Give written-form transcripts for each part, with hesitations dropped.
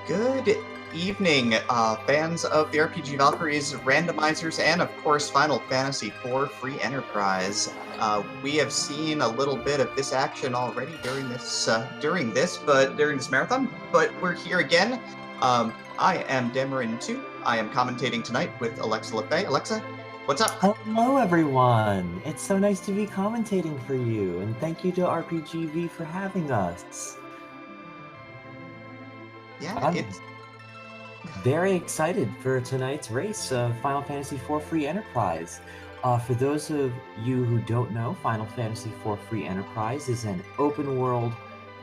Good evening, fans of the RPG Valkyries, randomizers, and of course Final Fantasy IV Free Enterprise. We have seen a little bit of this action already during this marathon, but we're here again. I am Demerine 2. I am commentating tonight with AlexaLeFay. Alexa, what's up? Hello, everyone. It's so nice to be commentating for you, and thank you to RPGV for having us. Yeah, I'm very excited for tonight's race of Final Fantasy IV Free Enterprise. For those of you who don't know, Final Fantasy IV Free Enterprise is an open-world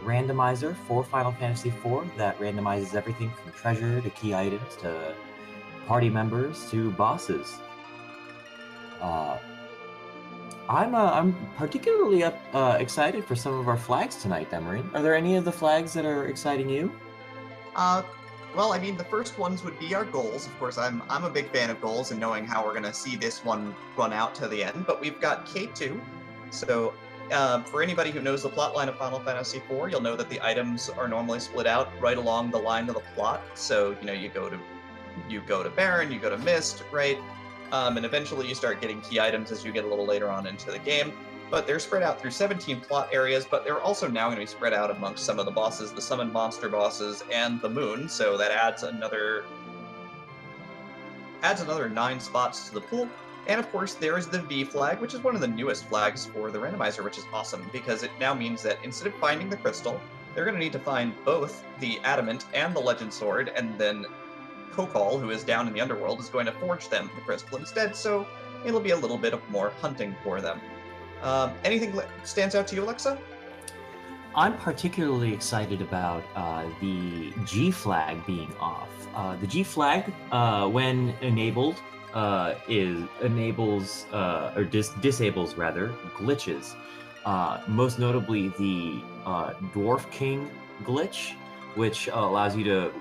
randomizer for Final Fantasy IV that randomizes everything from treasure to key items to party members to bosses. I'm particularly excited for some of our flags tonight, Demerine. Are there any of the flags that are exciting you? Well, I mean, the first ones would be our goals. Of course, I'm a big fan of goals and knowing how we're going to see this one run out to the end. But we've got K2. So, for anybody who knows the plot line of Final Fantasy IV, you'll know that the items are normally split out right along the line of the plot. So, you know, you go to Baron, you go to Mist, right? And eventually you start getting key items as you get a little later on into the game. But they're spread out through 17 plot areas, but they're also now going to be spread out amongst some of the bosses, the summoned monster bosses, and the moon, so that adds another 9 spots to the pool. And of course, there is the V flag, which is one of the newest flags for the randomizer, which is awesome, because it now means that instead of finding the crystal, they're going to need to find both the adamant and the legend sword, and then Kokol, who is down in the underworld, is going to forge them the crystal instead, so it'll be a little bit of more hunting for them. Anything stands out to you, Alexa? I'm particularly excited about the G flag being off. The G flag, when enabled, disables rather glitches. Most notably, the Dwarf King glitch, which allows you to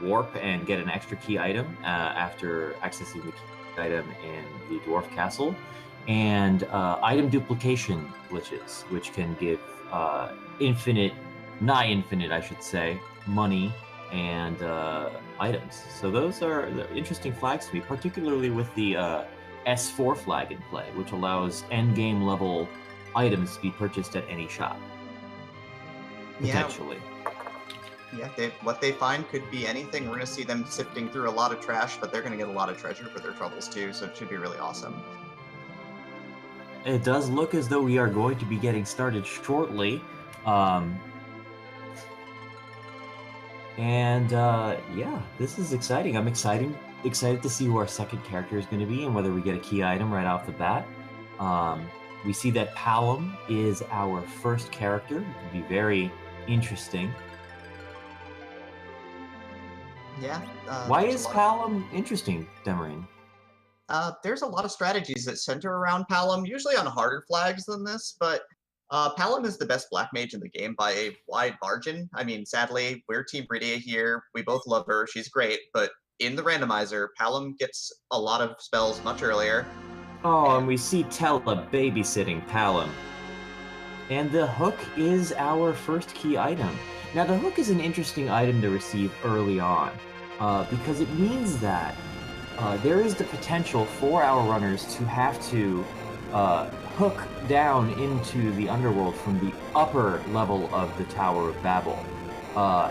warp and get an extra key item after accessing the key item in the Dwarf Castle. And item duplication glitches, which can give nigh infinite, I should say, money and items. So those are the interesting flags to me, particularly with the S4 flag in play, which allows endgame level items to be purchased at any shop. Potentially. Yeah, what they find could be anything. We're going to see them sifting through a lot of trash, but they're going to get a lot of treasure for their troubles too, so it should be really awesome. It does look as though we are going to be getting started shortly. Yeah, this is exciting. I'm excited to see who our second character is going to be and whether we get a key item right off the bat. We see that Palom is our first character. It could be very interesting. Yeah. Why is Palom interesting, Demerine? There's a lot of strategies that center around Palom, usually on harder flags than this, but Palom is the best black mage in the game by a wide margin. I mean, sadly, we're Team Bridia here. We both love her. She's great, but in the randomizer, Palom gets a lot of spells much earlier. Oh, and we see Tella babysitting Palom. And the hook is our first key item. Now, the hook is an interesting item to receive early on, because it means that there is the potential for our runners to have to hook down into the underworld from the upper level of the Tower of Babel,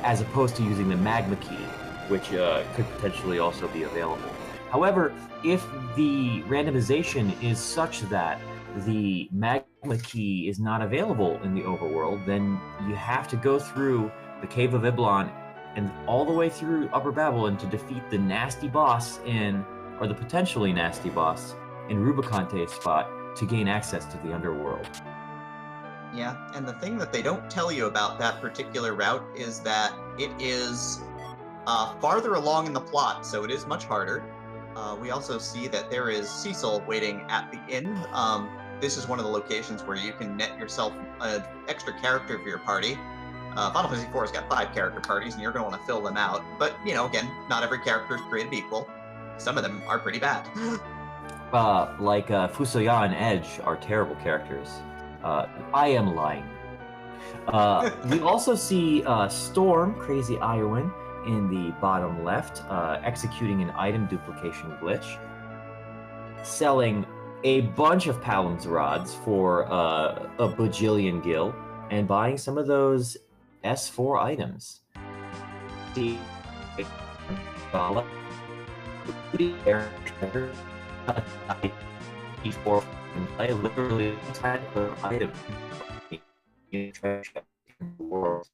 as opposed to using the magma key, which could potentially also be available. However, if the randomization is such that the magma key is not available in the overworld, then you have to go through the Cave of Iblon and all the way through Upper Babylon to defeat the nasty boss or the potentially nasty boss in Rubiconte's spot to gain access to the underworld. Yeah, and the thing that they don't tell you about that particular route is that it is farther along in the plot, so it is much harder. We also see that there is Cecil waiting at the inn. This is one of the locations where you can net yourself an extra character for your party. Final Fantasy IV has got 5 character parties, and you're going to want to fill them out. But, you know, again, not every character is created equal. Some of them are pretty bad. Like Fusoya and Edge are terrible characters. I am lying. We also see StormCrazyIowan in the bottom left, executing an item duplication glitch, selling a bunch of Palam's rods for a bajillion gil, and buying some of those S4 items. The E4 can play literally any type of item in the world.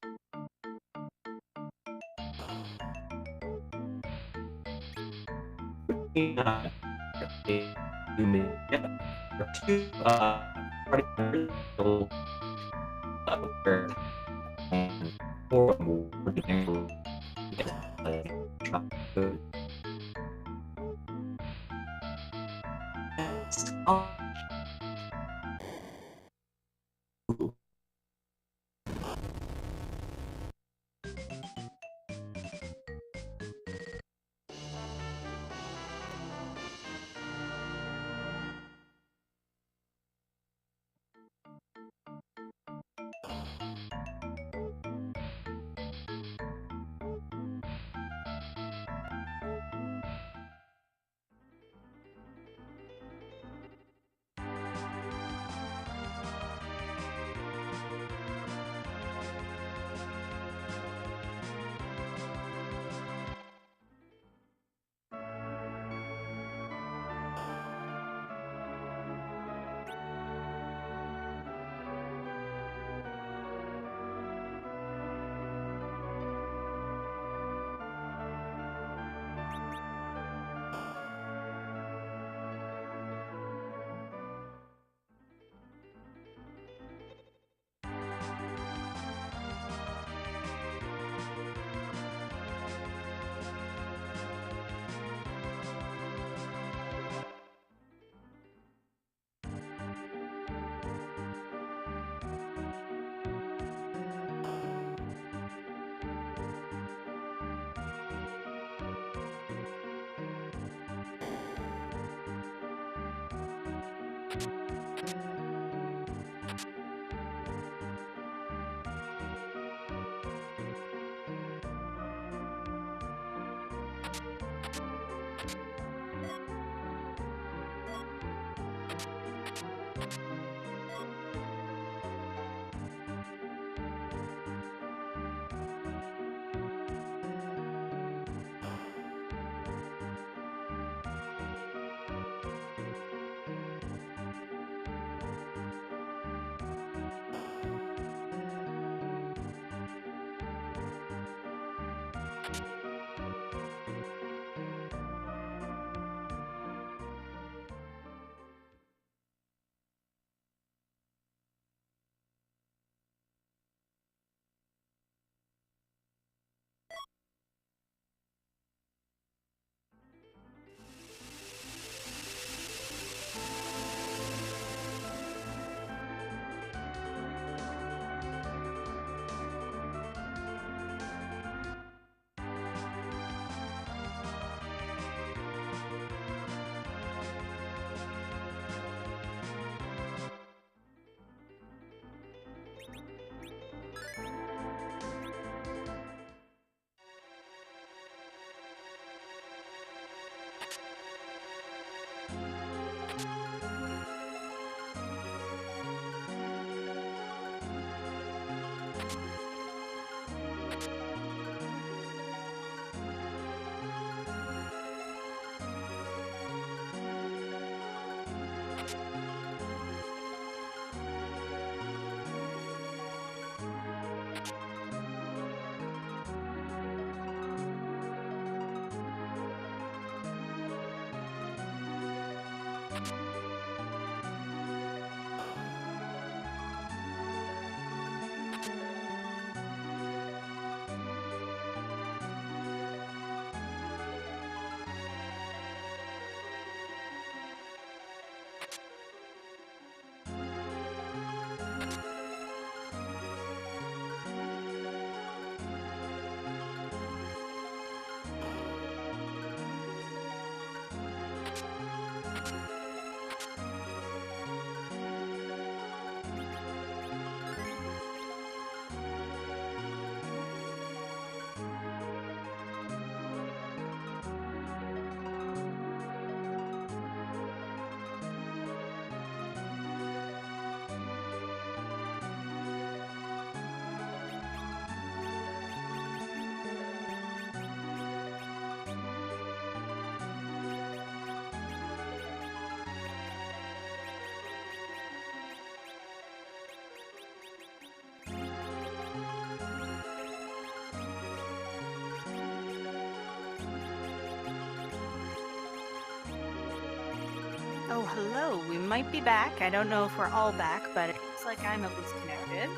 Oh, hello. We might be back. I don't know if we're all back, but it looks like I'm at least connected.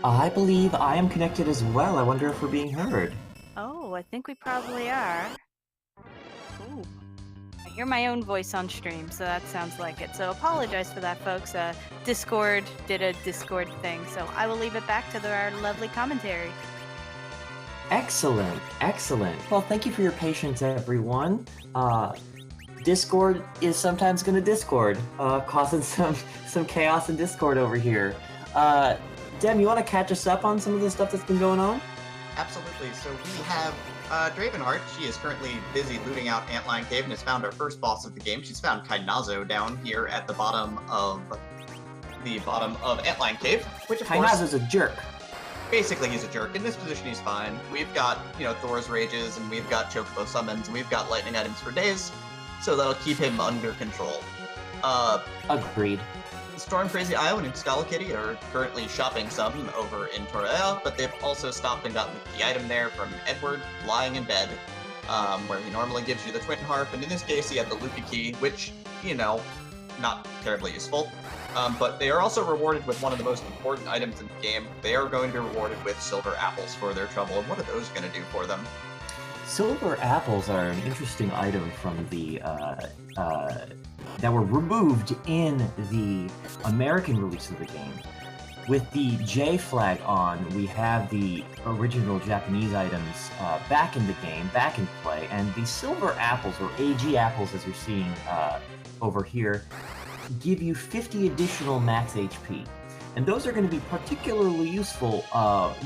I believe I am connected as well. I wonder if we're being heard. Oh, I think we probably are. Ooh. I hear my own voice on stream, so that sounds like it. So apologize for that, folks. Discord did a Discord thing, so I will leave it back to our lovely commentary. Excellent, excellent. Well, thank you for your patience, everyone. Discord is sometimes going to Discord, causing some chaos in Discord over here. Dem, you want to catch us up on some of the stuff that's been going on? Absolutely. So we have Dravenheart. She is currently busy looting out Antlion Cave and has found our first boss of the game. She's found Kainazo down here at the bottom of Antlion Cave, which of course... Kainazo's a jerk. Basically, he's a jerk. In this position, he's fine. We've got, Thor's Rages, and we've got Chocobo Summons, and we've got Lightning items for days, so that'll keep him under control. Agreed. StormCrazyIowan and SchalaKitty are currently shopping some over in Torreya, but they've also stopped and gotten the item there from Edward, lying in bed, where he normally gives you the Twin Harp, and in this case, he had the Loopy Key, which, not terribly useful. But they are also rewarded with one of the most important items in the game. They are going to be rewarded with silver apples for their trouble. And what are those going to do for them? Silver apples are an interesting item from the that were removed in the American release of the game. With the J flag on, we have the original Japanese items back in the game, back in play, and the silver apples, or AG apples as you're seeing over here, give you 50 additional max HP. And those are going to be particularly useful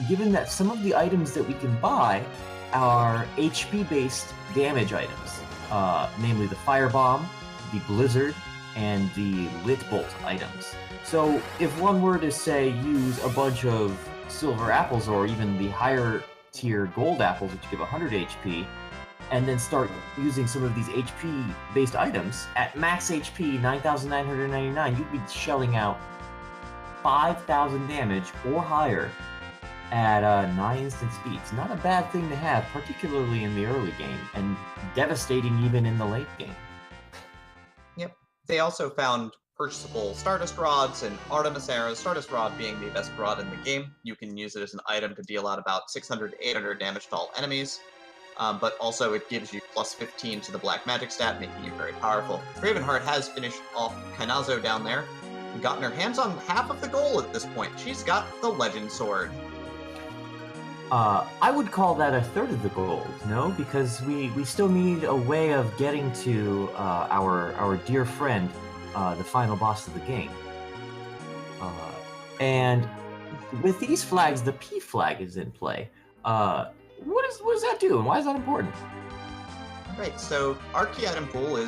given that some of the items that we can buy are HP-based damage items, namely the Firebomb, the Blizzard, and the Lit Bolt items. So if one were to, say, use a bunch of silver apples or even the higher tier gold apples, which give 100 HP, and then start using some of these HP-based items, at max HP, 9,999, you'd be shelling out 5,000 damage or higher at 9 instant speeds. Not a bad thing to have, particularly in the early game, and devastating even in the late game. Yep. They also found purchasable Stardust Rods and Artemis Arrows, Stardust Rod being the best rod in the game. You can use it as an item to deal out about 600 to 800 damage to all enemies. But also it gives you plus 15 to the black magic stat, making you very powerful. Dravenheart has finished off Kainazo down there and gotten her hands on half of the goal at this point. She's got the Legend Sword. I would call that a third of the gold, no? Because we still need a way of getting to our dear friend, the final boss of the game. And with these flags, the P flag is in play. What does that do, and why is that important? Right, so our key item pool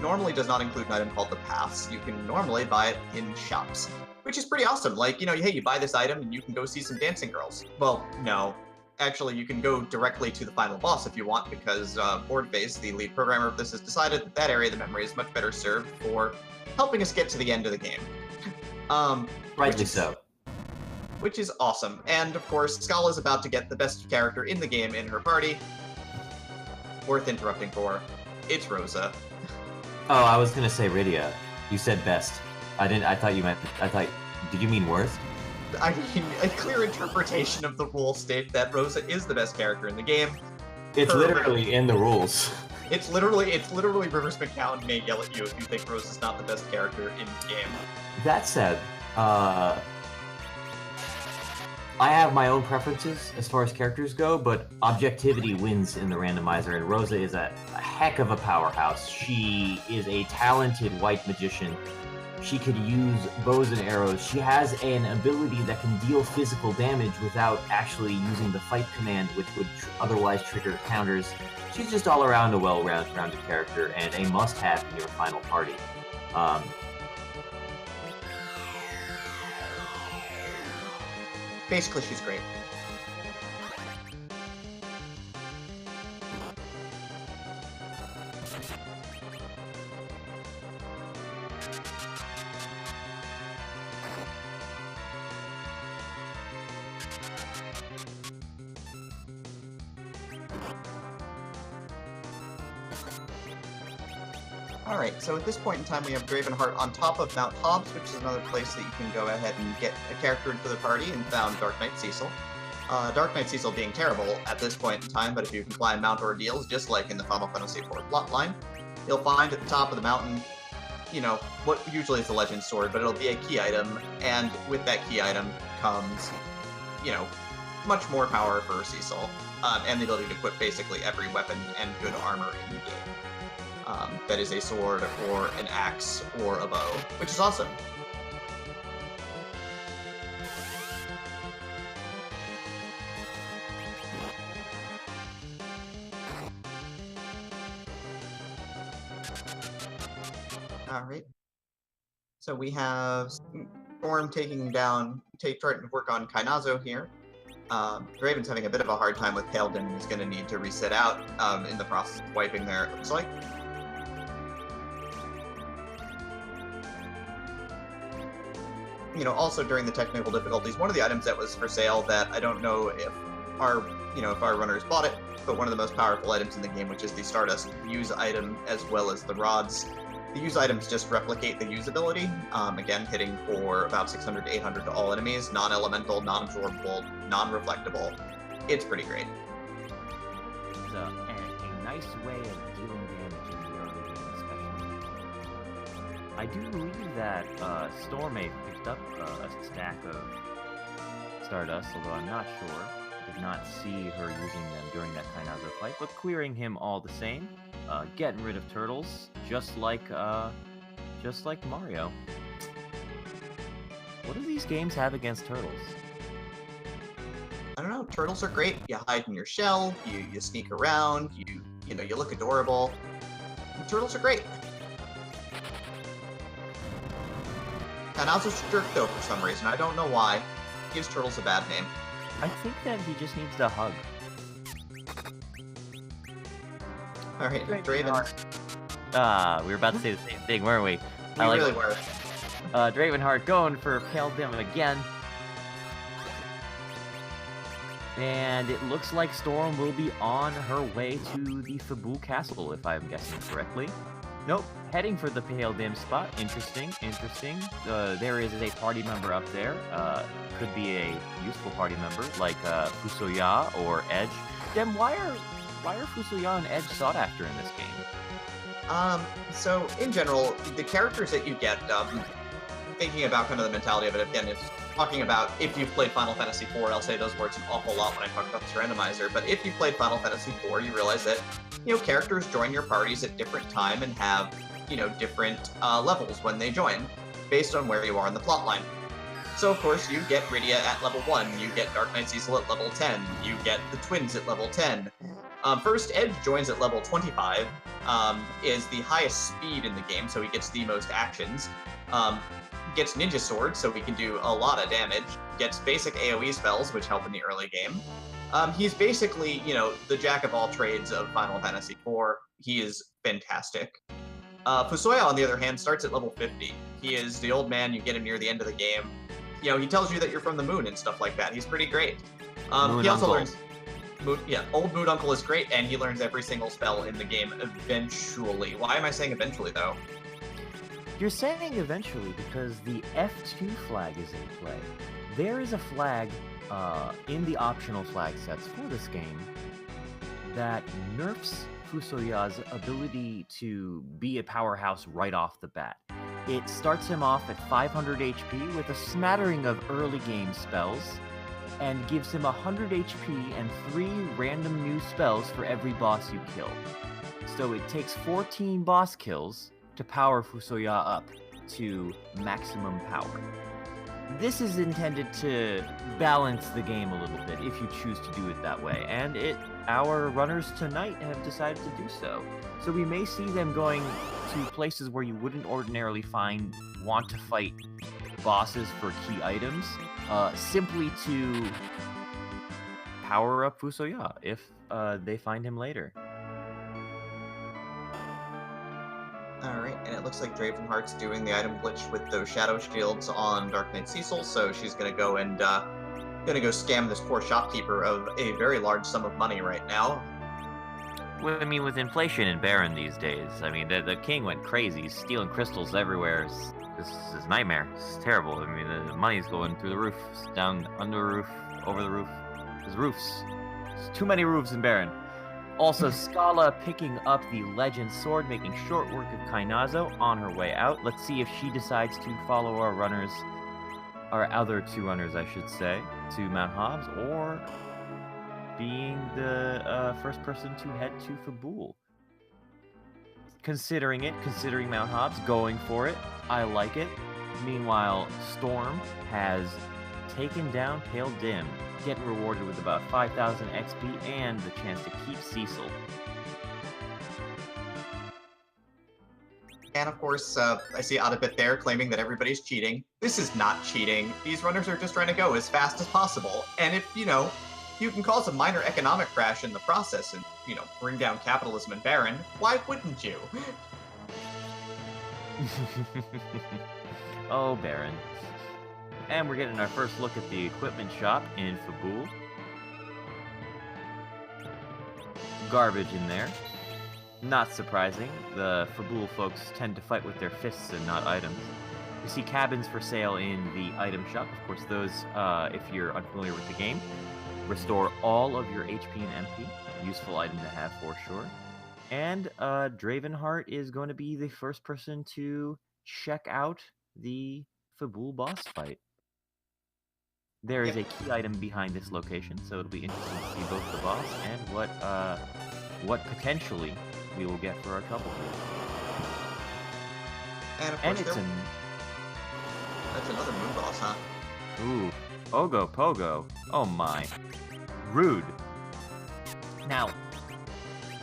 normally does not include an item called the Paths. You can normally buy it in shops, which is pretty awesome. Like, hey, you buy this item and you can go see some dancing girls. Well, no. Actually, you can go directly to the final boss if you want, because Boardface, the lead programmer of this, has decided that that area of the memory is much better served for helping us get to the end of the game. Rightly so. Which is awesome. And of course, Schala is about to get the best character in the game in her party. Worth interrupting for. It's Rosa. Oh, I was gonna say Rydia. You said best. Did you mean worst? I mean, a clear interpretation of the rule state that Rosa is the best character in the game. It's literally in the rules. It's literally Rivers McCown may yell at you if you think Rosa's not the best character in the game. That said, I have my own preferences as far as characters go, but objectivity wins in the randomizer, and Rosa is a heck of a powerhouse. She is a talented white magician. She could use bows and arrows. She has an ability that can deal physical damage without actually using the fight command, which would otherwise trigger counters. She's just all around a well-rounded character and a must-have in your final party. Basically, she's great. Alright, so at this point in time we have Dravenheart on top of Mount Hobbs, which is another place that you can go ahead and get a character into the party, and found Dark Knight Cecil. Dark Knight Cecil being terrible at this point in time, but if you can climb Mount Ordeals, just like in the Final Fantasy IV plotline, you'll find at the top of the mountain, you know, what usually is a legend sword, but it'll be a key item, and with that key item comes, you know, much more power for Cecil, and the ability to equip basically every weapon and good armor in the game. That is a sword, or an axe, or a bow, which is awesome. Alright. So we have Storm taking down, trying to work on Kainazo here. Draven's having a bit of a hard time with Paladin, and he's going to need to reset out in the process of wiping there, it looks like. You know, also during the technical difficulties, one of the items that was for sale that I don't know if our runners bought it, but one of the most powerful items in the game, which is the Stardust use item, as well as the rods. The use items just replicate the use ability, again, hitting for about 600 to 800 to all enemies, non-elemental, non-absorbable, non-reflectable. It's pretty great. It's a nice way of dealing damage in the early game, especially. I do believe that Storm may have picked up a stack of Stardust, although I'm not sure. I did not see her using them during that Kainazo fight, but clearing him all the same. Getting rid of turtles, just like Mario. What do these games have against turtles? I don't know, turtles are great. You hide in your shell, you sneak around, you look adorable. Turtles are great. Kainazo's a jerk though for some reason, I don't know why. He gives turtles a bad name. I think that he just needs a hug. Alright, Draven. We were about to say the same thing, weren't we? We really were. Dravenheart going for Paladin again. And it looks like Storm will be on her way to the Fabu Castle, if I'm guessing correctly. Nope, heading for the Paladin spot. Interesting. There is a party member up there. Could be a useful party member, like Fusoya or Edge. Then why are Fusoya and Edge sought after in this game? So in general, the characters that you get, thinking about kind of the mentality of it again, is talking about if you've played Final Fantasy IV, I'll say those words an awful lot when I talk about this randomizer, but if you've played Final Fantasy IV, you realize that, characters join your parties at different time and have, different levels when they join, based on where you are in the plotline. So of course, you get Rydia at level 1, you get Dark Knight Cecil at level 10, you get the twins at level 10. First, Edge joins at level 25, is the highest speed in the game, so he gets the most actions. Gets Ninja Sword, so he can do a lot of damage. Gets basic AoE spells, which help in the early game. He's basically, the jack of all trades of Final Fantasy IV. He is fantastic. Fusoya, on the other hand, starts at level 50. He is the old man, you get him near the end of the game. He tells you that you're from the moon and stuff like that. He's pretty great. He also learns... Old Moon Uncle is great, and he learns every single spell in the game eventually. Why am I saying eventually, though? You're saying eventually because the F2 flag is in play. There is a flag in the optional flag sets for this game that nerfs Fusoya's ability to be a powerhouse right off the bat. It starts him off at 500 HP with a smattering of early game spells, and gives him 100 HP and 3 random new spells for every boss you kill. So it takes 14 boss kills to power Fusoya up to maximum power. This is intended to balance the game a little bit if you choose to do it that way, and our runners tonight have decided to do so. So we may see them going to places where you wouldn't ordinarily want to fight bosses for key items, simply to power up Fusoya if they find him later. Alright, and it looks like Dravenheart's doing the item glitch with those shadow shields on Dark Knight Cecil, so she's gonna go and scam this poor shopkeeper of a very large sum of money right now. Well, I mean, with inflation in Baron these days, I mean, the king went crazy. He's stealing crystals everywhere. This is a nightmare. This is terrible. I mean, the money's going through the roof, down under the roof, over the roof. There's roofs. There's too many roofs in Baron. Also, Schala picking up the Legend Sword, making short work of Kainazo on her way out. Let's see if she decides to follow our runners, our other two runners, I should say, to Mount Hobbs, or being the first person to head to Fabul. Considering Mount Hobbs, going for it. I like it. Meanwhile, Storm has taken down Pale Dim, getting rewarded with about 5,000 XP and the chance to keep Cecil. And of course, I see Audibit there claiming that everybody's cheating. This is not cheating. These runners are just trying to go as fast as possible. And if, you can cause a minor economic crash in the process and, bring down capitalism in Baron, why wouldn't you? Oh, Baron. And we're getting our first look at the equipment shop in Fabul. Garbage in there. Not surprising. The Fabul folks tend to fight with their fists and not items. We see cabins for sale in the item shop. Of course, those, if you're unfamiliar with the game, restore all of your HP and MP. Useful item to have for sure. And Dravenheart is going to be the first person to check out the Fabul boss fight. There is a key item behind this location, so it'll be interesting to see both the boss and what potentially we will get for our couple here. And of course, it's that's another moon boss, huh? Ooh, Ogo Pogo. Oh my. Rude. Now,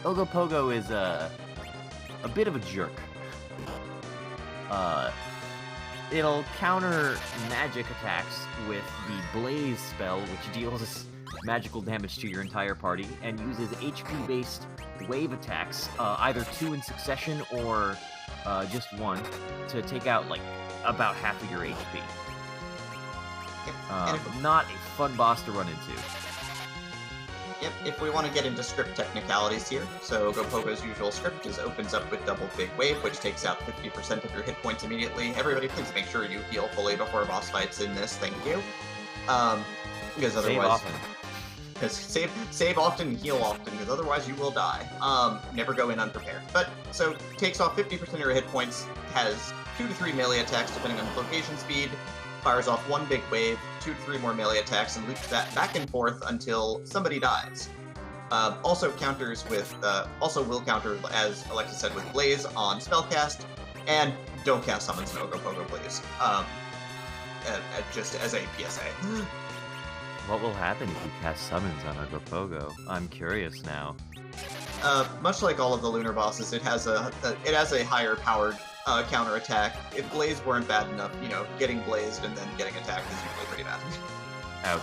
Ogo Pogo is a bit of a jerk. It'll counter magic attacks with the Blaze spell, which deals magical damage to your entire party, and uses HP-based wave attacks, either 2 in succession or just 1, to take out, about half of your HP. Not a fun boss to run into. Yep, if we want to get into script technicalities here, so Gopogo's usual script is opens up with double big wave, which takes out 50% of your hit points immediately. Everybody, please make sure you heal fully before boss fights in this, thank you. Because otherwise... Save often, heal often, because otherwise you will die. Never go in unprepared. But, so, takes off 50% of your hit points, has 2 to 3 melee attacks depending on location speed, fires off 1 big wave, 2 to 3 more melee attacks, and loops that back and forth until somebody dies. Also counters with, also will counter, as Alexa said, with Blaze on spellcast, and don't cast summons in Ogopogo, please. Just as a PSA. What will happen if you cast summons on Ogopogo? I'm curious now. Much like all of the lunar bosses, it has a higher powered counter attack. If Blaze weren't bad enough, getting blazed and then getting attacked is usually pretty bad. Ouch.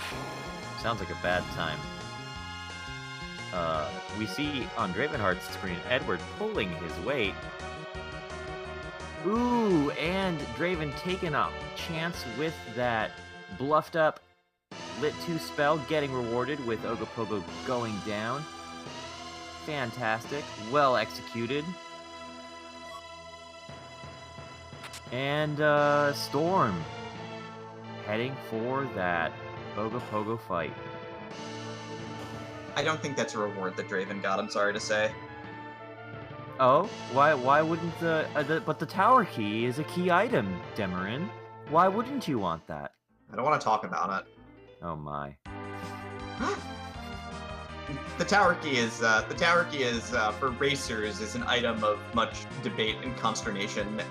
Sounds like a bad time. We see on Dravenheart's screen Edward pulling his weight. Ooh, and Draven taking a chance with that bluffed up Lit 2 spell, getting rewarded with Ogopogo going down. Fantastic. Well executed. And Storm heading for that Ogopogo fight. I don't think that's a reward that Draven got, I'm sorry to say. Oh? Why wouldn't but the tower key is a key item, Demerine. Why wouldn't you want that? I don't want to talk about it. Oh my. The tower key is for racers is an item of much debate and consternation,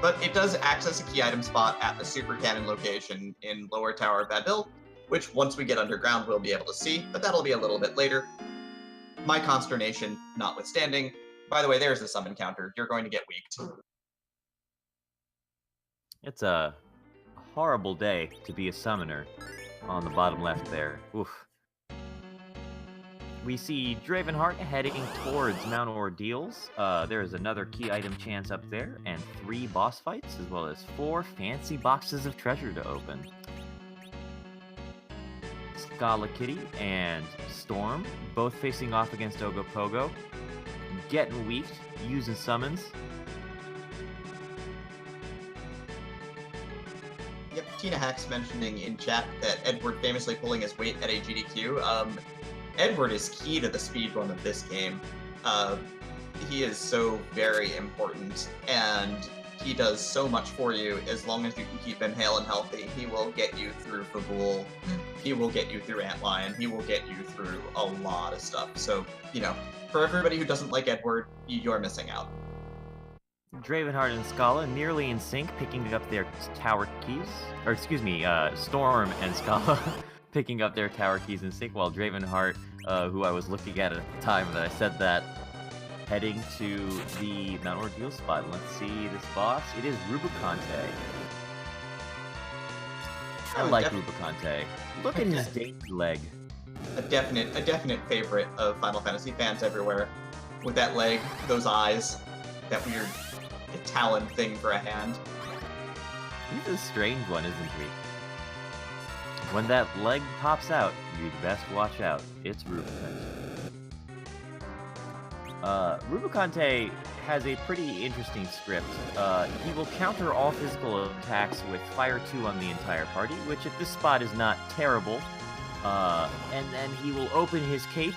but it does access a key item spot at the Super Cannon location in Lower Tower of Bad Bill, which once we get underground we'll be able to see, but that'll be a little bit later. My consternation notwithstanding. By the way, there's the summon counter. You're going to get weaked. It's a horrible day to be a summoner. On the bottom left there. Oof. We see Dravenheart heading towards Mount Ordeals. There is another key item chance up there, and 3 boss fights, as well as 4 fancy boxes of treasure to open. SchalaKitty and Storm, both facing off against Ogopogo. getting weak, using summons. Yep, Tina Hacks mentioning in chat that Edward famously pulling his weight at a GDQ. Edward is key to the speedrun of this game. He is so very important, and he does so much for you as long as you can keep him hale and healthy. He will get you through Fabul, he will get you through Antlion, he will get you through a lot of stuff. So, you know, for everybody who doesn't like Edward, you're missing out. Dravenheart and Schala nearly in sync, picking up their tower keys. Or excuse me, Storm and Schala picking up their tower keys in sync, while Dravenheart, who I was looking at the time that I said that, heading to the Mount Ordeal spot. Let's see this boss. It is Rubicante. I like Rubicante. Look at his dainty leg. A definite favorite of Final Fantasy fans everywhere. With that leg, those eyes, that weird talon thing for a hand. He's a strange one, isn't he? When that leg pops out, you'd best watch out. It's Rubicante. Rubicante has a pretty interesting script. He will counter all physical attacks with Fire 2 on the entire party, which at this spot is not terrible. And then he will open his cape,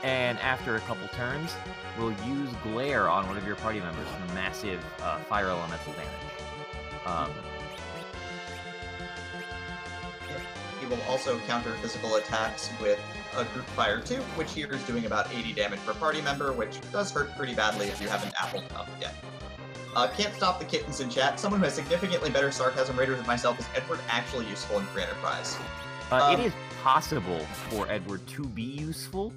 and after a couple turns, will use Glare on one of your party members for massive fire elemental damage. He will also counter physical attacks with a group fire 2, which here is doing about 80 damage per party member, which does hurt pretty badly if you haven't appled up yet. Can't stop the kittens in chat. Someone who has significantly better sarcasm rater than myself, is Edward actually useful in Free Enterprise? It is possible for Edward to be useful.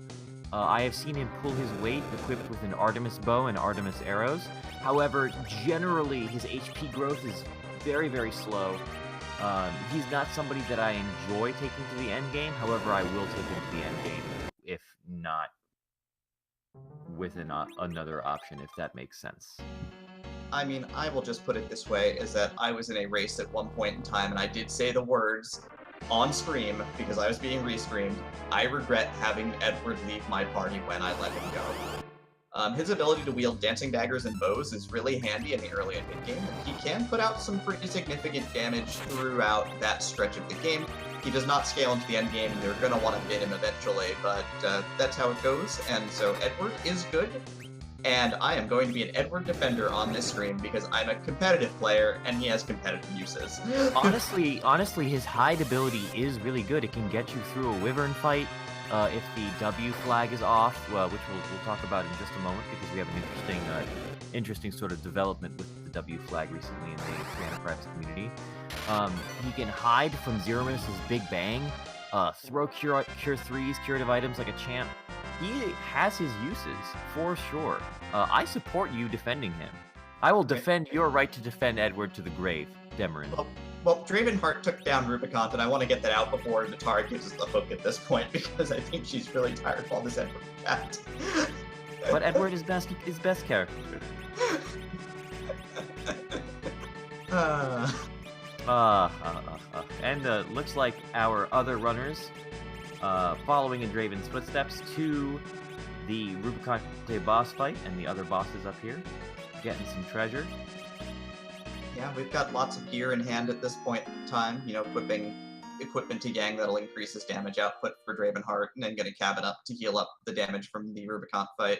I have seen him pull his weight equipped with an Artemis bow and Artemis arrows. However, generally his HP growth is very, very slow. He's not somebody that I enjoy taking to the end game. However, I will take him to the end game if not with another option, if that makes sense. I mean, I will just put it this way, is that I was in a race at one point in time, and I did say the words on stream, because I was being restreamed, I regret having Edward leave my party when I let him go. His ability to wield dancing daggers and bows is really handy in the early and mid-game, and he can put out some pretty significant damage throughout that stretch of the game. He does not scale into the end game, and you're going to want to bin him eventually, but that's how it goes, and so Edward is good, and I am going to be an Edward defender on this stream because I'm a competitive player, and he has competitive uses. honestly, his hide ability is really good. It can get you through a Wyvern fight. If the W flag is off, which we'll talk about in just a moment, because we have an interesting sort of development with the W flag recently in the Free Enterprise community. He can hide from Zeromus's Big Bang, throw cure 3s, curative items like a champ. He has his uses, for sure. I support you defending him. I will defend your right to defend Edward to the grave, Demerine. Well, Dravenheart took down Rubicant, and I want to get that out before Natara gives us the hook at this point, because I think she's really tired of all this Edward chat. But Edward is best character. And looks like our other runners, following in Draven's footsteps to the Rubicante boss fight, and the other bosses up here, getting some treasure. Yeah, we've got lots of gear in hand at this point in time, you know, equipping equipment to Yang that'll increase his damage output for Dravenheart, and then getting Cabin up to heal up the damage from the Rubicant fight.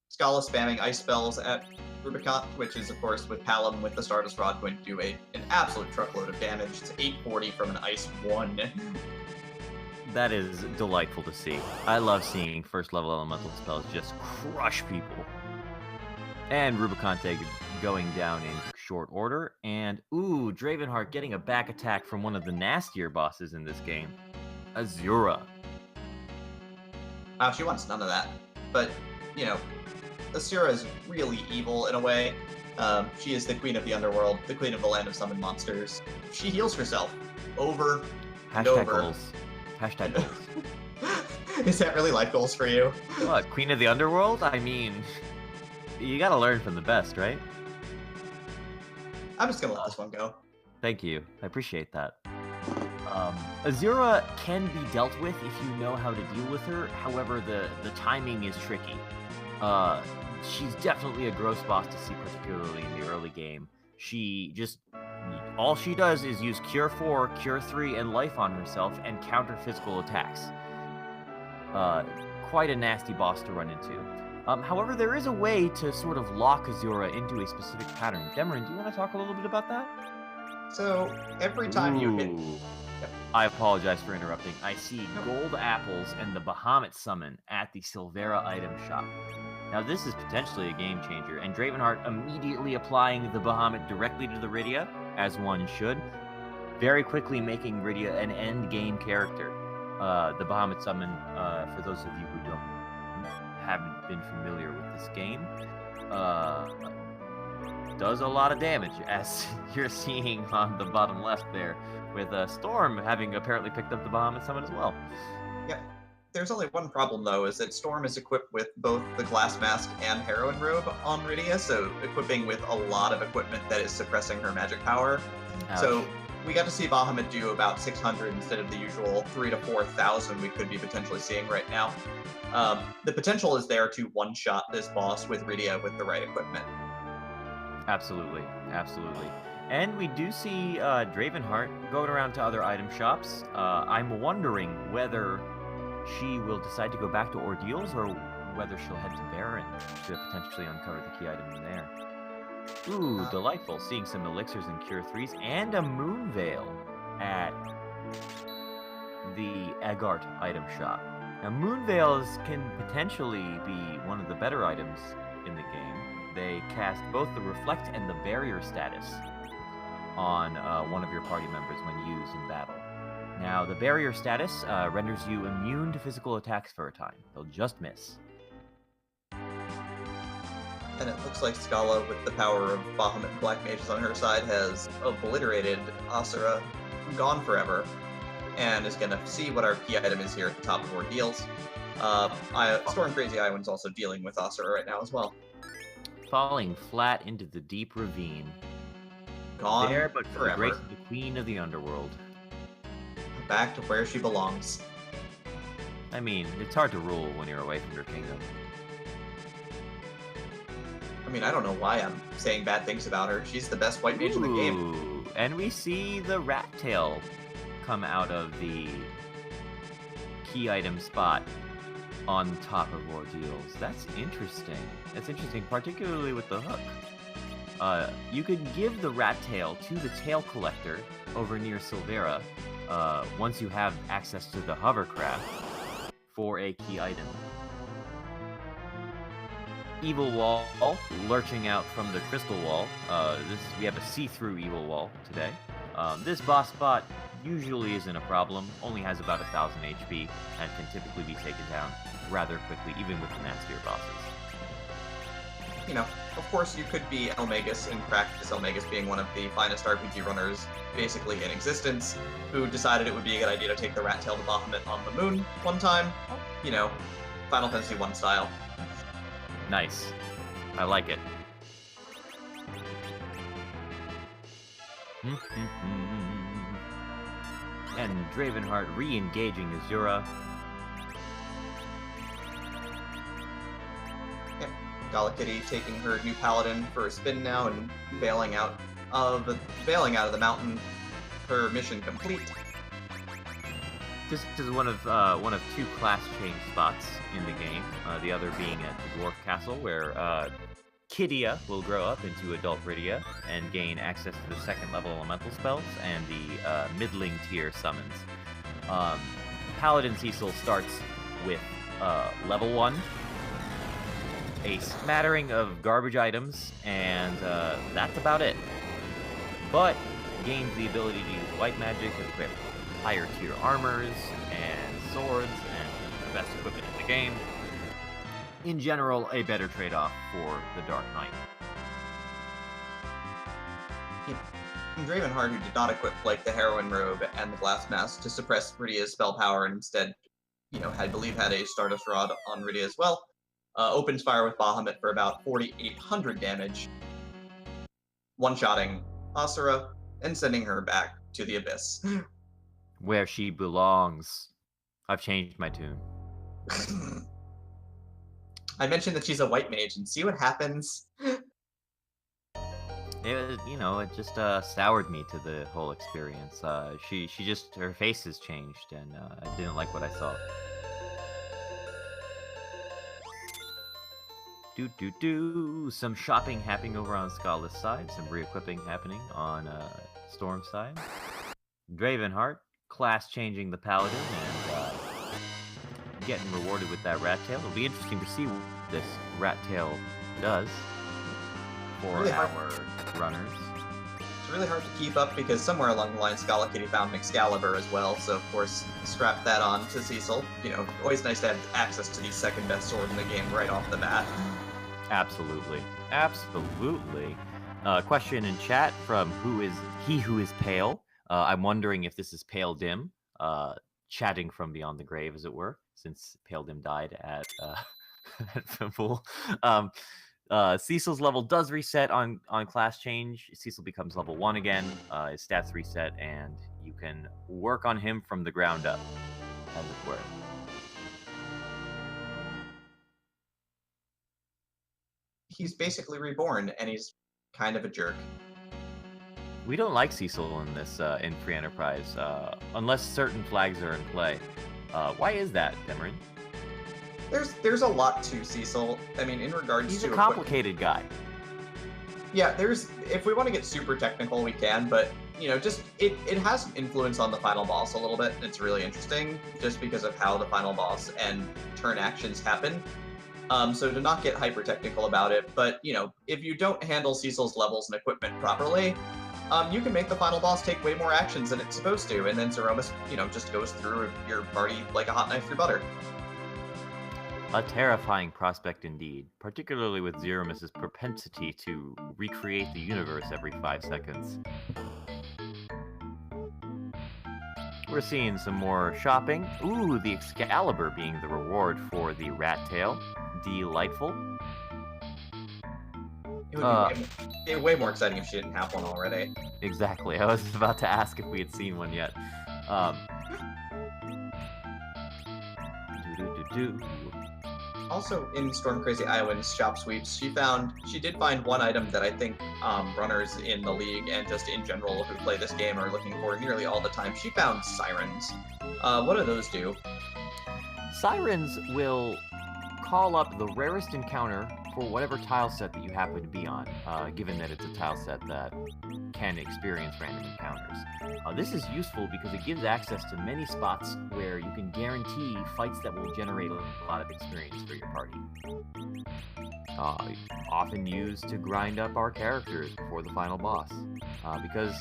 Schala spamming ice spells at Rubicant, which is, of course, with Palom with the Stardust Rod going to do an absolute truckload of damage. It's 840 from an ice 1. That is delightful to see. I love seeing first level elemental spells just crush people. And Rubicante going down in short order. And, ooh, Dravenheart getting a back attack from one of the nastier bosses in this game, Azura. She wants none of that. But, you know, Azura is really evil in a way. She is the queen of the underworld, the queen of the land of summoned monsters. She heals herself over and over. Goals. Hashtag goals. Is that really life goals for you? What, queen of the underworld? I mean, you gotta learn from the best, right? I'm just gonna let this one go. Thank you. I appreciate that. Azura can be dealt with if you know how to deal with her. However, the timing is tricky. she's definitely a gross boss to see, particularly in the early game. All she does is use Cure 4, Cure 3, and Life on herself and counter physical attacks. Quite a nasty boss to run into. However, there is a way to sort of lock Azura into a specific pattern. Demerine, do you want to talk a little bit about that? So every time you hit... Ooh. I apologize for interrupting. I see gold apples and the Bahamut summon at the Silvera item shop. Now this is potentially a game changer, and Dravenheart immediately applying the Bahamut directly to the Rydia, as one should, very quickly making Rydia an end game character. The Bahamut summon, for those of you who haven't been familiar with this game, does a lot of damage, as you're seeing on the bottom left there, with Storm having apparently picked up the Bahamut summon as well. Yeah. There's only one problem, though, is that Storm is equipped with both the Glass Mask and Heroine Robe on Rydia, so equipping with a lot of equipment that is suppressing her magic power. Ouch. So we got to see Bahamut do about 600 instead of the usual 3,000 to 4,000 we could be potentially seeing right now. The potential is there to one-shot this boss with Rydia with the right equipment. Absolutely, absolutely. And we do see Dravenheart going around to other item shops. I'm wondering whether she will decide to go back to Ordeals or whether she'll head to Demerine to potentially uncover the key item in there. Ooh, delightful. Seeing some elixirs and cure 3s and a moon veil at the Agart item shop. Now, moon veils can potentially be one of the better items in the game. They cast both the reflect and the barrier status on one of your party members when used in battle. Now, the barrier status renders you immune to physical attacks for a time. They'll just miss. And it looks like Schala, with the power of Bahamut and Black Mages on her side, has obliterated Asura, gone forever, and is going to see what our key item is here at the top of Ordeals. StormCrazyIowan's also dealing with Asura right now as well. Falling flat into the deep ravine. Gone there, but for the forever. grace of the Queen of the Underworld. Back to where she belongs. I mean, it's hard to rule when you're away from your kingdom. I mean, I don't know why I'm saying bad things about her. She's the best white mage in the game. Ooh, and we see the rat tail come out of the key item spot on top of Ordeals. That's interesting. That's interesting, particularly with the hook. You could give the rat tail to the tail collector over near Silvera once you have access to the hovercraft for a key item. Evil Wall lurching out from the crystal wall. We have a see-through evil wall today. This boss spot usually isn't a problem, only has about 1,000 HP, and can typically be taken down rather quickly, even with the nastier bosses. You know, of course you could be Elmagus in practice, Elmagus being one of the finest RPG runners basically in existence, who decided it would be a good idea to take the rat tail to Bahamut on the moon one time. You know, Final Fantasy 1 style. Nice. I like it. And Dravenheart re-engaging Azura. Yeah, SchalaKitty taking her new paladin for a spin now and bailing out of the mountain. Her mission complete. This is one of two class change spots in the game. The other being at the Dwarf Castle, where Kydia will grow up into adult Rydia and gain access to the second level elemental spells and the middling tier summons. Paladin Cecil starts with level 1, a smattering of garbage items, and that's about it. But gains the ability to use white magic, equip higher tier armors and swords and the best equipment in the game. In general, a better trade-off for the Dark Knight. And Dravenheart, who did not equip like the Heroine Robe and the Glass Mask to suppress Rydia's spell power, and instead, you know, I believe had a Stardust Rod on Rydia as well, opens fire with Bahamut for about 4,800 damage, one-shotting Asura and sending her back to the Abyss. Where she belongs. I've changed my tune. I mentioned that she's a white mage, and see what happens. It just soured me to the whole experience. She just, her face has changed, and I didn't like what I saw. Some shopping happening over on Schala's side, some re-equipping happening on Storm's side. Dravenheart, class changing the paladin, and getting rewarded with that rat tail. It'll be interesting to see what this rat tail does for Really our runners. It's really hard to keep up because somewhere along the line, SchalaKitty found Excalibur as well. So of course, strap that on to Cecil. Always nice to have access to the second best sword in the game right off the bat. Absolutely. Question in chat from who is pale. I'm wondering if this is Pale Dim, chatting from beyond the grave, as it were, since Pale Dim died at Fimple. Cecil's level does reset on class change. Cecil becomes level 1 again. His stats reset, and you can work on him from the ground up, as it were. He's basically reborn, and he's kind of a jerk. We don't like Cecil in this in Free Enterprise, unless certain flags are in play. Why is that, Demerine? There's a lot to Cecil. I mean, in regards He's to a complicated guy. Yeah, if we want to get super technical, we can, but just it has influence on the final boss a little bit. It's really interesting just because of how the final boss and turn actions happen. So to not get hyper technical about it, but if you don't handle Cecil's levels and equipment properly, you can make the final boss take way more actions than it's supposed to, and then Zeromus, just goes through your party like a hot knife through butter. A terrifying prospect indeed, particularly with Zeromus's propensity to recreate the universe every 5 seconds. We're seeing some more shopping. Ooh, the Excalibur being the reward for the rat tail. Delightful. It would be way more exciting if she didn't have one already. Exactly. I was about to ask if we had seen one yet. Also, in StormCrazyIowan's shop sweeps, she did find one item that I think runners in the league and just in general who play this game are looking for nearly all the time. She found sirens. What do those do? Sirens will call up the rarest encounter for whatever tile set that you happen to be on, given that it's a tile set that can experience random encounters. This is useful because it gives access to many spots where you can guarantee fights that will generate a lot of experience for your party. Often used to grind up our characters before the final boss, because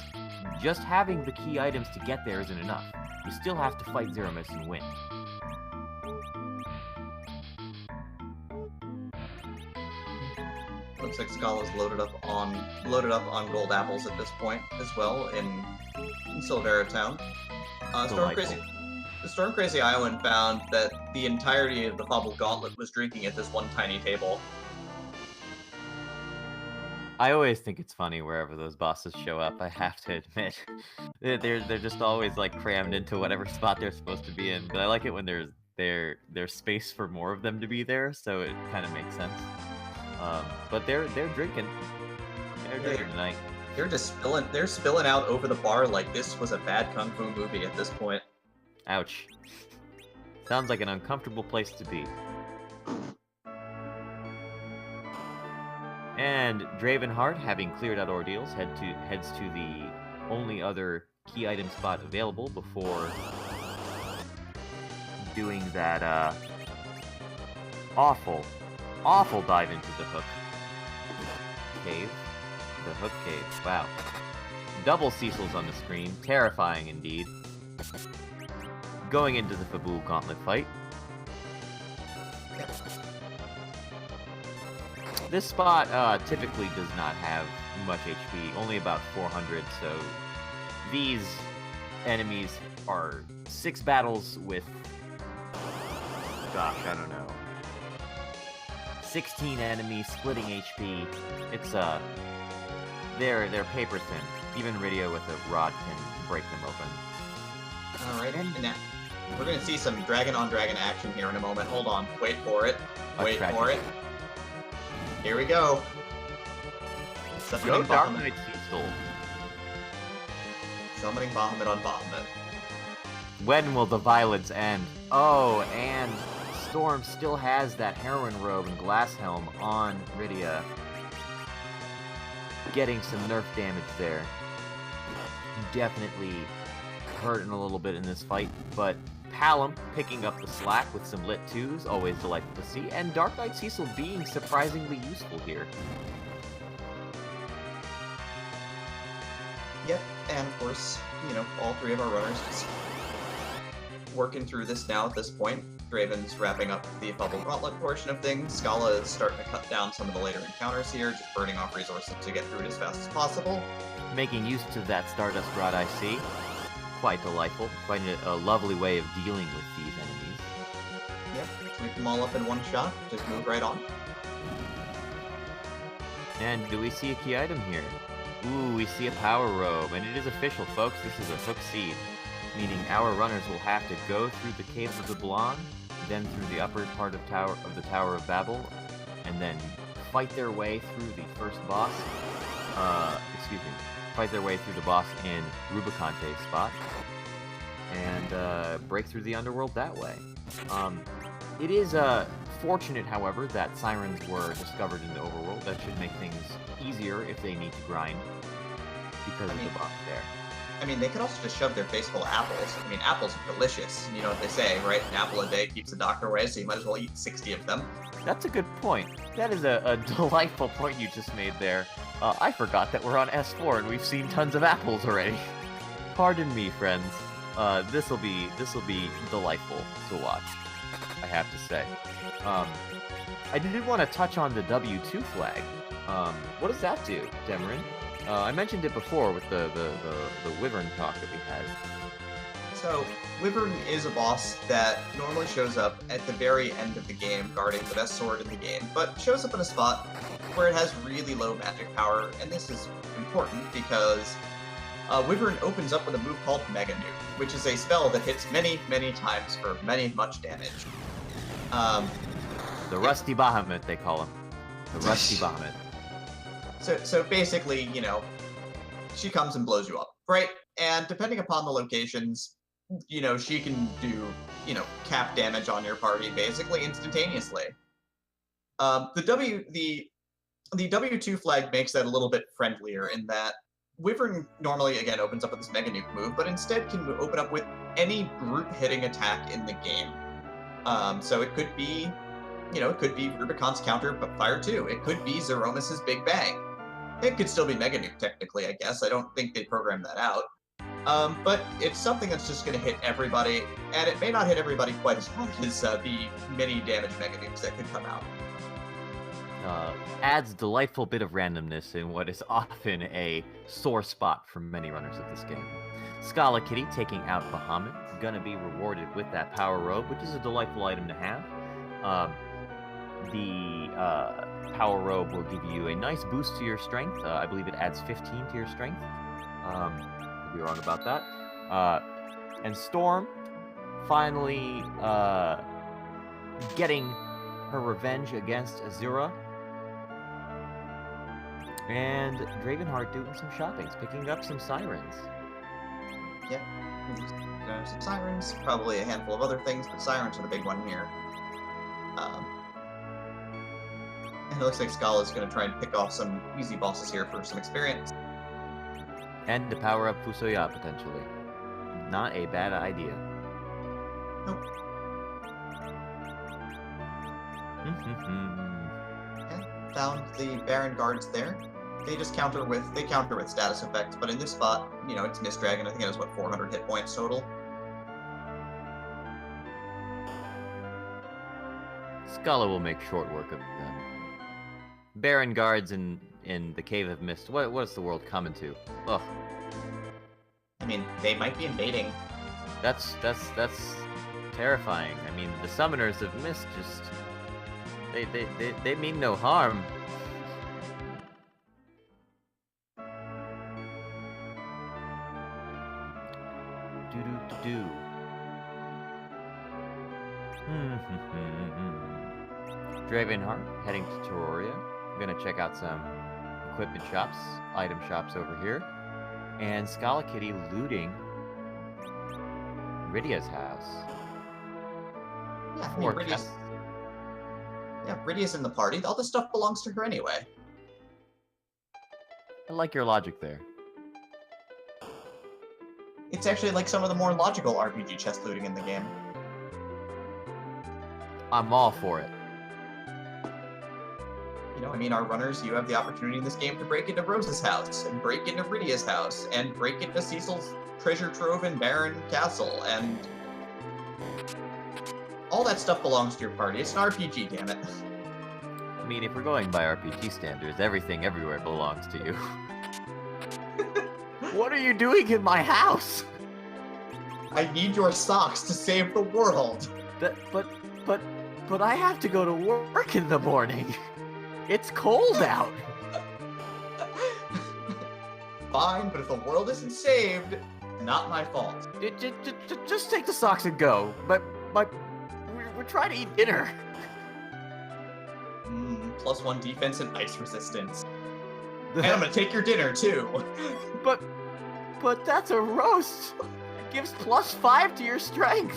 just having the key items to get there isn't enough. You still have to fight Zeromus and win. Looks like Schala's loaded up on gold apples at this point as well in Silvera Town. StormCrazyIowan found that the entirety of the Fobble Gauntlet was drinking at this one tiny table. I always think it's funny wherever those bosses show up, I have to admit. They're just always like crammed into whatever spot they're supposed to be in, but I like it when there's space for more of them to be there, so it kind of makes sense. But they're drinking. They're drinking tonight. They're spilling out over the bar like this was a bad kung fu movie at this point. Ouch. Sounds like an uncomfortable place to be. And Dravenheart, having cleared out ordeals, heads to the only other key item spot available before doing that awful dive into the hook cave. The hook cave. Wow. Double Cecil's on the screen. Terrifying indeed. Going into the Fabul Gauntlet fight. This spot typically does not have much HP, only about 400, so these enemies are 6 battles with, gosh, I don't know, 16 enemies splitting HP. It's they're paper thin. Even radio with a rod can break them open. All right, and We're gonna see some dragon on dragon action here in a moment. Hold on, wait for it. Wait for it. Here we go. Go Dark Knight Cecil. Summoning Bahamut on Bahamut. When will the violence end? Oh, and Storm still has that heroin robe and glass helm on Rydia. Getting some nerf damage there. Definitely hurting a little bit in this fight, but Palom picking up the slack with some lit 2s, always delightful to see, and Dark Knight Cecil being surprisingly useful here. Yep, and of course, you know, all three of our runners just working through this now at this point. Draven's wrapping up the Bubble Gauntlet portion of things. Schala is starting to cut down some of the later encounters here, just burning off resources to get through it as fast as possible. Making use of that Stardust Rod I see. Quite delightful. Quite a lovely way of dealing with these enemies. Yep, sweep them all up in one shot, just move right on. And do we see a key item here? Ooh, we see a power robe, and it is official, folks. This is a hook seed, meaning our runners will have to go through the Cave of the Blonde, then through the upper part of the Tower of Babel, and then fight their way through the first boss. Fight their way through the boss in Rubiconte's spot, and break through the underworld that way. It is fortunate, however, that sirens were discovered in the overworld. That should make things easier if they need to grind because of the boss there. I mean, they could also just shove their face full of apples. I mean, apples are delicious. You know what they say, right? An apple a day keeps the doctor away, so you might as well eat 60 of them. That's a good point. That is a delightful point you just made there. I forgot that we're on S4 and we've seen tons of apples already. Pardon me, friends. This'll be delightful to watch, I have to say. I did want to touch on the W2 flag. What does that do, Demerine? I mentioned it before with the Wyvern talk that we had. So, Wyvern is a boss that normally shows up at the very end of the game, guarding the best sword in the game, but shows up in a spot where it has really low magic power, and this is important because Wyvern opens up with a move called Mega Nuke, which is a spell that hits many, many times for much damage. The Rusty Bahamut, they call him. The Rusty Bahamut. So basically, you know, she comes and blows you up, right? And depending upon the locations, you know, she can do, you know, cap damage on your party basically instantaneously. The W2 flag makes that a little bit friendlier in that Wyvern normally, again, opens up with this Mega Nuke move, but instead can open up with any group hitting attack in the game. So it could be, you know, it could be Rubicon's counter, but Fire 2. It could be Zeromus's Big Bang. It could still be Mega Nuke, technically, I guess. I don't think they programmed that out. But it's something that's just going to hit everybody, and it may not hit everybody quite as hard as the many damage Mega Nukes that could come out. Adds a delightful bit of randomness in what is often a sore spot for many runners of this game. SchalaKitty taking out Bahamut, gonna be rewarded with that power robe, which is a delightful item to have. The power robe will give you a nice boost to your strength. I believe it adds 15 to your strength. Could be wrong about that. And Storm finally getting her revenge against Azura. And Dravenheart doing some shoppings, picking up some sirens. Yeah, some sirens, probably a handful of other things, but sirens are the big one here. And it looks like Schala is going to try and pick off some easy bosses here for some experience. And to power up Fusoya, potentially. Not a bad idea. Nope. Okay, found the Baron guards there. They just counter with status effects, but in this spot, you know, it's Mist Dragon. I think it has, what, 400 hit points total? Schala will make short work of them. Baron guards in the Cave of Mist. What's the world coming to? Ugh. I mean, they might be invading. That's terrifying. I mean, the summoners of Mist just they mean no harm. Dravenheart heading to Terraria. I'm gonna check out some equipment shops, item shops over here. And SchalaKitty looting Rydia's house. Yeah, I mean, Four Rydia's, chests. yeah, Rydia's in the party. All this stuff belongs to her anyway. I like your logic there. It's actually like some of the more logical RPG chest looting in the game. I'm all for it. You know, I mean, our runners, you have the opportunity in this game to break into Rose's house, and break into Rydia's house, and break into Cecil's treasure trove in Baron Castle, and all that stuff belongs to your party. It's an RPG, damn it. I mean, if we're going by RPG standards, everything everywhere belongs to you. What are you doing in my house? I need your socks to save the world. But I have to go to work in the morning. It's cold out. Fine, but if the world isn't saved, not my fault. Just take the socks and go. But we're trying to eat dinner. +1 defense and ice resistance. And I'm gonna take your dinner too. But that's a roast. It gives +5 to your strength.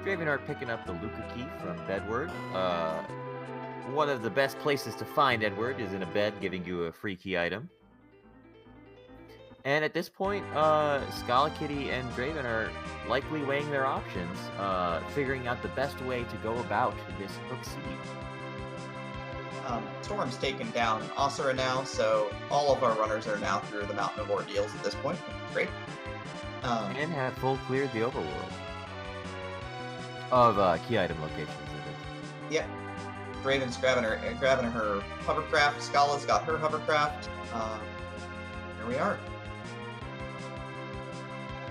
Dravenheart picking up the Luca key from Bedward. One of the best places to find Edward is in a bed, giving you a free key item. And at this point, SchalaKitty and Draven are likely weighing their options, figuring out the best way to go about this hook seed. Storm's taken down Asura now, so all of our runners are now through the Mountain of Ordeals at this point. Great. And have full cleared the overworld of key item locations. Yeah. Draven's grabbing her hovercraft. Scala's got her hovercraft. Here we are.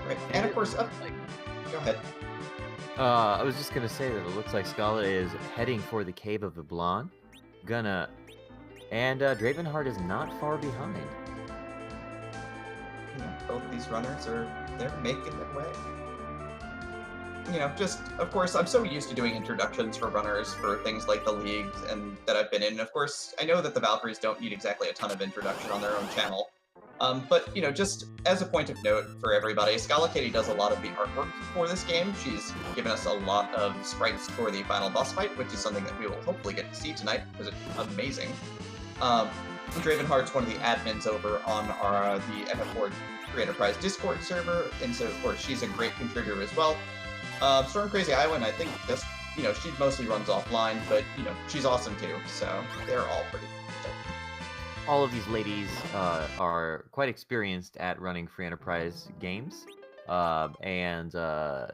Right. And of course, go ahead. I was just gonna say that it looks like Schala is heading for the Cave of the Blonde. And Dravenheart is not far behind. Yeah, both these runners they're making their way. You know, just, of course, I'm so used to doing introductions for runners for things like the leagues and that I've been in. Of course, I know that the Valkyries don't need exactly a ton of introduction on their own channel. But, you know, just as a point of note for everybody, SchalaKitty does a lot of the artwork for this game. She's given us a lot of sprites for the final boss fight, which is something that we will hopefully get to see tonight, because it's amazing. Dravenheart's one of the admins over on the FF4 Free Enterprise Discord server, and so, of course, she's a great contributor as well. StormCrazyIowan, I think, just, you know, she mostly runs offline, but, you know, she's awesome too, so they're all pretty cool. All of these ladies are quite experienced at running Free Enterprise games, and I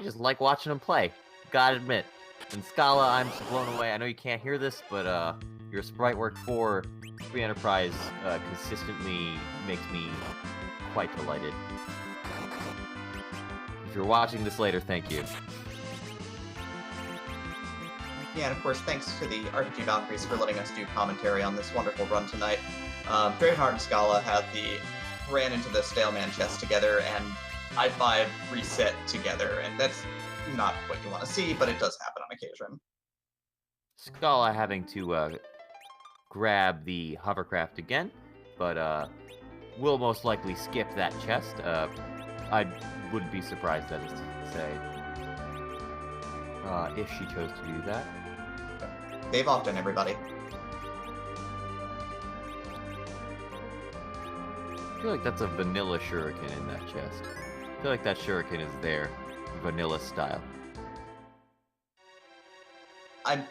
just like watching them play, gotta admit. And Schala, I'm just blown away. I know you can't hear this, but your sprite work for Free Enterprise consistently makes me quite delighted. If you're watching this later, thank you. Yeah, and of course, thanks to the RPG Valkyries for letting us do commentary on this wonderful run tonight. Dravenheart and Schala ran into the Staleman chest together and I-5 reset together, and that's not what you want to see, but it does happen on occasion. Schala having to grab the hovercraft again, but will most likely skip that chest. I wouldn't be surprised, that is to say, if she chose to do that. They've often, everybody. I feel like that's a vanilla shuriken in that chest. I feel like that shuriken is there, vanilla style.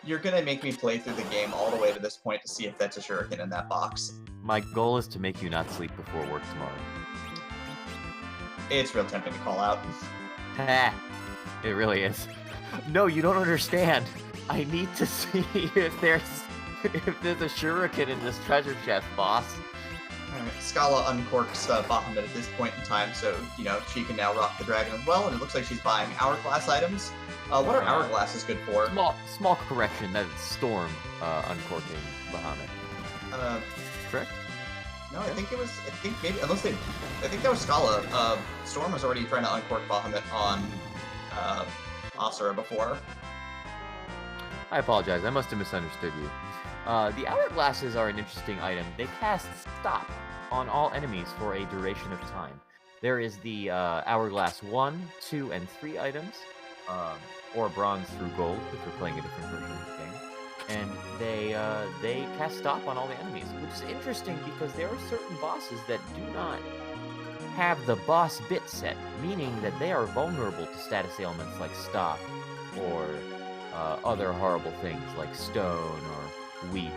You're gonna make me play through the game all the way to this point to see if that's a shuriken in that box. My goal is to make you not sleep before work tomorrow. It's real tempting to call out. Ha! It really is. No, you don't understand. I need to see if there's a shuriken in this treasure chest, boss. Alright, Schala uncorks Bahamut at this point in time, so, you know, she can now rock the dragon as well, and it looks like she's buying hourglass items. What are hourglasses good for? Small correction, that is Storm uncorking Bahamut. Uh, Correct? No, I think maybe, unless they... I think that was Schala. Storm was already trying to uncork Bahamut on Asura before. I apologize, I must have misunderstood you. The hourglasses are an interesting item. They cast Stop on all enemies for a duration of time. There is the Hourglass 1, 2, and 3 items, or Bronze through Gold, if you're playing a different version of the game. And they cast Stop on all the enemies, which is interesting because there are certain bosses that do not have the boss bit set, meaning that they are vulnerable to status ailments like Stop, or other horrible things like Stone or Weak.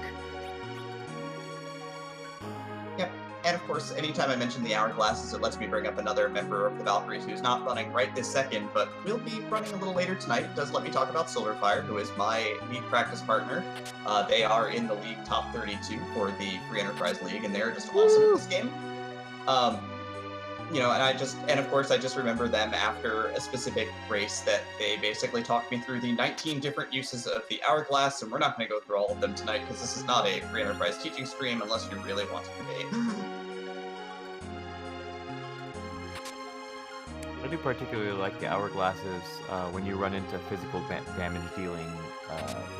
Yep, and of course, anytime I mention the Hourglasses, it lets me bring up another member of the Valkyries who's not running right this second, but will be running a little later tonight. It does let me talk about Silverfire, who is my league practice partner. They are in the league top 32 for the Free Enterprise League, and they're just awesome at this game. You know, and of course I just remember them after a specific race that they basically talked me through the 19 different uses of the Hourglass, and we're not going to go through all of them tonight because this is not a Free Enterprise teaching stream unless you really want to debate. I do particularly like the Hourglasses when you run into physical damage dealing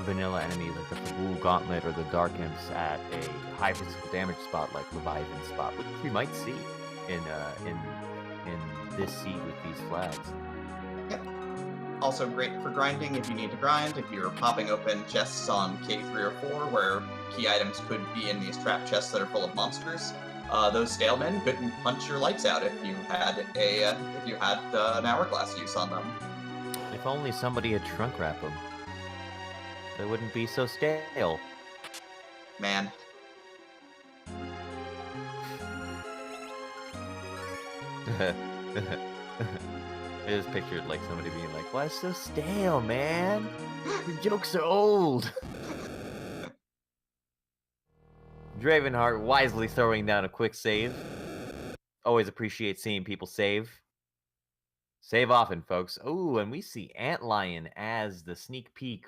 vanilla enemies like the Fabul Gauntlet or the Dark Imps at a high physical damage spot like Leviathan spot, which we might see in this seed with these flags. Yep. Also great for grinding if you need to grind, if you're popping open chests on K3 or 4 where key items could be in these trap chests that are full of monsters. Those Stalemen couldn't punch your lights out if you had an Hourglass use on them. If only somebody had shrunk wrap them. They wouldn't be so stale. Man. I just pictured like somebody being like, "Why so stale, man? Your jokes are old." Dravenheart wisely throwing down a quick save. Always appreciate seeing people save. Save often, folks. Oh, and we see Antlion as the sneak peek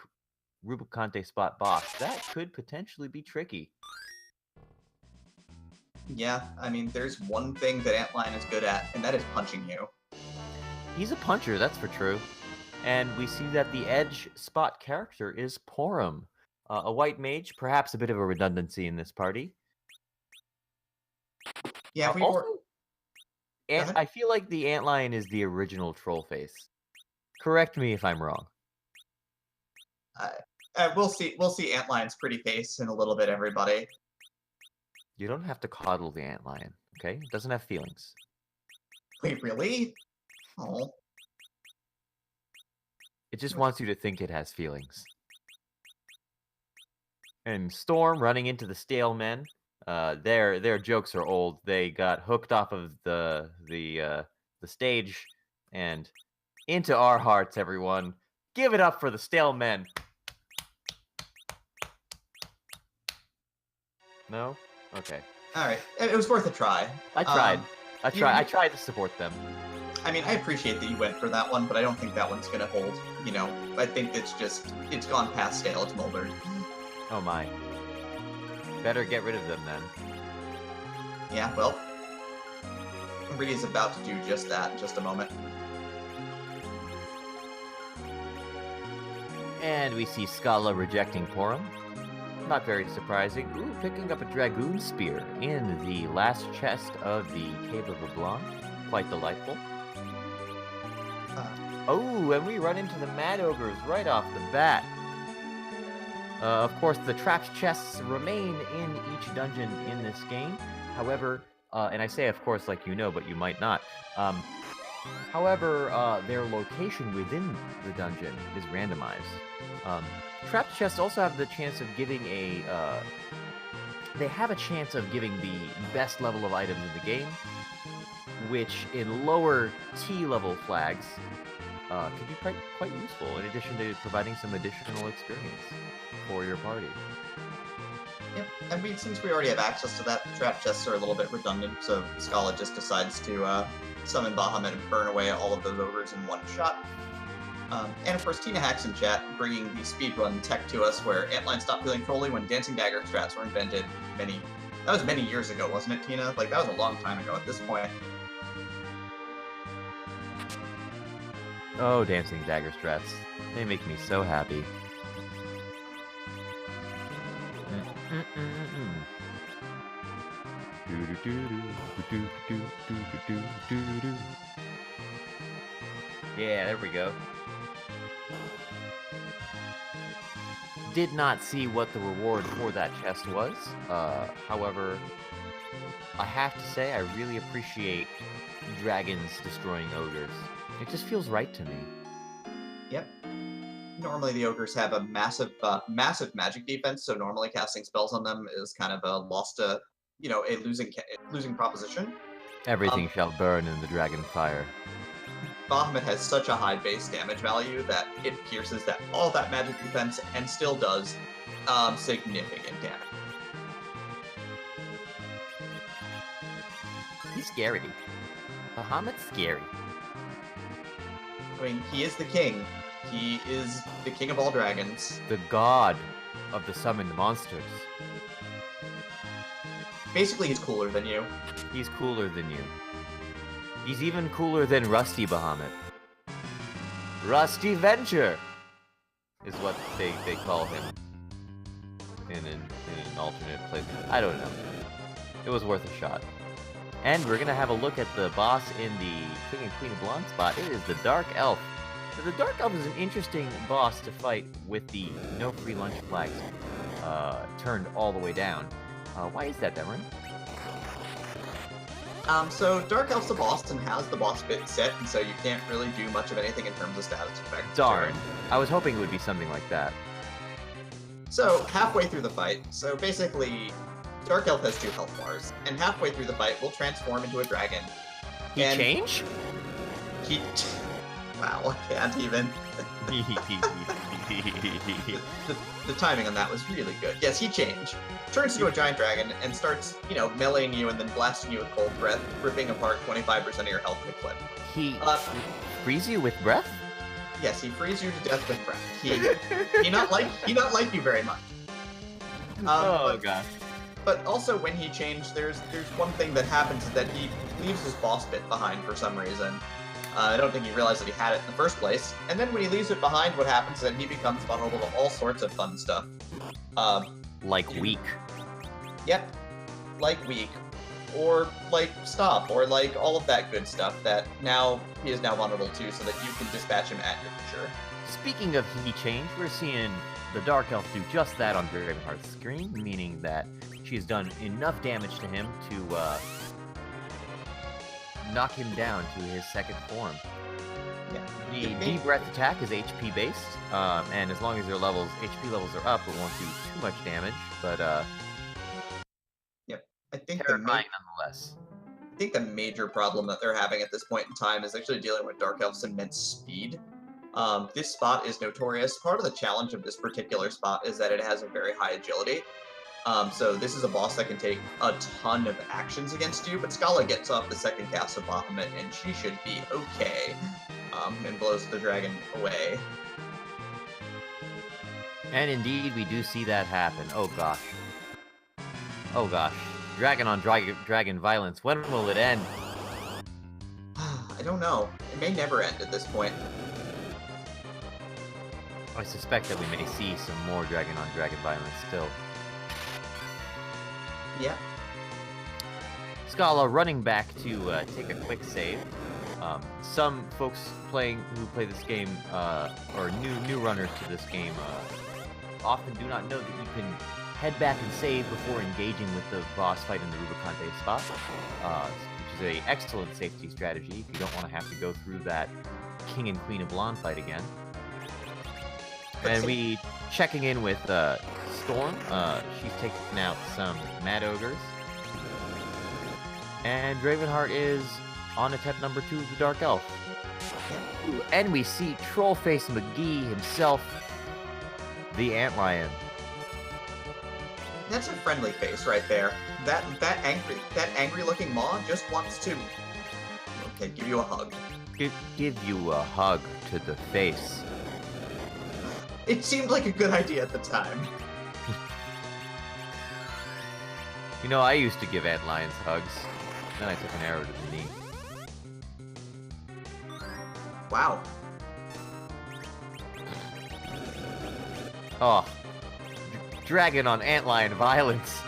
Rubicante spot boss. That could potentially be tricky. Yeah, I mean, there's one thing that Antlion is good at, and that is punching you. He's a puncher, that's for true. And we see that the edge spot character is Porum. A white mage, perhaps a bit of a redundancy in this party. Yeah, if we also, were... I feel like the Antlion is the original Trollface. Correct me if I'm wrong. We'll see Antlion's pretty face in a little bit, everybody. You don't have to coddle the Antlion, okay? It doesn't have feelings. Wait, really? Oh. It just wants you to think it has feelings. And Storm running into the Stalemen. Their jokes are old. They got hooked off of the stage and into our hearts, everyone. Give it up for the Stalemen. No? Okay. Alright. It was worth a try. I tried. I tried to support them. I mean, I appreciate that you went for that one, but I don't think that one's gonna hold. You know, I think it's gone past stale, it's moldered. Oh my. Better get rid of them then. Yeah, well, Rita's about to do just that in just a moment. And we see Schala rejecting Porum. Not very surprising. Ooh, picking up a Dragoon Spear in the last chest of the Cave of the Blanc. Quite delightful. Oh, and we run into the Mad Ogres right off the bat. Of course, the trapped chests remain in each dungeon in this game. However, and I say of course like you know, but you might not. However, their location within the dungeon is randomized. Trapped chests also have the chance of giving they have a chance of giving the best level of items in the game, which in lower T level flags could be quite useful, in addition to providing some additional experience for your party. Yep, I mean, since we already have access to that, the trap chests are a little bit redundant, so Schala just decides to summon Bahamut and burn away all of those ogres in one shot. And of course, Tina Hacks in chat bringing the speedrun tech to us, where Antlion stopped feeling trolly when dancing dagger strats were invented many That was many years ago, wasn't it, Tina? Like, that was a long time ago at this point. Oh, dancing dagger strats. They make me so happy. Yeah, there we go. Did not see what the reward for that chest was. However, I have to say I really appreciate dragons destroying ogres. It just feels right to me. Yep. Normally the ogres have a massive magic defense, so normally casting spells on them is kind of a loss to, a losing proposition. Everything shall burn in the dragon fire. Bahamut has such a high base damage value that it pierces all that magic defense and still does significant damage. He's scary. Bahamut's scary. I mean, he is the king. He is the king of all dragons. The god of the summoned monsters. Basically, he's cooler than you. He's cooler than you. He's even cooler than Rusty Bahamut. Rusty Venture is what they call him in an alternate place. I don't know. It was worth a shot. And we're gonna have a look at the boss in the King and Queen of Blonde spot. It is the Dark Elf. So the Dark Elf is an interesting boss to fight with the no free lunch flags turned all the way down. Why is that, Demerine? So Dark Elf's a boss and has the boss bit set, and so you can't really do much of anything in terms of status effects. Darn. I was hoping it would be something like that. So, halfway through the fight, so basically, Dark Elf has 2 health bars, and halfway through the fight, will transform into a dragon. He change? He... Wow, I can't even. The timing on that was really good. Yes, he changed. Turns into a giant dragon and starts, meleeing you and then blasting you with cold breath, ripping apart 25% of your health in a clip. He frees you with breath? Yes, he frees you to death with breath. He not like you very much. Gosh. But also when he changed, there's one thing that happens is that he leaves his boss bit behind for some reason. I don't think he realized that he had it in the first place. And then when he leaves it behind, what happens is that he becomes vulnerable to all sorts of fun stuff. Like weak. Yep. Like weak. Or like stop. Or like all of that good stuff that he is now vulnerable to so that you can dispatch him at your leisure. Speaking of he change, we're seeing the Dark Elf do just that on Dravenheart's screen, meaning that she's done enough damage to him to knock him down to his second form. Yeah. The D-Breath attack is HP based, and as long as their HP levels are up, it won't do too much damage, but yep. I think terrifying nonetheless. I think the major problem that they're having at this point in time is actually dealing with Dark Elf's immense speed. This spot is notorious. Part of the challenge of this particular spot is that it has a very high agility. So this is a boss that can take a ton of actions against you, but Schala gets off the second cast of Bahamut, and she should be okay, and blows the dragon away. And indeed, we do see that happen. Oh gosh. Oh gosh. Dragon on dragon violence. When will it end? I don't know. It may never end at this point. I suspect that we may see some more dragon on dragon violence still. Yeah. Schala running back to take a quick save. Some folks who play this game, or new runners to this game, often do not know that you can head back and save before engaging with the boss fight in the Rubicon Day spot, which is an excellent safety strategy if you don't want to have to go through that King and Queen of Blonde fight again. And we checking in with Storm. She's taking out some Mad Ogres. And Dravenheart is on attempt number 2 of the Dark Elf. Ooh, and we see Trollface McGee himself, the Antlion. That's a friendly face right there. That angry looking maw just wants to give you a hug. Give you a hug to the face. It seemed like a good idea at the time. You know, I used to give antlions hugs. Then I took an arrow to the knee. Wow. Oh. Dragon on antlion violence.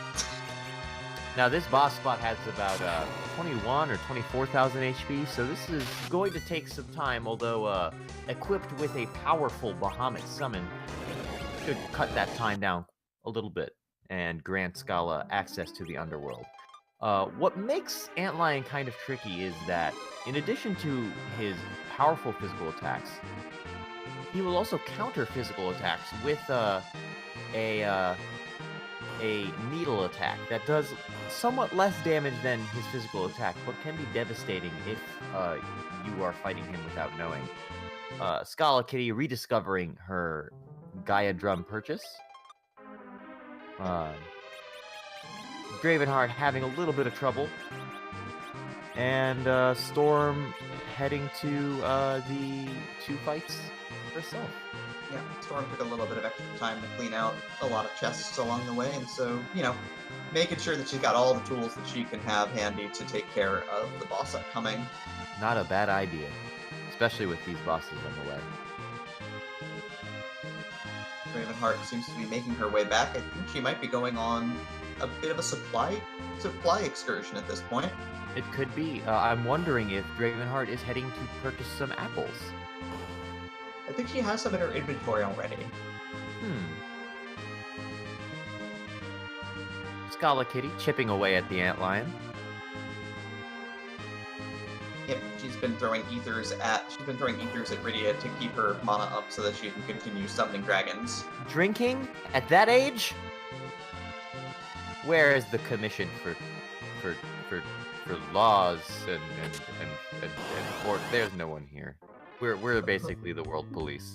Now, this boss spot has about 21 or 24,000 HP, so this is going to take some time, although equipped with a powerful Bahamut summon, should cut that time down a little bit and grant Schala access to the underworld. What makes Antlion kind of tricky is that, in addition to his powerful physical attacks, he will also counter physical attacks with a needle attack that does somewhat less damage than his physical attack, but can be devastating if you are fighting him without knowing. SchalaKitty rediscovering her Gaia drum purchase. Dravenheart having a little bit of trouble. And Storm heading to the 2 fights herself. Yeah, Storm took a little bit of extra time to clean out a lot of chests along the way, and so, you know, making sure that she's got all the tools that she can have handy to take care of the boss upcoming. Not a bad idea, especially with these bosses on the way. Dravenheart seems to be making her way back. I think she might be going on a bit of a supply excursion at this point. It could be. I'm wondering if Dravenheart is heading to purchase some apples. I think she has some in her inventory already. SchalaKitty chipping away at the antlion. Yep, she's been throwing ethers at Rydia to keep her mana up so that she can continue summoning dragons. Drinking at that age? Where is the commission for laws and court? There's no one here. We're basically the world police.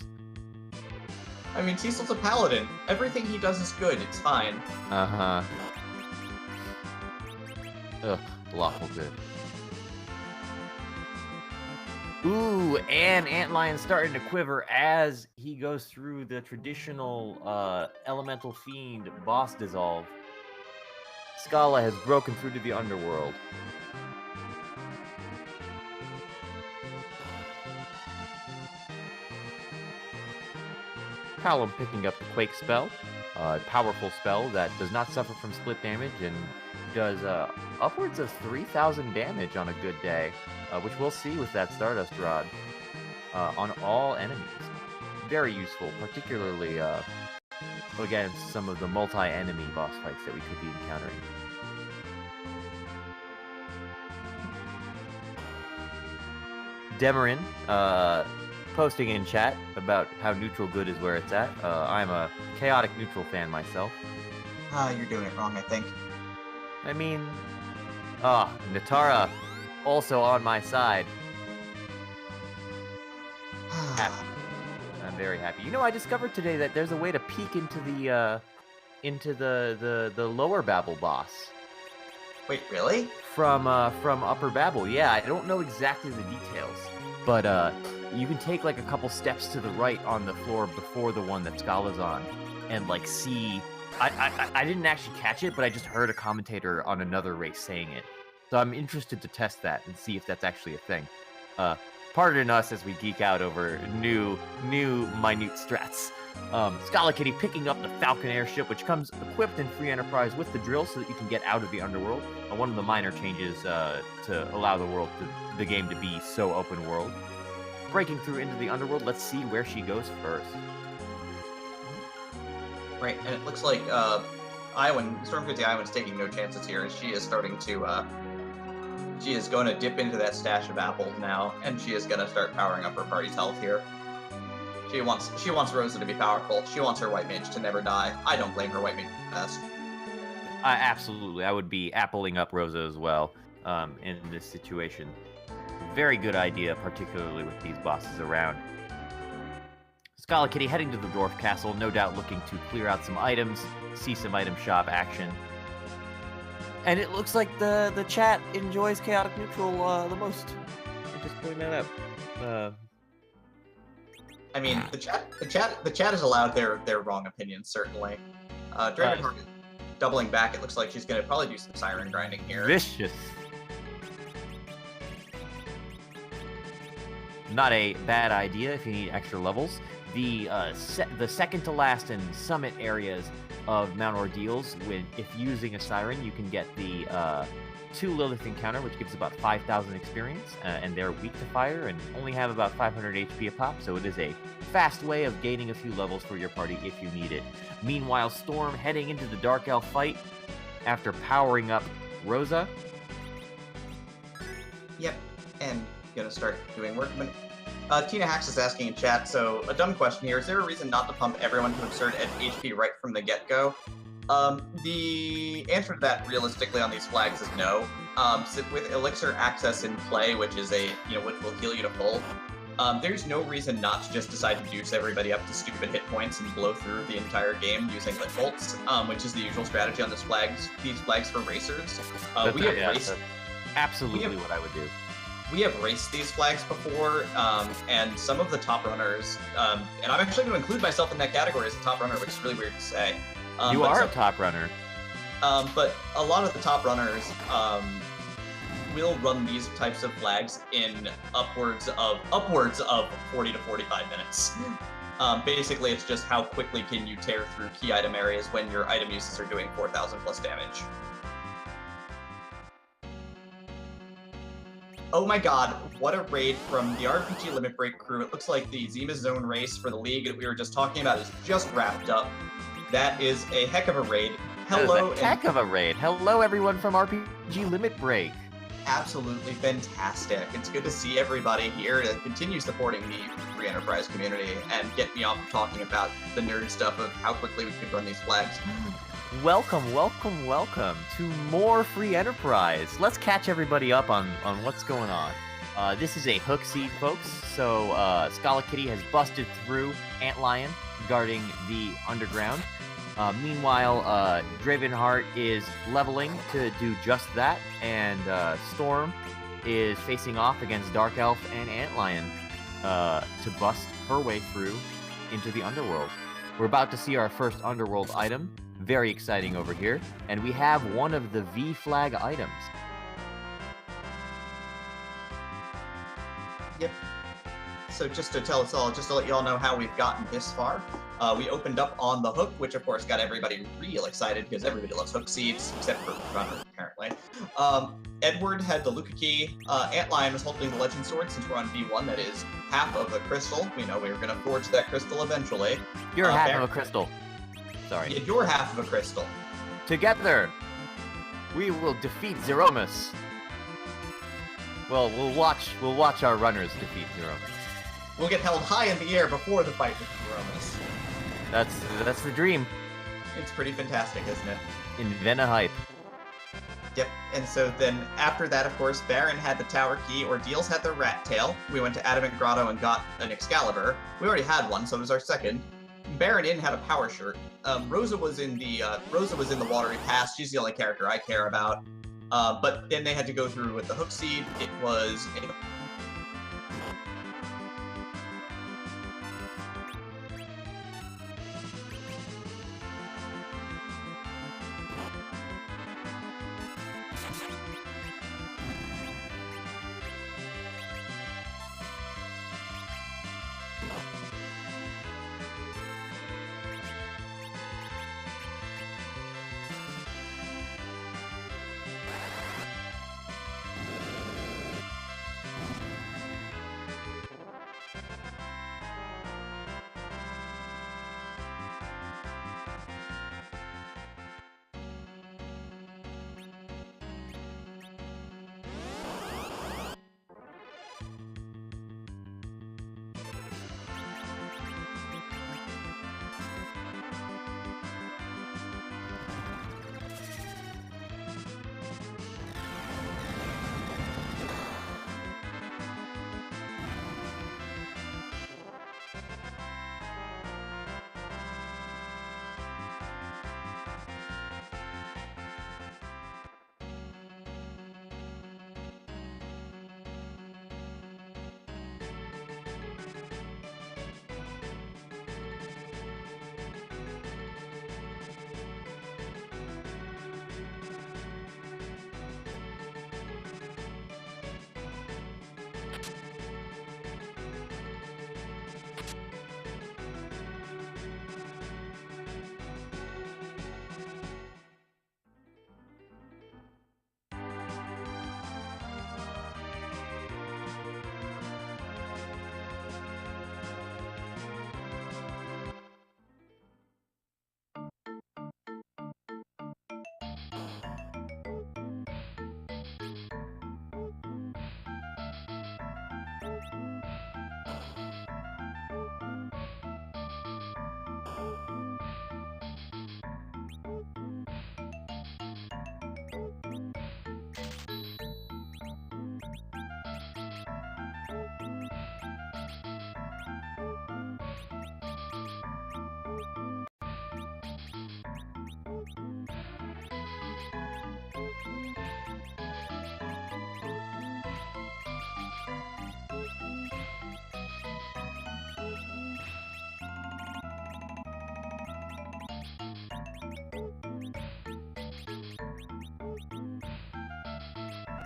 I mean, Cecil's a paladin. Everything he does is good. It's fine. Uh-huh. Ugh, lawful good. Ooh, and Antlion's starting to quiver as he goes through the traditional Elemental Fiend boss dissolve. Schala has broken through to the underworld. Palom picking up the Quake spell, a powerful spell that does not suffer from split damage and does upwards of 3,000 damage on a good day, which we'll see with that Stardust Rod on all enemies. Very useful, particularly against some of the multi-enemy boss fights that we could be encountering. Demerine, posting in chat about how neutral good is where it's at. I'm a chaotic neutral fan myself. You're doing it wrong, I think. I mean, Natara also on my side. Happy. I'm very happy. You know, I discovered today that there's a way to peek into the lower Babel boss. Wait, really? From Upper Babel. Yeah, I don't know exactly the details, but you can take like a couple steps to the right on the floor before the one that Scala's on, and like see. I didn't actually catch it, but I just heard a commentator on another race saying it. So I'm interested to test that and see if that's actually a thing. Pardon us as we geek out over new minute strats. SchalaKitty picking up the Falcon airship, which comes equipped in Free Enterprise with the drill so that you can get out of the underworld. One of the minor changes to allow the game to be so open world. Breaking through into the underworld, let's see where she goes first. Right, and it looks like StormCrazyIowan's taking no chances here, as she is starting to, she is going to dip into that stash of apples now, and she is going to start powering up her party's health here. She wants Rosa to be powerful. She wants her white mage to never die. I don't blame her white mage best. Absolutely, I would be appling up Rosa as well in this situation. Very good idea, particularly with these bosses around. SchalaKitty heading to the Dwarf Castle, no doubt looking to clear out some items, see some item shop action. And it looks like the chat enjoys Chaotic Neutral the most. I'm just pointing that out. I mean, the chat is allowed their wrong opinions, certainly. doubling back, it looks like she's going to probably do some siren grinding here. Vicious. Not a bad idea if you need extra levels. The second to last and summit areas of Mount Ordeals, if using a siren, you can get the 2 Lilith encounter, which gives about 5,000 experience, and they're weak to fire and only have about 500 HP a pop, so it is a fast way of gaining a few levels for your party if you need it. Meanwhile, Storm heading into the Dark Elf fight after powering up Rosa. Yep, and gonna start doing work. Tina Hacks is asking in chat, so a dumb question here. Is there a reason not to pump everyone to absurd HP right from the get-go? The answer to that realistically on these flags is no. So with Elixir Access in play, which is which will heal you to full, there's no reason not to just decide to juice everybody up to stupid hit points and blow through the entire game using lit bolts, which is the usual strategy on these flags for racers. That's absolutely what I would do. We have raced these flags before, and some of the top runners, and I'm actually going to include myself in that category as a top runner, which is really weird to say. You are a top runner. But a lot of the top runners will run these types of flags in upwards of 40 to 45 minutes. Basically, it's just how quickly can you tear through key item areas when your item uses are doing 4,000 plus damage. Oh my god, what a raid from the RPG Limit Break crew. It looks like the Zima Zone race for the league that we were just talking about is just wrapped up. That is a heck of a raid. Hello, heck of a raid. Hello, everyone from RPG Limit Break. Absolutely fantastic. It's good to see everybody here to continue supporting the Free Enterprise community and get me off of talking about the nerd stuff of how quickly we could run these flags. Welcome to more Free Enterprise. Let's catch everybody up on what's going on. This is a hook seed, folks. So SchalaKitty has busted through Antlion, guarding the underground. Meanwhile, Dravenheart is leveling to do just that, and Storm is facing off against Dark Elf and Antlion to bust her way through into the underworld. We're about to see our first underworld item. Very exciting over here. And we have one of the V flag items. Yep. So just to tell us all, just to let you all know how we've gotten this far, we opened up on the hook, which of course got everybody real excited because everybody loves hook seeds, except for runners apparently. Edward had the Luca key. Antlion was holding the legend sword since we're on V1, that is half of a crystal. We know we were going to forge that crystal eventually. You're half of a crystal. Sorry. Yeah, you're half of a crystal. Together, we will defeat Zeromus. Well, we'll watch our runners defeat Zeromus. We'll get held high in the air before the fight with Zeromus. That's the dream. It's pretty fantastic, isn't it? Invent a hype. Yep, and so then after that, of course, Baron had the Tower Key, Ordeals had the Rat Tail. We went to Adamant Grotto and got an Excalibur. We already had one, so it was our second. Baron Inn had a Power Shirt. Rosa was in the Watery Pass. She's the only character I care about. But then they had to go through with the Hook Seed. It was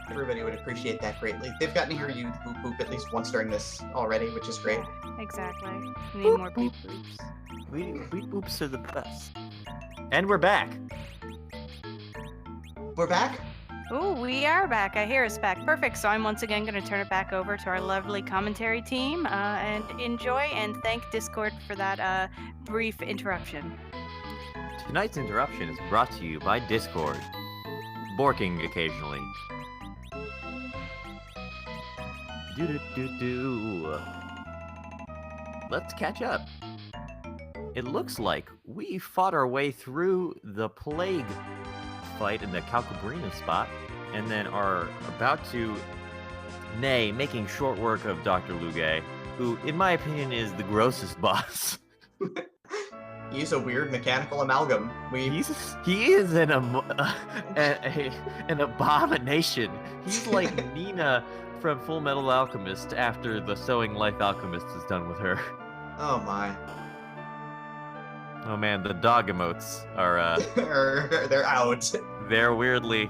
Everybody would appreciate that greatly. They've gotten to hear you boop boop at least once during this already, which is great. Exactly. We need more beep boops. Beep boops are the best. And we're back. We're back? Ooh, we are back. I hear us back. Perfect. So I'm once again going to turn it back over to our lovely commentary team and enjoy and thank Discord for that brief interruption. Tonight's interruption is brought to you by Discord. Borking occasionally. Do. Let's catch up. It looks like we fought our way through the plague fight in the Calcabrina spot, and then are about to, making short work of Dr. Luge, who, in my opinion, is the grossest boss. He's a weird mechanical amalgam. He is an abomination. He's like Nina from Full Metal Alchemist after the Sewing Life Alchemist is done with her. Oh my. Oh man, the dog emotes are They're out. They're weirdly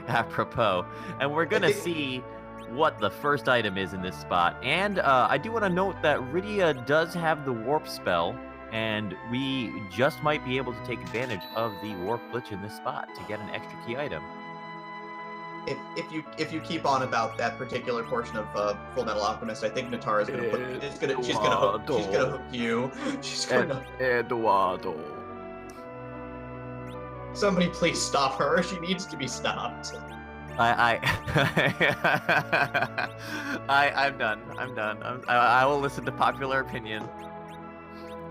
apropos. And we're gonna see what the first item is in this spot. And I do want to note that Rydia does have the warp spell, and we just might be able to take advantage of the warp glitch in this spot to get an extra key item. If you keep on about that particular portion of Full Metal Alchemist, I think Natara's she's gonna hook you. She's gonna Eduardo. Somebody please stop her. She needs to be stopped. I'm done. I will listen to popular opinion.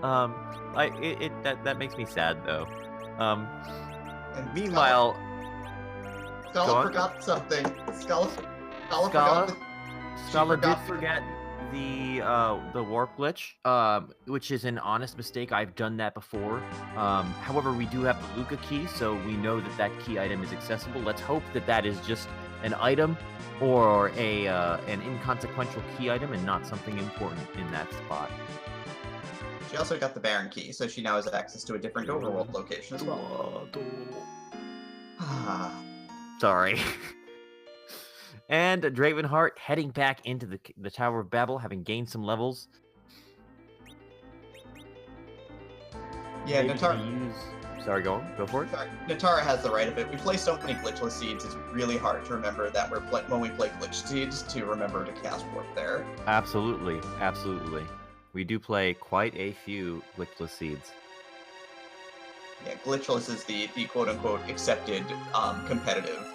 That makes me sad though. And Meanwhile, Schala forgot something. Schala did forget the warp glitch, which is an honest mistake. I've done that before. However, we do have the Luca key, so we know that key item is accessible. Let's hope that is just an item or an inconsequential key item and not something important in that spot. She also got the Baron key, so she now has access to a different overworld location as well. Sorry. And Dravenheart heading back into the Tower of Babel, having gained some levels. Yeah, Natara. Sorry, go for it. Sorry, Natara has the right of it. We play so many glitchless seeds; it's really hard to remember that when we play glitch seeds to remember to cast warp there. Absolutely. We do play quite a few glitchless seeds. Yeah, glitchless is the quote-unquote accepted competitive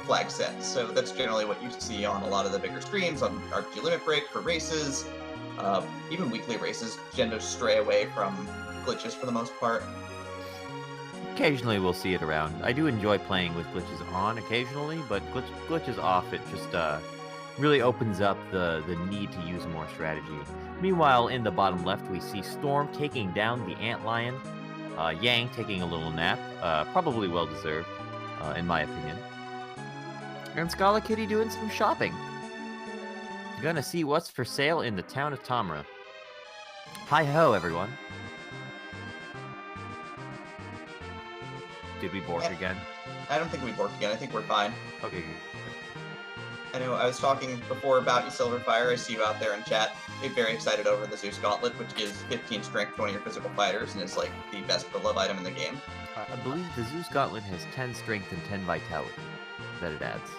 flag set. So that's generally what you see on a lot of the bigger streams, on RPG Limit Break for races, even weekly races tend to stray away from glitches for the most part. Occasionally we'll see it around. I do enjoy playing with glitches on occasionally, but glitches off, it just really opens up the need to use more strategy. Meanwhile, in the bottom left, we see Storm taking down the Antlion, Yang taking a little nap, probably well-deserved, in my opinion. And SchalaKitty doing some shopping. Gonna see what's for sale in the town of Tamra. Hi-ho, everyone. Did we bork again? I don't think we borked again. I think we're fine. Okay, good. I know I was talking before about you, Silverfire. I see you out there in chat. You're very excited over the Zeus Gauntlet, which gives 15 strength to one of your physical fighters, and is like the best for love item in the game. I believe the Zeus Gauntlet has 10 strength and 10 vitality that it adds.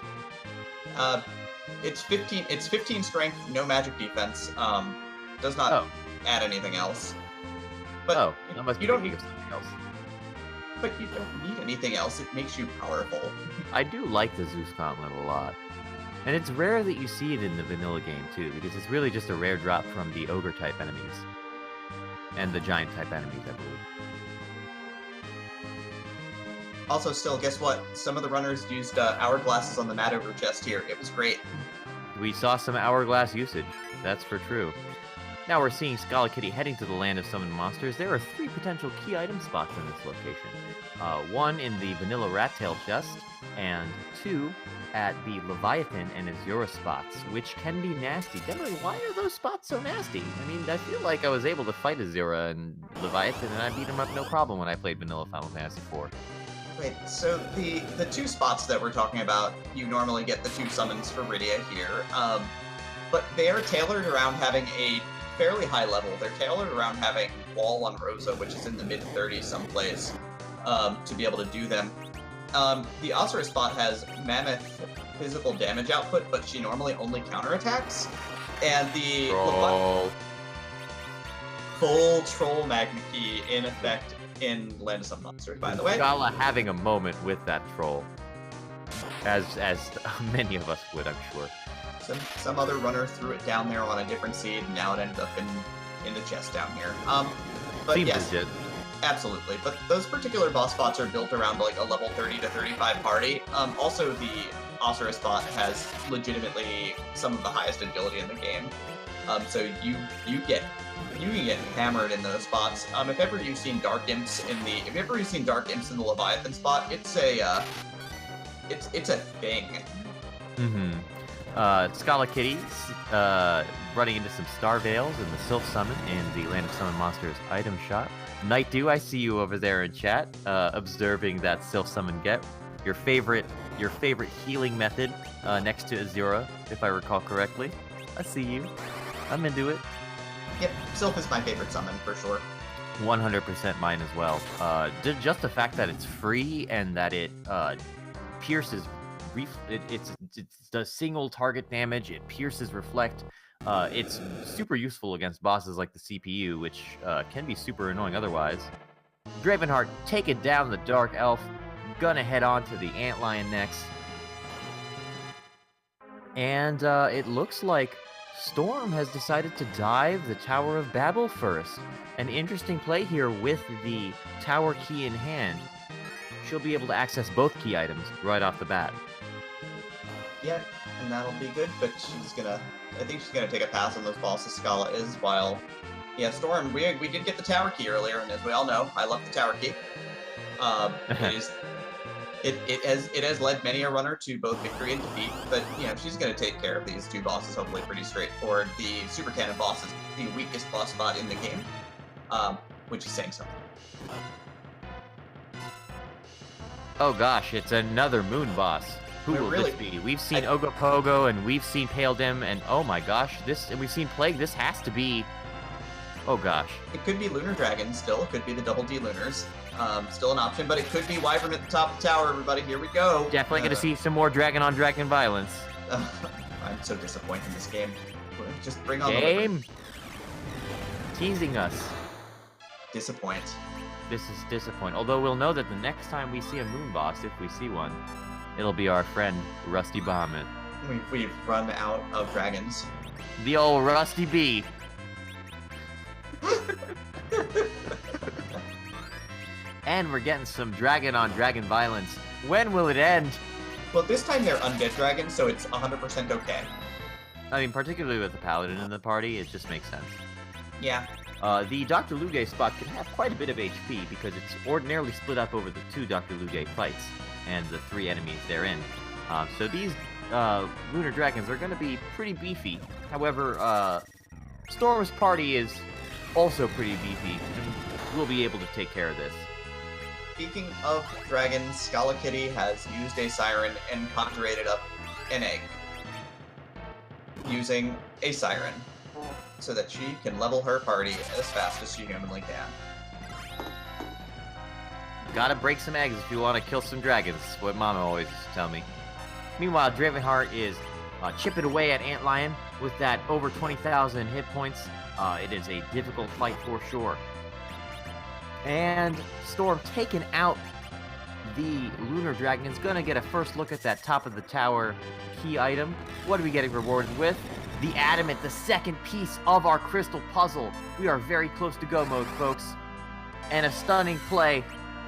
It's 15 strength, no magic defense. Does not add anything else. But that must be you don't thinking need of something else. But you don't need anything else. It makes you powerful. I do like the Zeus Gauntlet a lot. And it's rare that you see it in the vanilla game, too, because it's really just a rare drop from the Ogre-type enemies. And the Giant-type enemies, I believe. Also, still, guess what? Some of the runners used hourglasses on the Mad Ogre chest here. It was great. We saw some hourglass usage. That's for true. Now we're seeing SchalaKitty heading to the land of summoned monsters. There are 3 potential key item spots in this location. 1 in the vanilla rat tail chest, and 2 at the Leviathan and Azura spots, which can be nasty. Demerine, why are those spots so nasty? I mean, I feel like I was able to fight Azura and Leviathan, and I beat him up no problem when I played vanilla Final Fantasy IV. Wait, so the two spots that we're talking about, you normally get the two summons for Rydia here, but they are tailored around having a fairly high level. They're tailored around having Wall on Rosa, which is in the mid-30s someplace, to be able to do them. The Asura spot has Mammoth physical damage output, but she normally only counterattacks. And the full Troll Magna Key in effect in Land of Some Monsters, by the way. Schala having a moment with that troll. As many of us would, I'm sure. Some other runner threw it down there on a different seed, and now it ended up in the chest down here. But Seems yes, legit. absolutely. But those particular boss spots are built around like a level 30 to 35 party. Also, the Asura spot has legitimately some of the highest agility in the game. So you can get hammered in those spots. If ever you've seen Dark Imps in the Leviathan spot, it's a thing. Mm-hmm. SchalaKitty running into some Star Veils in the Sylph Summon in the Land of Summon Monsters item shop. Night Dew, I see you over there in chat, observing that Sylph Summon get. Your favorite healing method next to Azura, if I recall correctly. I see you. I'm into it. Yep, Sylph is my favorite summon for sure. 100% mine as well. Just the fact that it's free and that it pierces, it does single target damage. It pierces reflect. It's super useful against bosses like the CPU, which can be super annoying otherwise. Dravenheart taking down the Dark Elf. Gonna head on to the Antlion next. And it looks like Storm has decided to dive the Tower of Babel first. An interesting play here with the Tower key in hand. She'll be able to access both key items right off the bat. Yeah, and that'll be good, but I think she's gonna take a pass on those bosses, Schala is, while... Yeah, Storm, we did get the Tower key earlier, and as we all know, I love the Tower key. It has led many a runner to both victory and defeat, but she's going to take care of these two bosses, hopefully pretty straightforward. The Super Cannon boss is the weakest boss spot in the game, which is saying something. Oh gosh, it's another moon boss. Who will this be? We've seen Ogopogo and we've seen Pale Dim, and oh my gosh, we've seen Plague. This has to be... Oh gosh. It could be Lunar Dragon still. It could be the Double D Lunars. Still an option, but it could be Wyvern at the top of the tower, everybody. Here we go. Definitely going to see some more Dragon on Dragon violence. I'm so disappointed in this game. Just bring on the teasing us. Disappoint. This is disappointing. Although we'll know that the next time we see a moon boss, if we see one, it'll be our friend Rusty Bahamut. We've run out of dragons. The old Rusty B. And we're getting some dragon on dragon violence. When will it end? Well, this time they're undead dragons, so it's 100% okay. I mean, particularly with the paladin in the party, it just makes sense. Yeah. The Dr. Luge spot can have quite a bit of HP because it's ordinarily split up over the 2 Dr. Luge fights and the 3 enemies therein. So these lunar dragons are going to be pretty beefy. However, Storm's party is also pretty beefy, and we'll be able to take care of this. Speaking of dragons, SchalaKitty has used a siren and conjurated up an egg using a siren so that she can level her party as fast as she humanly can. Gotta break some eggs if you want to kill some dragons, what Mama always used to tell me. Meanwhile, Dravenheart is chipping away at Antlion with that over 20,000 hit points. It is a difficult fight for sure. And Storm taking out the Lunar Dragon is going to get a first look at that top of the tower key item. What are we getting rewarded with? The Adamant, the second piece of our crystal puzzle. We are very close to go mode, folks. And a stunning play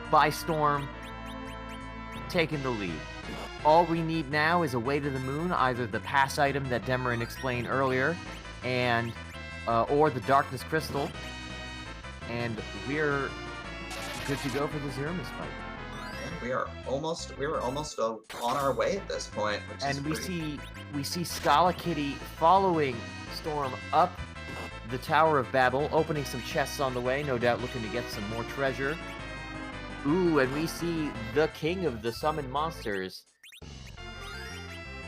by Storm, taking the lead. All we need now is a way to the moon, either the pass item that Demerine explained earlier, and or the Darkness Crystal, and we're good to go for the Zeramis fight. And we were almost on our way at this point. And we see SchalaKitty following Storm up the Tower of Babel, opening some chests on the way, no doubt looking to get some more treasure. Ooh, and we see the king of the summoned monsters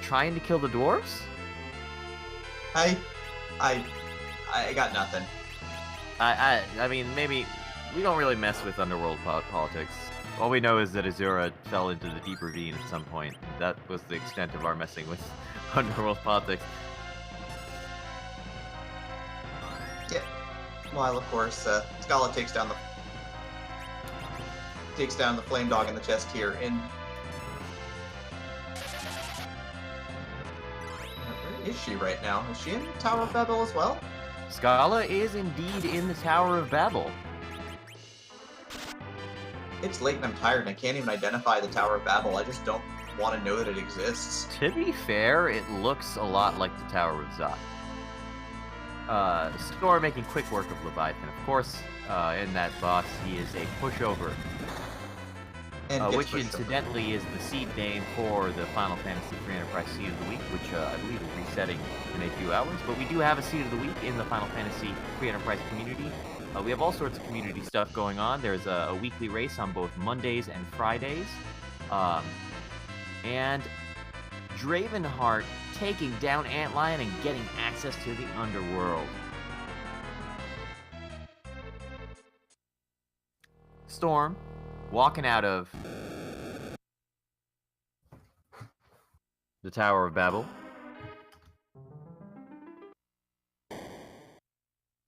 trying to kill the dwarves? I got nothing. I mean, maybe we don't really mess with underworld politics. All we know is that Azura fell into the deep ravine at some point. That was the extent of our messing with underworld politics. Yeah. While of course, Schala takes down the flame dog in the chest here. Where is she right now? Is she in Tower of Babel as well? Schala is indeed in the Tower of Babel. It's late and I'm tired and I can't even identify the Tower of Babel. I just don't want to know that it exists. To be fair, it looks a lot like the Tower of Zot. Storm making quick work of Leviathan, of course. In that boss, he is a pushover. And Which incidentally is the seed name for the Final Fantasy Free Enterprise Seed of the Week, which I believe is resetting in a few hours. But we do have a Seed of the Week in the Final Fantasy Free Enterprise community. We have all sorts of community stuff going on. There's a weekly race on both Mondays and Fridays. And Dravenheart taking down Antlion and getting access to the underworld. Storm walking out of the Tower of Babel.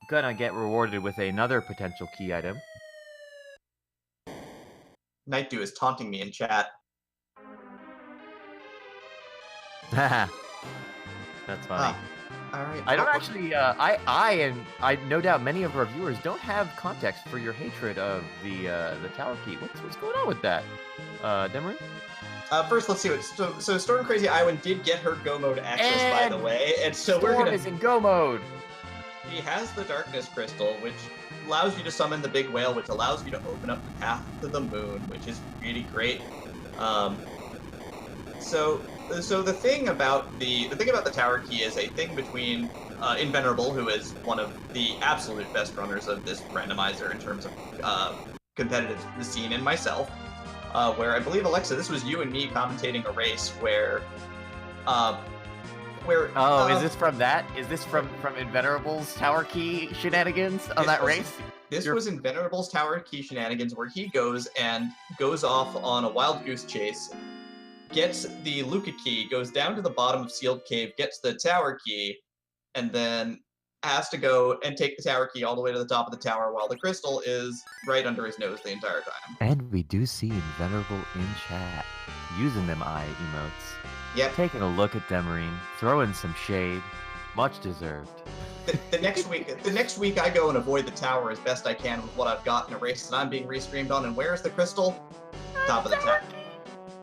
Gonna get rewarded with another potential key item. Nightdew is taunting me in chat. That's funny. All right. I don't actually. I no doubt many of our viewers don't have context for your hatred of the Tower Key. What's going on with that, Demerine? First, let's see what. So StormCrazyIowan did get her Go mode access, by the way, and so Storm is in Go mode. He has the Darkness Crystal, which allows you to summon the big whale, which allows you to open up the path to the moon, which is really great. So the thing about the Tower Key is a thing between Invenerable, who is one of the absolute best runners of this randomizer in terms of competitive scene, and myself, where I believe, Alexa, this was you and me commentating a race where. Is this from that? Is this from Invenerable's Tower Key shenanigans on that race? This was Invenerable's Tower Key shenanigans, where he goes off on a wild goose chase, gets the Luca Key, goes down to the bottom of Sealed Cave, gets the Tower Key, and then has to go and take the Tower Key all the way to the top of the tower while the crystal is right under his nose the entire time. And we do see Invenerable in chat, using them eye emotes. Yep. Taking a look at Demerine, throwing some shade, much deserved. The next week I go and avoid the tower as best I can with what I've got in a race that I'm being restreamed on. And where's the crystal? Top of the tower.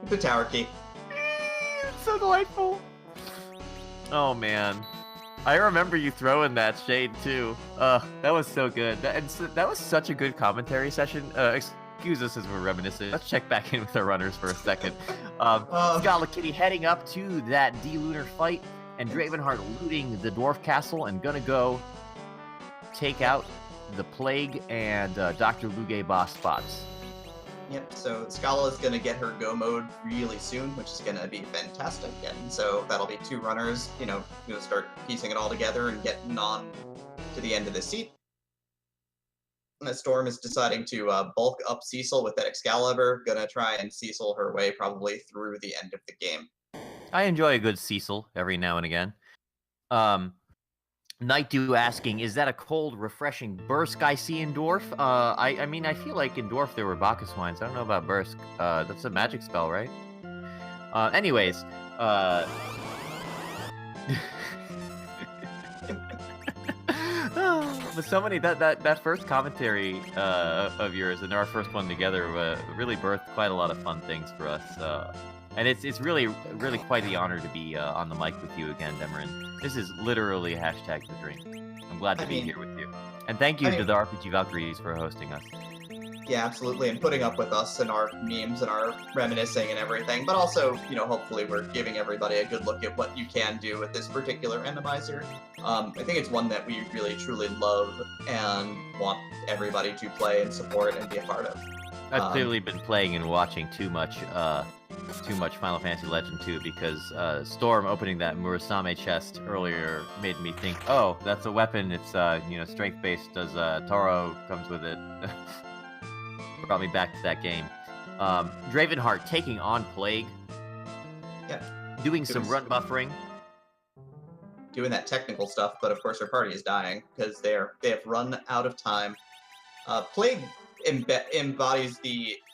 The Tower Key. It's so delightful. Oh man, I remember you throwing that shade too. That was so good. That was such a good commentary session. Excuse us as we're reminiscing. Let's check back in with our runners for a second. SchalaKitty heading up to that D-Lunar fight, and Dravenheart looting the dwarf castle and gonna go take out the Plague and Dr. Luge boss spots. Yep, so Schala is gonna get her Go mode really soon, which is gonna be fantastic, and so that'll be two runners, gonna start piecing it all together and getting on to the end of the seat. Storm is deciding to bulk up Cecil with that Excalibur, gonna try and Cecil her way probably through the end of the game. I enjoy a good Cecil every now and again. Nightdew asking, is that a cold, refreshing Bursk I see in Dwarf? I mean, I feel like in Dwarf there were Bacchus wines. I don't know about Bursk. That's a magic spell, right? Anyways, but so many that first commentary of yours and our first one together really birthed quite a lot of fun things for us. And it's really quite the honor to be on the mic with you again, Demerine. This is literally hashtag the dream. I'm glad to be here with you. And thank you to the RPG Valkyries for hosting us. Yeah, absolutely, and putting up with us and our memes and our reminiscing and everything, but also, hopefully we're giving everybody a good look at what you can do with this particular randomizer. I think it's one that we really, truly love and want everybody to play and support and be a part of. I've clearly been playing and watching too much Final Fantasy Legend 2 because Storm opening that Murasame chest earlier made me think, oh, that's a weapon. It's strength based. Does Toro comes with it? Brought me back to that game. Dravenheart taking on Plague. Yeah. Doing some run buffering. Doing that technical stuff, but of course her party is dying because they have run out of time. Plague embodies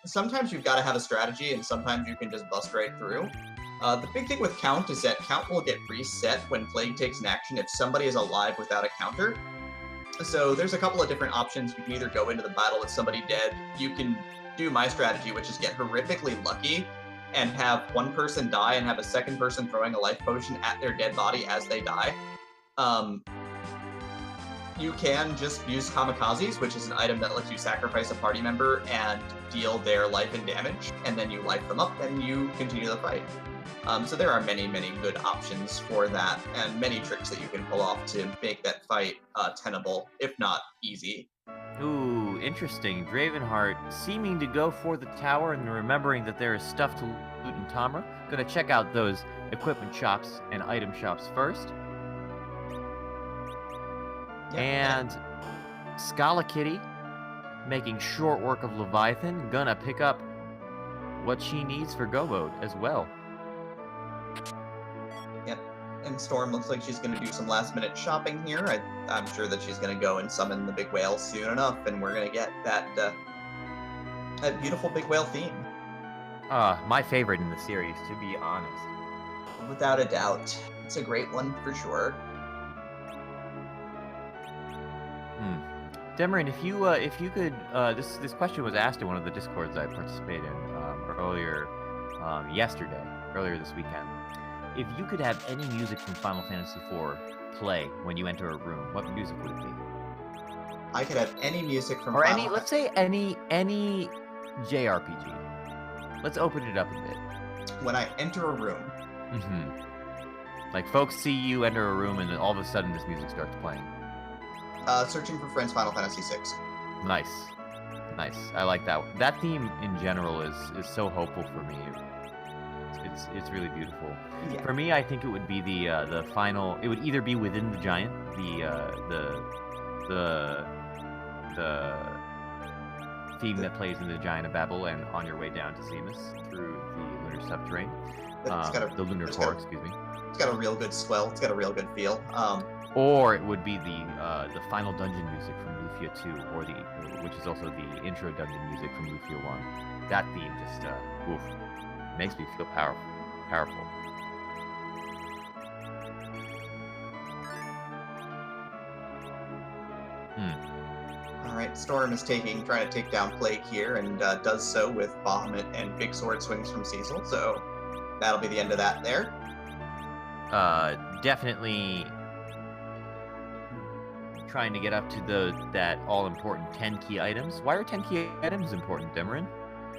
sometimes you've got to have a strategy and sometimes you can just bust right through. The big thing with Count is that Count will get reset when Plague takes an action if somebody is alive without a counter. So there's a couple of different options. You can either go into the battle with somebody dead. You can do my strategy, which is get horrifically lucky and have one person die and have a second person throwing a life potion at their dead body as they die. You can just use kamikazes, which is an item that lets you sacrifice a party member and deal their life and damage, and then you life them up and you continue the fight. So there are many, many good options for that, and many tricks that you can pull off to make that fight tenable, if not easy. Ooh, interesting. Dravenheart seeming to go for the tower and remembering that there is stuff to loot in Tamra. Gonna check out those equipment shops and item shops first. And SchalaKitty making short work of Leviathan, gonna pick up what she needs for go mode as well. Yep, and Storm looks like she's gonna do some last minute shopping here. I'm sure that she's gonna go and summon the big whale soon enough, and we're gonna get that beautiful big whale theme. My favorite in the series, to be honest. Without a doubt. It's a great one for sure. Demerine, if you could, this question was asked in one of the Discords I participated in earlier this weekend. If you could have any music from Final Fantasy IV play when you enter a room, what music would it be? I could have any music from let's say any JRPG. Let's open it up a bit. When I enter a room. Like folks see you enter a room and then all of a sudden this music starts playing. Searching for Friends, Final Fantasy VI. Nice. I like that. That theme in general is so hopeful for me. It's really beautiful. Yeah. For me, I think it would be the final. It would either be Within the Giant, the theme that plays in the Giant of Babel and on your way down to Zemus through the lunar subterrane. The lunar core, excuse me. It's got a real good swell. It's got a real good feel. Or it would be the final dungeon music from Lufia 2, which is also the intro dungeon music from Lufia 1. That theme just makes me feel powerful. All right, Storm is trying to take down Plague here, and does so with Bahamut and big sword swings from Cecil. So that'll be the end of that there. Definitely trying to get up to that all-important 10 key items. Why are 10 key items important, Demerine?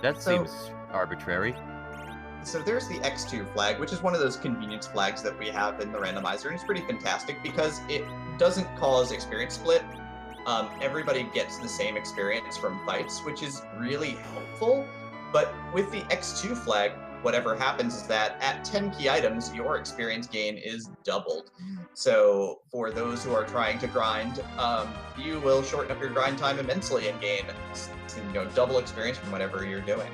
That seems arbitrary. So there's the X2 flag, which is one of those convenience flags that we have in the randomizer, and it's pretty fantastic because it doesn't cause experience split. Everybody gets the same experience from fights, which is really helpful. But with the X2 flag, whatever happens is that at 10 key items, your experience gain is doubled. So for those who are trying to grind, you will shorten up your grind time immensely and gain double experience from whatever you're doing.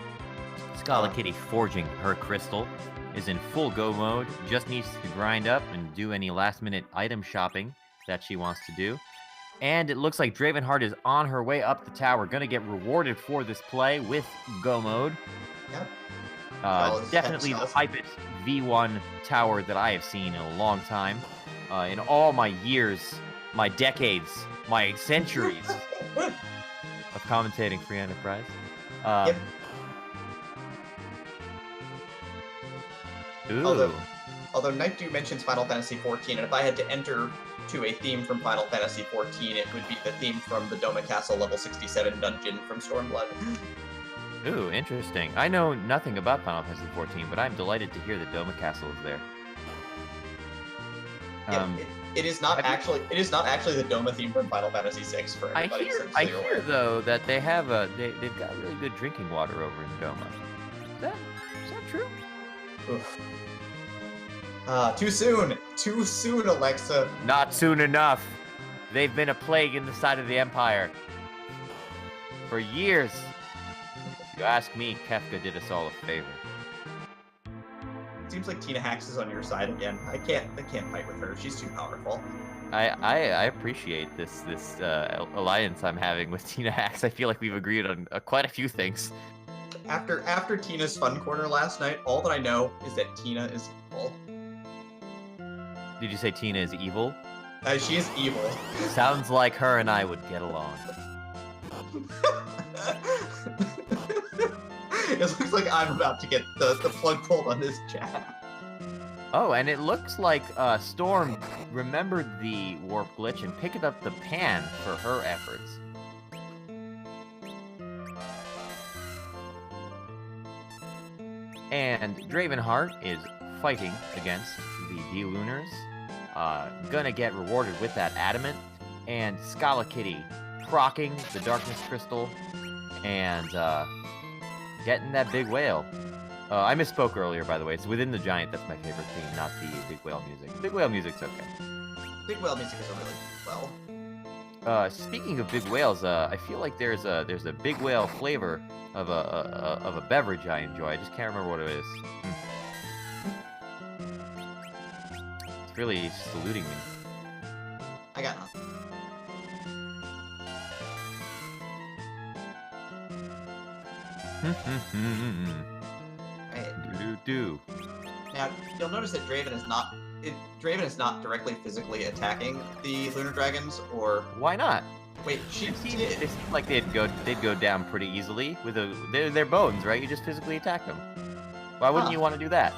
SchalaKitty forging her crystal is in full go mode, just needs to grind up and do any last minute item shopping that she wants to do. And it looks like Dravenheart is on her way up the tower, gonna get rewarded for this play with go mode. Yep. Definitely the hypest V1 tower that I have seen in a long time. In all my years, my decades, my centuries of commentating Free Enterprise. Yep. Ooh. Although Night Dew mentions Final Fantasy XIV, and if I had to enter to a theme from Final Fantasy XIV, it would be the theme from the Doma Castle level 67 dungeon from Stormblood. Ooh, interesting. I know nothing about Final Fantasy XIV, but I'm delighted to hear that Doma Castle is there. Yeah, It is not actually the Doma theme from Final Fantasy VI for everybody. I hear though that they have they've got really good drinking water over in Doma. Is that true? Oof. Too soon, Alexa. Not soon enough. They've been a plague in the side of the Empire for years. If you ask me, Kefka did us all a favor. Seems like Tina Hax is on your side again. I can't fight with her. She's too powerful. I appreciate this alliance I'm having with Tina Hax. I feel like we've agreed on quite a few things. After Tina's fun corner last night, all that I know is that Tina is evil. Did you say Tina is evil? She is evil. Sounds like her and I would get along. It looks like I'm about to get the plug pulled on this chat. Oh, and it looks like Storm remembered the warp glitch and picked up the pan for her efforts. And Dravenheart is fighting against the D-Lunars. Gonna get rewarded with that adamant. And SchalaKitty proccing the darkness crystal and getting that big whale. I misspoke earlier, by the way. It's Within the Giant that's my favorite theme, not the big whale music. Big whale music's okay. Big whale music is really well. Speaking of big whales, I feel like there's a big whale flavor of a beverage I enjoy. I just can't remember what it is. It's really just eluding me. I got nothing. Do. Now you'll notice that Draven is not directly physically attacking the lunar dragons, or Why not? wait, she They did. seem like they'd go down pretty easily with they're bones, right? You just physically attack them. Why wouldn't you want to do that?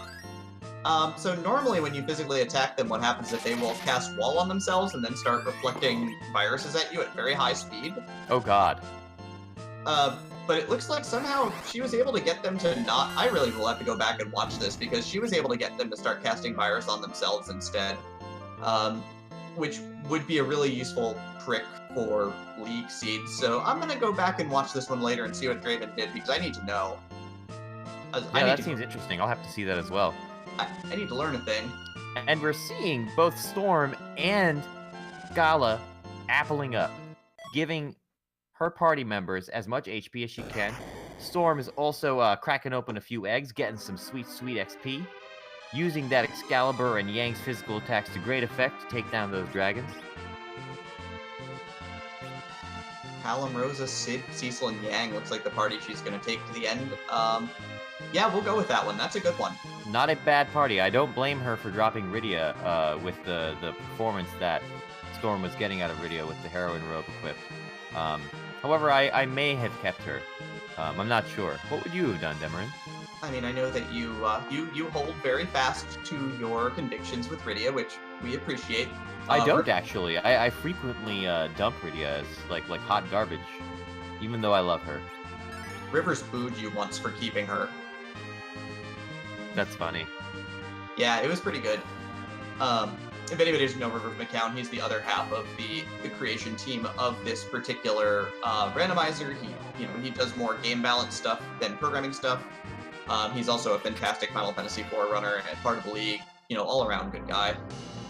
So normally when you physically attack them, what happens is that they will cast wall on themselves and then start reflecting viruses at you at very high speed. Oh God. But it looks like somehow she was able to get them to not. I really will have to go back and watch this because she was able to get them to start casting virus on themselves instead, which would be a really useful trick for League seeds. So I'm gonna go back and watch this one later and see what Draven did because I need to know. That seems interesting. I'll have to see that as well. I need to learn a thing. And we're seeing both Storm and Schala appling up, giving her party members as much HP as she can. Storm is also cracking open a few eggs, getting some sweet XP, using that Excalibur and Yang's physical attacks to great effect to take down those dragons. Hallam, Rosa, Sid, Cecil, and Yang looks like the party she's going to take to the end. Yeah, we'll go with that one. That's a good one. Not a bad party. I don't blame her for dropping Rydia with the performance that Storm was getting out of Rydia with the heroin robe equipped. However, I may have kept her. I'm not sure. What would you have done, Demerine? I mean, I know that you hold very fast to your convictions with Rydia, which we appreciate. I don't actually. I frequently dump Rydia as like hot garbage, even though I love her. Rivers booed you once for keeping her. That's funny. Yeah, it was pretty good. If anybody doesn't know Rivers McCown, he's the other half of the creation team of this particular randomizer. He does more game balance stuff than programming stuff. He's also a fantastic Final Fantasy IV runner and part of the league. All around good guy.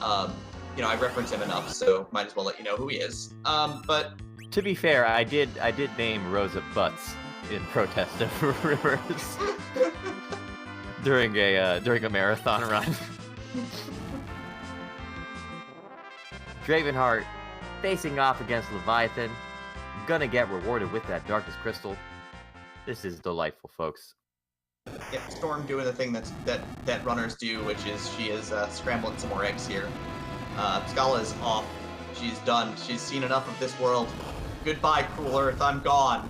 I reference him enough, so might as well let you know who he is. But to be fair, I did name Rosa Butts in protest of Rivers during a marathon run. Dravenheart facing off against Leviathan, gonna get rewarded with that Darkness Crystal. This is delightful, folks. Yeah, Storm doing the thing that runners do, which is she is scrambling some more eggs here. Schala is off. She's done. She's seen enough of this world. Goodbye, cruel Earth. I'm gone.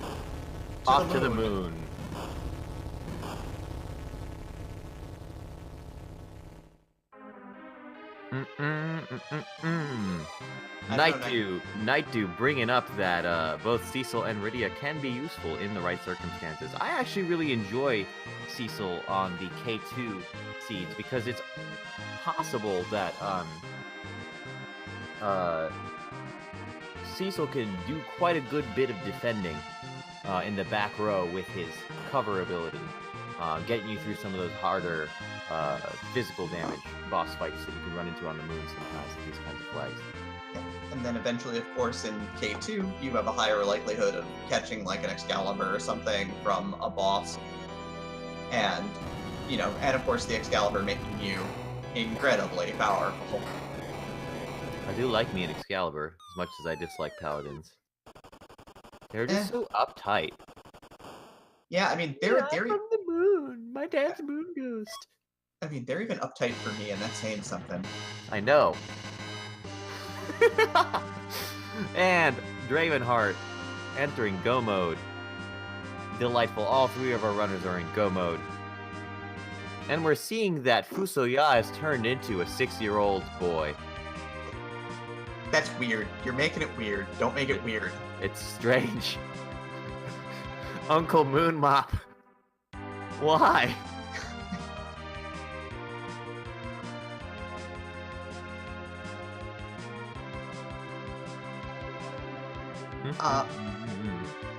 Off to the moon. Night Dew bringing up that both Cecil and Rydia can be useful in the right circumstances. I actually really enjoy Cecil on the K2 seeds because it's possible that Cecil can do quite a good bit of defending in the back row with his cover ability, getting you through some of those harder physical damage boss fights that you can run into on the moon sometimes with these kinds of flags. And then eventually, of course, in K2, you have a higher likelihood of catching like an Excalibur or something from a boss. And, and of course the Excalibur making you incredibly powerful. I do like me an Excalibur, as much as I dislike Paladins. They're just so uptight. Yeah, I mean, they're from the moon. My dad's moon ghost. I mean, they're even uptight for me, and that's saying something. I know. And Dravenheart entering Go mode. Delightful. All three of our runners are in Go mode. And we're seeing that Fusoya has turned into a 6-year-old boy. That's weird. You're making it weird. Don't make it weird. It's strange. Uncle Moon Mop. Why?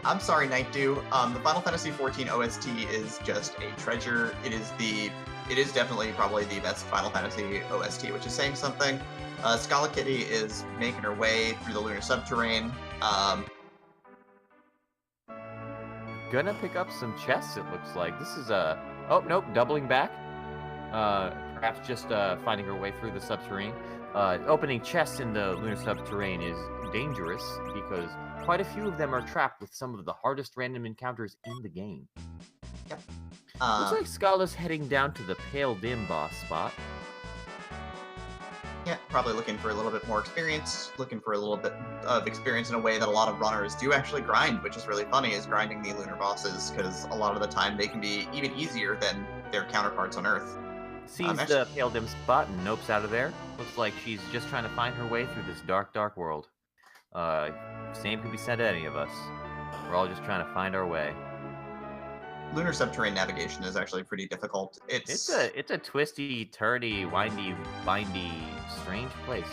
I'm sorry, Night Dew. The Final Fantasy XIV OST is just a treasure. It is definitely probably the best Final Fantasy OST, which is saying something. SchalaKitty is making her way through the lunar subterrane. Gonna pick up some chests, it looks like. This is oh, nope, doubling back. Perhaps just finding her way through the subterrane. Opening chests in the lunar subterrane is dangerous because quite a few of them are trapped with some of the hardest random encounters in the game. Yep. Looks like Scala's heading down to the Pale Dim boss spot. Yeah, probably looking for a little bit more experience, looking for a little bit of experience in a way that a lot of runners do actually grind, which is really funny, is grinding the lunar bosses, because a lot of the time they can be even easier than their counterparts on Earth. Sees the Pale Dim spot and nopes out of there. Looks like she's just trying to find her way through this dark, dark world. Same could be said to any of us. We're all just trying to find our way. Lunar subterranean navigation is actually pretty difficult. It's a twisty, turny, windy, bindy, strange place.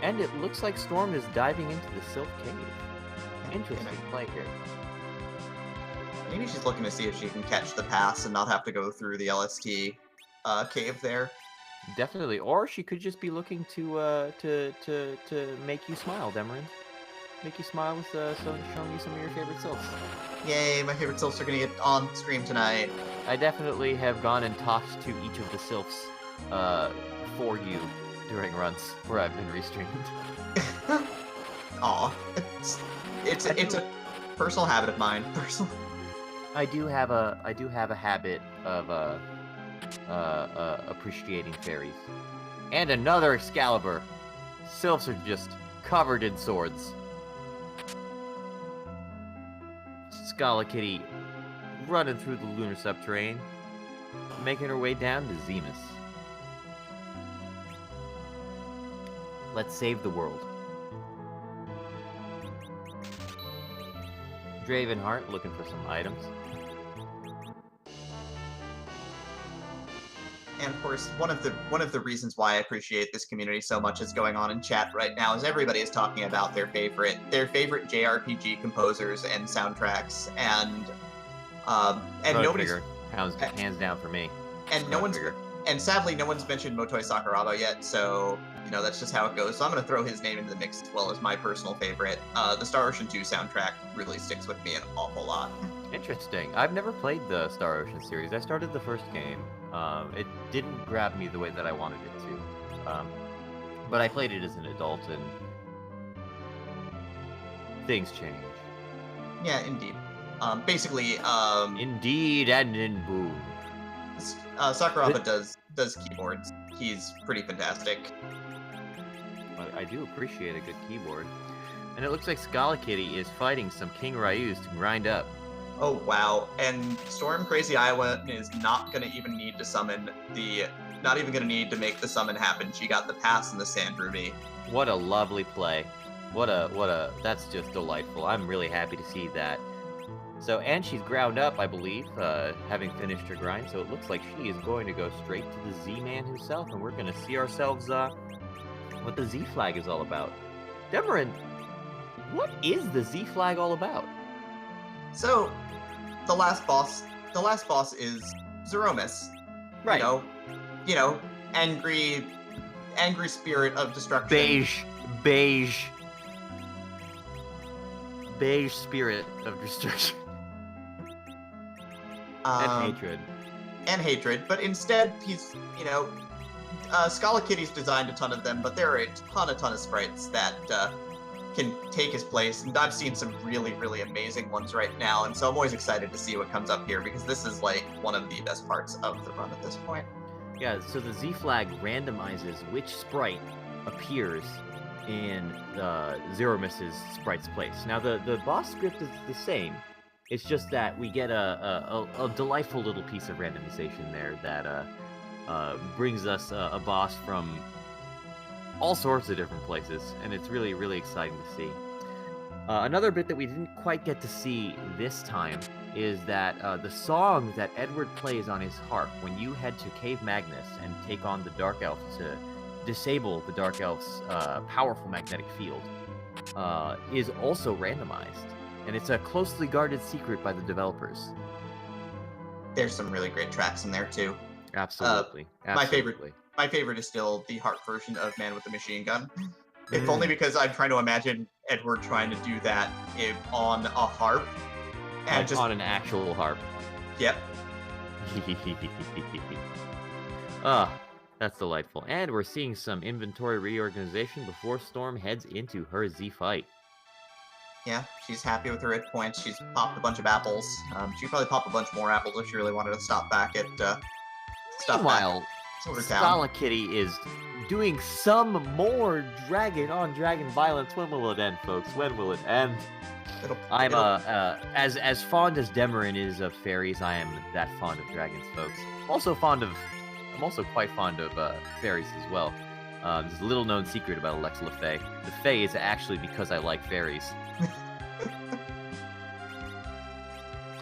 And it looks like Storm is diving into the Sylph Cave. Interesting play here. Maybe she's looking to see if she can catch the pass and not have to go through the LST cave there. Definitely. Or she could just be looking to make you smile, Demerine. Make you smile with showing you some of your favorite sylphs. Yay, my favorite sylphs are gonna get on stream tonight. I definitely have gone and talked to each of the sylphs for you during runs where I've been restreamed. Aw, it's a personal habit of mine. I do have a habit of appreciating fairies. And another Excalibur. Sylphs are just covered in swords. SchalaKitty running through the lunar subterrane, making her way down to Zemus. Let's save the world. Dravenheart looking for some items. And of course, one of the reasons why I appreciate this community so much is going on in chat right now is everybody is talking about their favorite JRPG composers and soundtracks, and nobody's hands down for me. And sadly no one's mentioned Motoi Sakuraba yet, so that's just how it goes. So I'm gonna throw his name into the mix as well as my personal favorite. The Star Ocean 2 soundtrack really sticks with me an awful lot. Interesting. I've never played the Star Ocean series. I started the first game. It didn't grab me the way that I wanted it to. But I played it as an adult, and things change. Yeah, indeed. Basically, Indeed and in boom. Sakuraba does keyboards. He's pretty fantastic. I do appreciate a good keyboard. And it looks like SchalaKitty is fighting some King Ryus to grind up. Oh wow, and StormCrazyIowan is not gonna even need to summon not even gonna need to make the summon happen. She got the pass in the Sand Ruby. What a lovely play. That's just delightful. I'm really happy to see that. So, and she's ground up, I believe, having finished her grind, so it looks like she is going to go straight to the Z-Man himself, and we're gonna see ourselves, what the Z flag is all about. Demerine, what is the Z flag all about? So, the last boss is Zeromus. Right. You know, angry spirit of destruction. Beige spirit of destruction. And hatred. And hatred, but instead he's, SchalaKitty's designed a ton of them, but there are a ton of sprites that can take his place, and I've seen some really, really amazing ones right now, and so I'm always excited to see what comes up here, because this is, like, one of the best parts of the run at this point. Yeah, so the Z flag randomizes which sprite appears in Zeromus's sprite's place. Now, the boss script is the same. It's just that we get a delightful little piece of randomization there that brings us a boss from all sorts of different places, and it's really, really exciting to see. Another bit that we didn't quite get to see this time is that the song that Edward plays on his harp when you head to Cave Magnus and take on the Dark Elf to disable the Dark Elf's powerful magnetic field is also randomized. And it's a closely guarded secret by the developers. There's some really great tracks in there, too. Absolutely. My favorite is still the harp version of Man with the Machine Gun. If only because I'm trying to imagine Edward trying to do that on a harp. And like just on an actual harp. Yep. That's delightful. And we're seeing some inventory reorganization before Storm heads into her Z fight. Yeah, she's happy with her hit points. She's popped a bunch of apples. She'd probably pop a bunch more apples if she really wanted to stop back at Meanwhile, SchalaKitty SchalaKitty is doing some more dragon-on-dragon violence. When will it end, folks? When will it end? I'm as fond as Demerine is of fairies, I am that fond of dragons, folks. I'm also quite fond of fairies as well. There's a little-known secret about AlexaLeFay. The Fae is actually because I like fairies.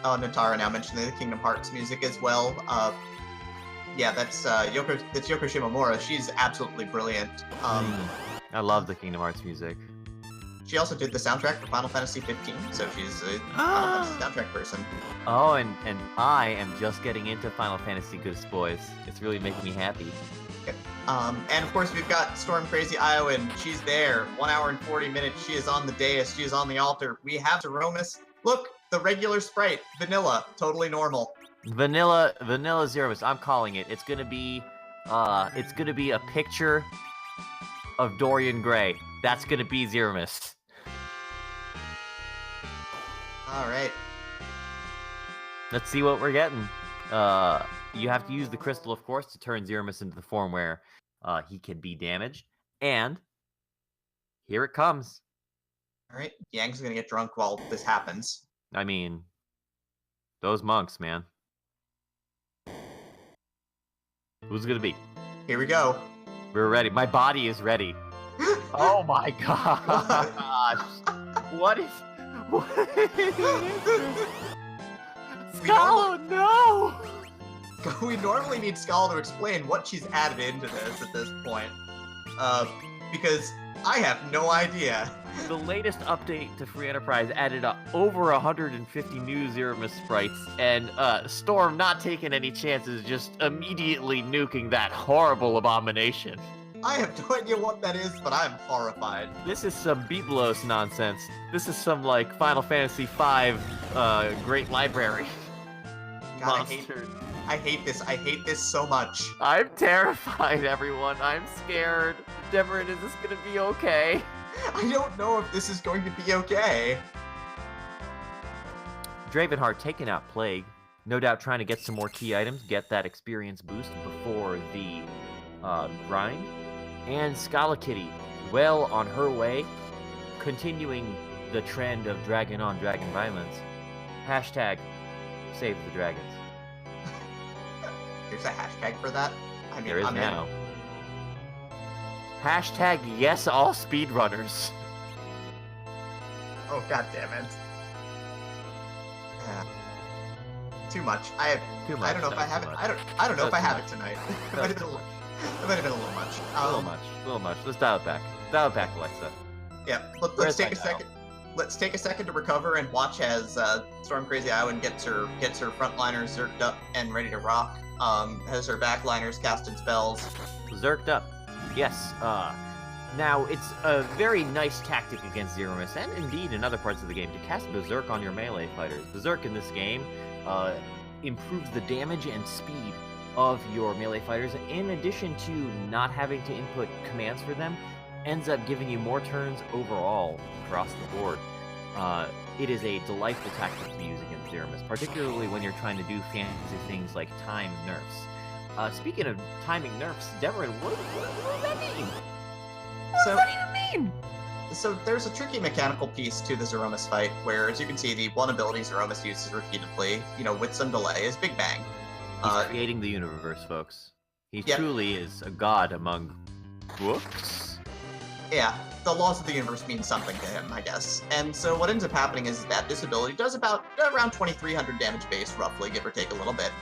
Natara now mentioning the Kingdom Hearts music as well. Yeah, that's Yoko Shimomura. She's absolutely brilliant. I love the Kingdom Hearts music. She also did the soundtrack for Final Fantasy 15, so she's a Final Fantasy soundtrack person. Oh, and I am just getting into Final Fantasy Goodest Boys. It's really making me happy. And of course we've got StormCrazyIowan. She's there. 1 hour and 40 minutes. She is on the dais. She is on the altar. We have Zeromus. Look, the regular sprite, vanilla, totally normal. Vanilla Zeromus. I'm calling it. It's gonna be a picture of Dorian Gray. That's gonna be Zeromus. All right. Let's see what we're getting. You have to use the crystal, of course, to turn Zeromus into the form where he can be damaged. And here it comes. All right. Yang's gonna get drunk while this happens. I mean, those monks, man. Who's it gonna be? Here we go. We're ready. My body is ready. Oh my gosh. What is Schala, no! We normally need Schala to explain what she's added into this at this point. Because I have no idea. The latest update to Free Enterprise added over 150 new Zeromus sprites, and Storm not taking any chances, just immediately nuking that horrible abomination. I have no idea what that is, but I'm horrified. This is some Biblos nonsense. This is some, like, Final Fantasy V Great Library. God, monster. I hate this. I hate this so much. I'm terrified, everyone. I'm scared. Demerine, is this gonna be okay? I don't know if this is going to be okay. Dravenheart taking out Plague. No doubt trying to get some more key items, get that experience boost before the grind. And SchalaKitty, well on her way, continuing the trend of dragon-on-dragon violence. Hashtag save the dragons. There's a hashtag for that? I mean, there is I'm now. Hashtag yes all speedrunners. Oh, god damn it. Too much. Too much. I don't know if I have it. I don't know if I have it tonight. It might have been a little much. A little much. Let's dial it back. Dial it back, Alexa. Yeah, let's take a second. Let's take a second to recover and watch as StormCrazyIowan gets her frontliners zerked up and ready to rock. Has her backliners casting spells. Zerked up. Yes. Now, it's a very nice tactic against Zero Miss, and indeed in other parts of the game, to cast Berserk on your melee fighters. Berserk in this game improves the damage and speed of your melee fighters, in addition to not having to input commands for them, ends up giving you more turns overall across the board. It is a delightful tactic to use against Zero Miss, particularly when you're trying to do fancy things like time nerfs. Speaking of timing nerfs, Demerine, what does that mean? What does that even mean? So there's a tricky mechanical piece to the Zero Miss fight, where, as you can see, the one ability Zero Miss uses repeatedly, with some delay, is Big Bang. He's creating the universe, folks. He truly is a god among books. Yeah, the laws of the universe mean something to him, I guess. And so what ends up happening is that this ability does around 2,300 damage base, roughly, give or take a little bit.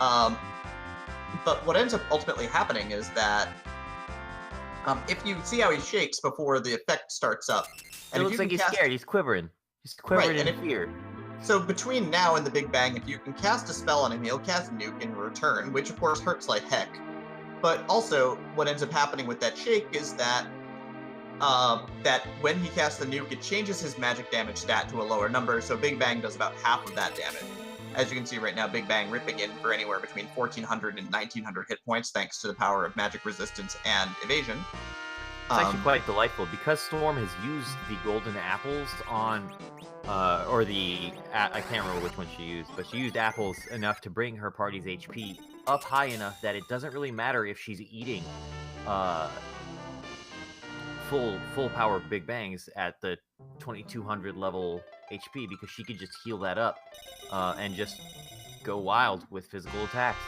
But what ends up ultimately happening is that if you see how he shakes before the effect starts up, and it looks like he's scared. He's quivering. He's quivering in fear. So between now and the Big Bang, if you can cast a spell on him, he'll cast a nuke in return, which of course hurts like heck. But also, what ends up happening with that shake is that when he casts the nuke, it changes his magic damage stat to a lower number, so Big Bang does about half of that damage. As you can see right now, Big Bang ripping in for anywhere between 1,400 and 1,900 hit points, thanks to the power of magic resistance and evasion. It's actually quite delightful, because Storm has used the golden apples on, I can't remember which one she used, but she used apples enough to bring her party's HP up high enough that it doesn't really matter if she's eating full power Big Bangs at the 2,200 level HP, because she could just heal that up and just go wild with physical attacks.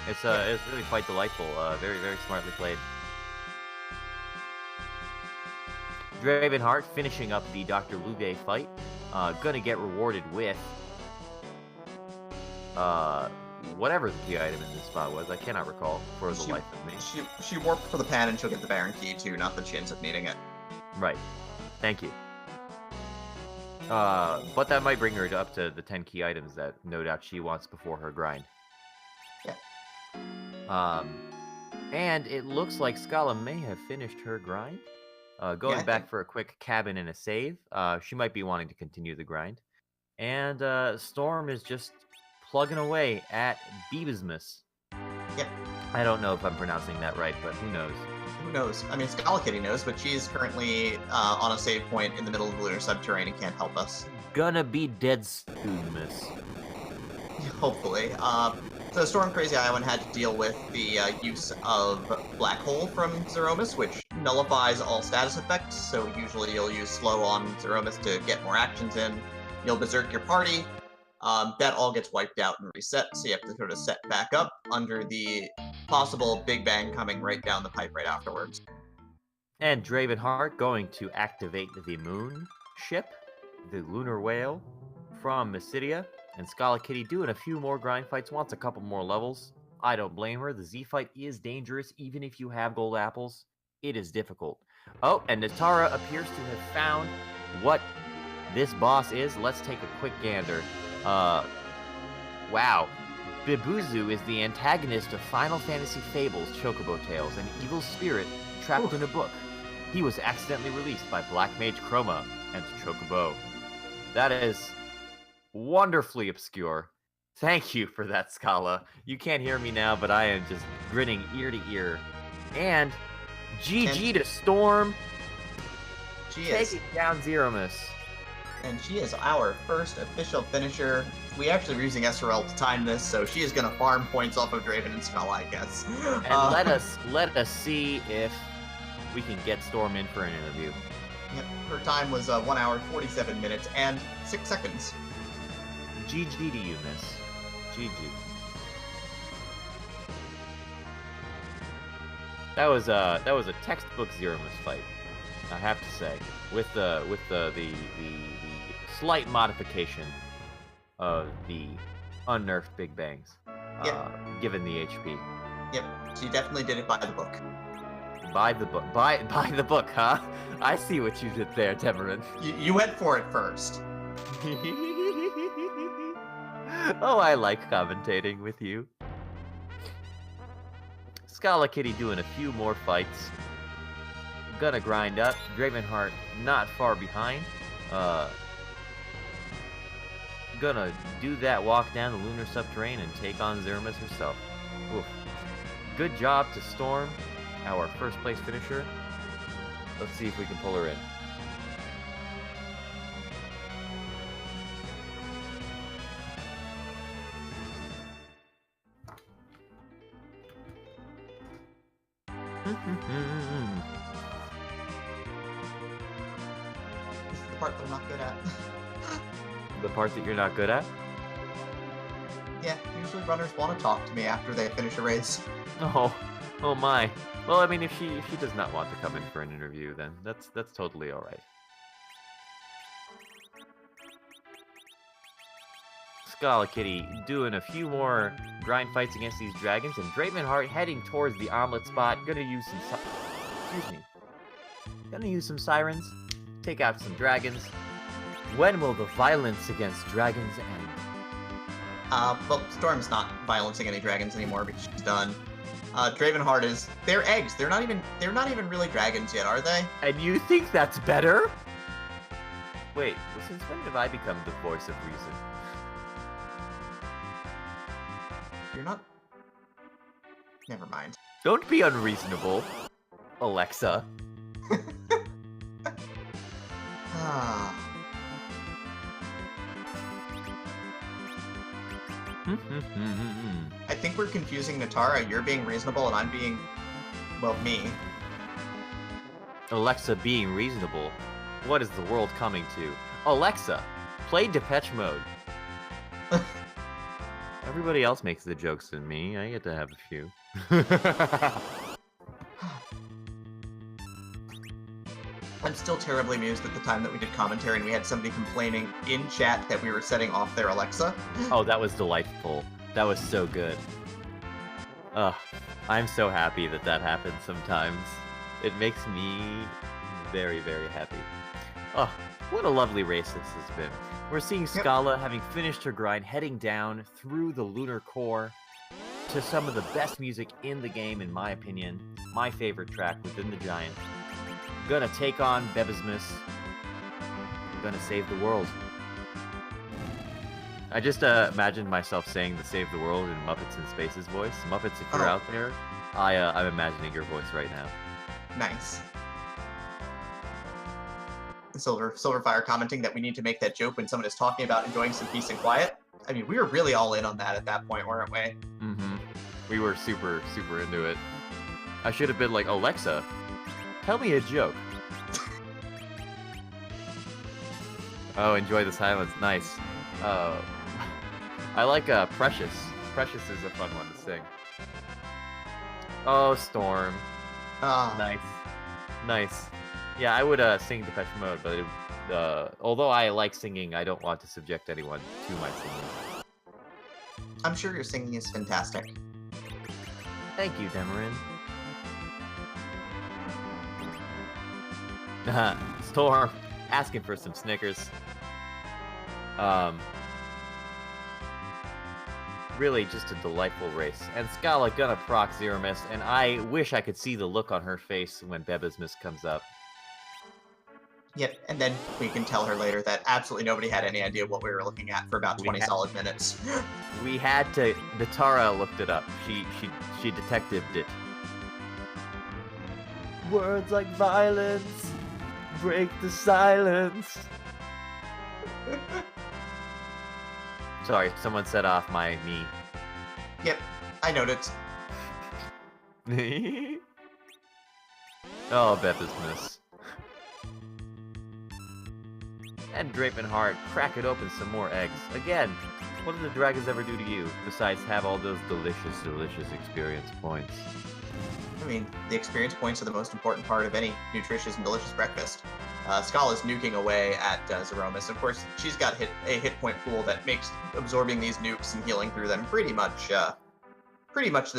It's really quite delightful. Very, very smartly played. Dravenheart finishing up the Dr. Luge fight. Gonna get rewarded with whatever the key item in this spot was. I cannot recall for the life of me. She warped for the pan and she'll get the Baron key too, not that she ends up needing it. Right. Thank you. But that might bring her up to the 10 key items that no doubt she wants before her grind. Yeah. And it looks like Schala may have finished her grind. Going back for a quick cabin and a save. She might be wanting to continue the grind. And Storm is just plugging away at Beebismus. Yep. I don't know if I'm pronouncing that right, but who knows? Who knows? I mean, SchalaKitty knows, but she's currently on a save point in the middle of the lunar subterrane and can't help us. Gonna be dead soon, miss. Hopefully. So StormCrazyIowan had to deal with the use of Black Hole from Zero Miss, which nullifies all status effects, so usually you'll use Slow on Zero Miss to get more actions in. You'll Berserk your party. That all gets wiped out and reset, so you have to sort of set back up under the possible Big Bang coming right down the pipe right afterwards. And Dravenheart going to activate the moon ship, the lunar whale, from Mysidia. And SchalaKitty doing a few more grind fights, wants a couple more levels. I don't blame her. The Z fight is dangerous, even if you have gold apples. It is difficult. Oh, and Natara appears to have found what this boss is. Let's take a quick gander. Wow. Bibuzu is the antagonist of Final Fantasy Fables Chocobo Tales, an evil spirit trapped in a book. He was accidentally released by Black Mage Chroma and Chocobo. That is wonderfully obscure. Thank you for that, Schala. You can't hear me now, but I am just grinning ear to ear. And GG to Storm. Taking down Zero Miss. And she is our first official finisher. We actually were using SRL to time this, so she is going to farm points off of Draven and Schala, I guess. And let us see if we can get Storm in for an interview. Yep, her time was 1 hour, 47 minutes, and 6 seconds. GG to you, miss. GG. That was a textbook Zero Miss fight, I have to say, with the slight modification of the unnerfed Big Bangs, given the HP. Yep, she definitely did it by the book. Buy the book. Buy the book, huh? I see what you did there, Demerine. You went for it first. Oh, I like commentating with you. SchalaKitty doing a few more fights. Gonna grind up. Dravenheart not far behind. Gonna do that walk down the lunar subterranean and take on Zeramis herself. Oof. Good job to Storm, our first place finisher. Let's see if we can pull her in. This is the part that I'm not good at. The part that you're not good at? Yeah, usually runners want to talk to me after they finish a race. Oh my. Well, I mean, if she does not want to come in for an interview, then that's totally all right. SchalaKitty doing a few more grind fights against these dragons, and Dravenheart heading towards the omelet spot. Gonna use some sirens, take out some dragons. When will the violence against dragons end? Well, Storm's not violencing any dragons anymore because she's done. Dravenheart is. They're eggs. They're not even really dragons yet, are they? And you think that's better? Wait, since when did I become the voice of reason? You're not. Never mind. Don't be unreasonable, Alexa. Ah. I think we're confusing Natara. You're being reasonable and I'm being, well, me. Alexa being reasonable. What is the world coming to? Alexa, play Depeche Mode. Everybody else makes the jokes than me. I get to have a few. I'm still terribly amused at the time that we did commentary and we had somebody complaining in chat that we were setting off their Alexa. Oh, that was delightful. That was so good. Ugh, I'm so happy that happens sometimes. It makes me very, very happy. Oh, what a lovely race this has been. We're seeing Schala having finished her grind, heading down through the lunar core to some of the best music in the game, in my opinion. My favorite track within the Giant. Gonna take on Bebismus. Gonna save the world. I just imagined myself saying the Save the World in Muppets in Space's voice. Muppets, if you're out there, I'm imagining your voice right now. Nice. Silverfire commenting that we need to make that joke when someone is talking about enjoying some peace and quiet. I mean, we were really all in on that at that point, weren't we? Mm-hmm. We were super, super into it. I should have been like, Alexa, tell me a joke. Oh, enjoy the silence. Nice. I like Precious. Precious is a fun one to sing. Oh, Storm. Nice. Nice. Yeah, I would sing Depeche Mode, but although I like singing, I don't want to subject anyone to my singing. I'm sure your singing is fantastic. Thank you, Demerine. Storm, asking for some Snickers. Really just a delightful race. And Schala gonna proc Zeramis, and I wish I could see the look on her face when Bebismus comes up. Yep, and then we can tell her later that absolutely nobody had any idea what we were looking at for about 20 solid minutes. We had to. Natara looked it up. She detectived it. Words like violence break the silence. Sorry, someone set off my knee. Yep, I noticed. Oh, Bebismus. And Dravenheart, crack it open some more eggs. Again, what do the dragons ever do to you, besides have all those delicious, delicious experience points? I mean, the experience points are the most important part of any nutritious and delicious breakfast. Scala's nuking away at Zeramis. Of course, she's got a hit point pool that makes absorbing these nukes and healing through them pretty much the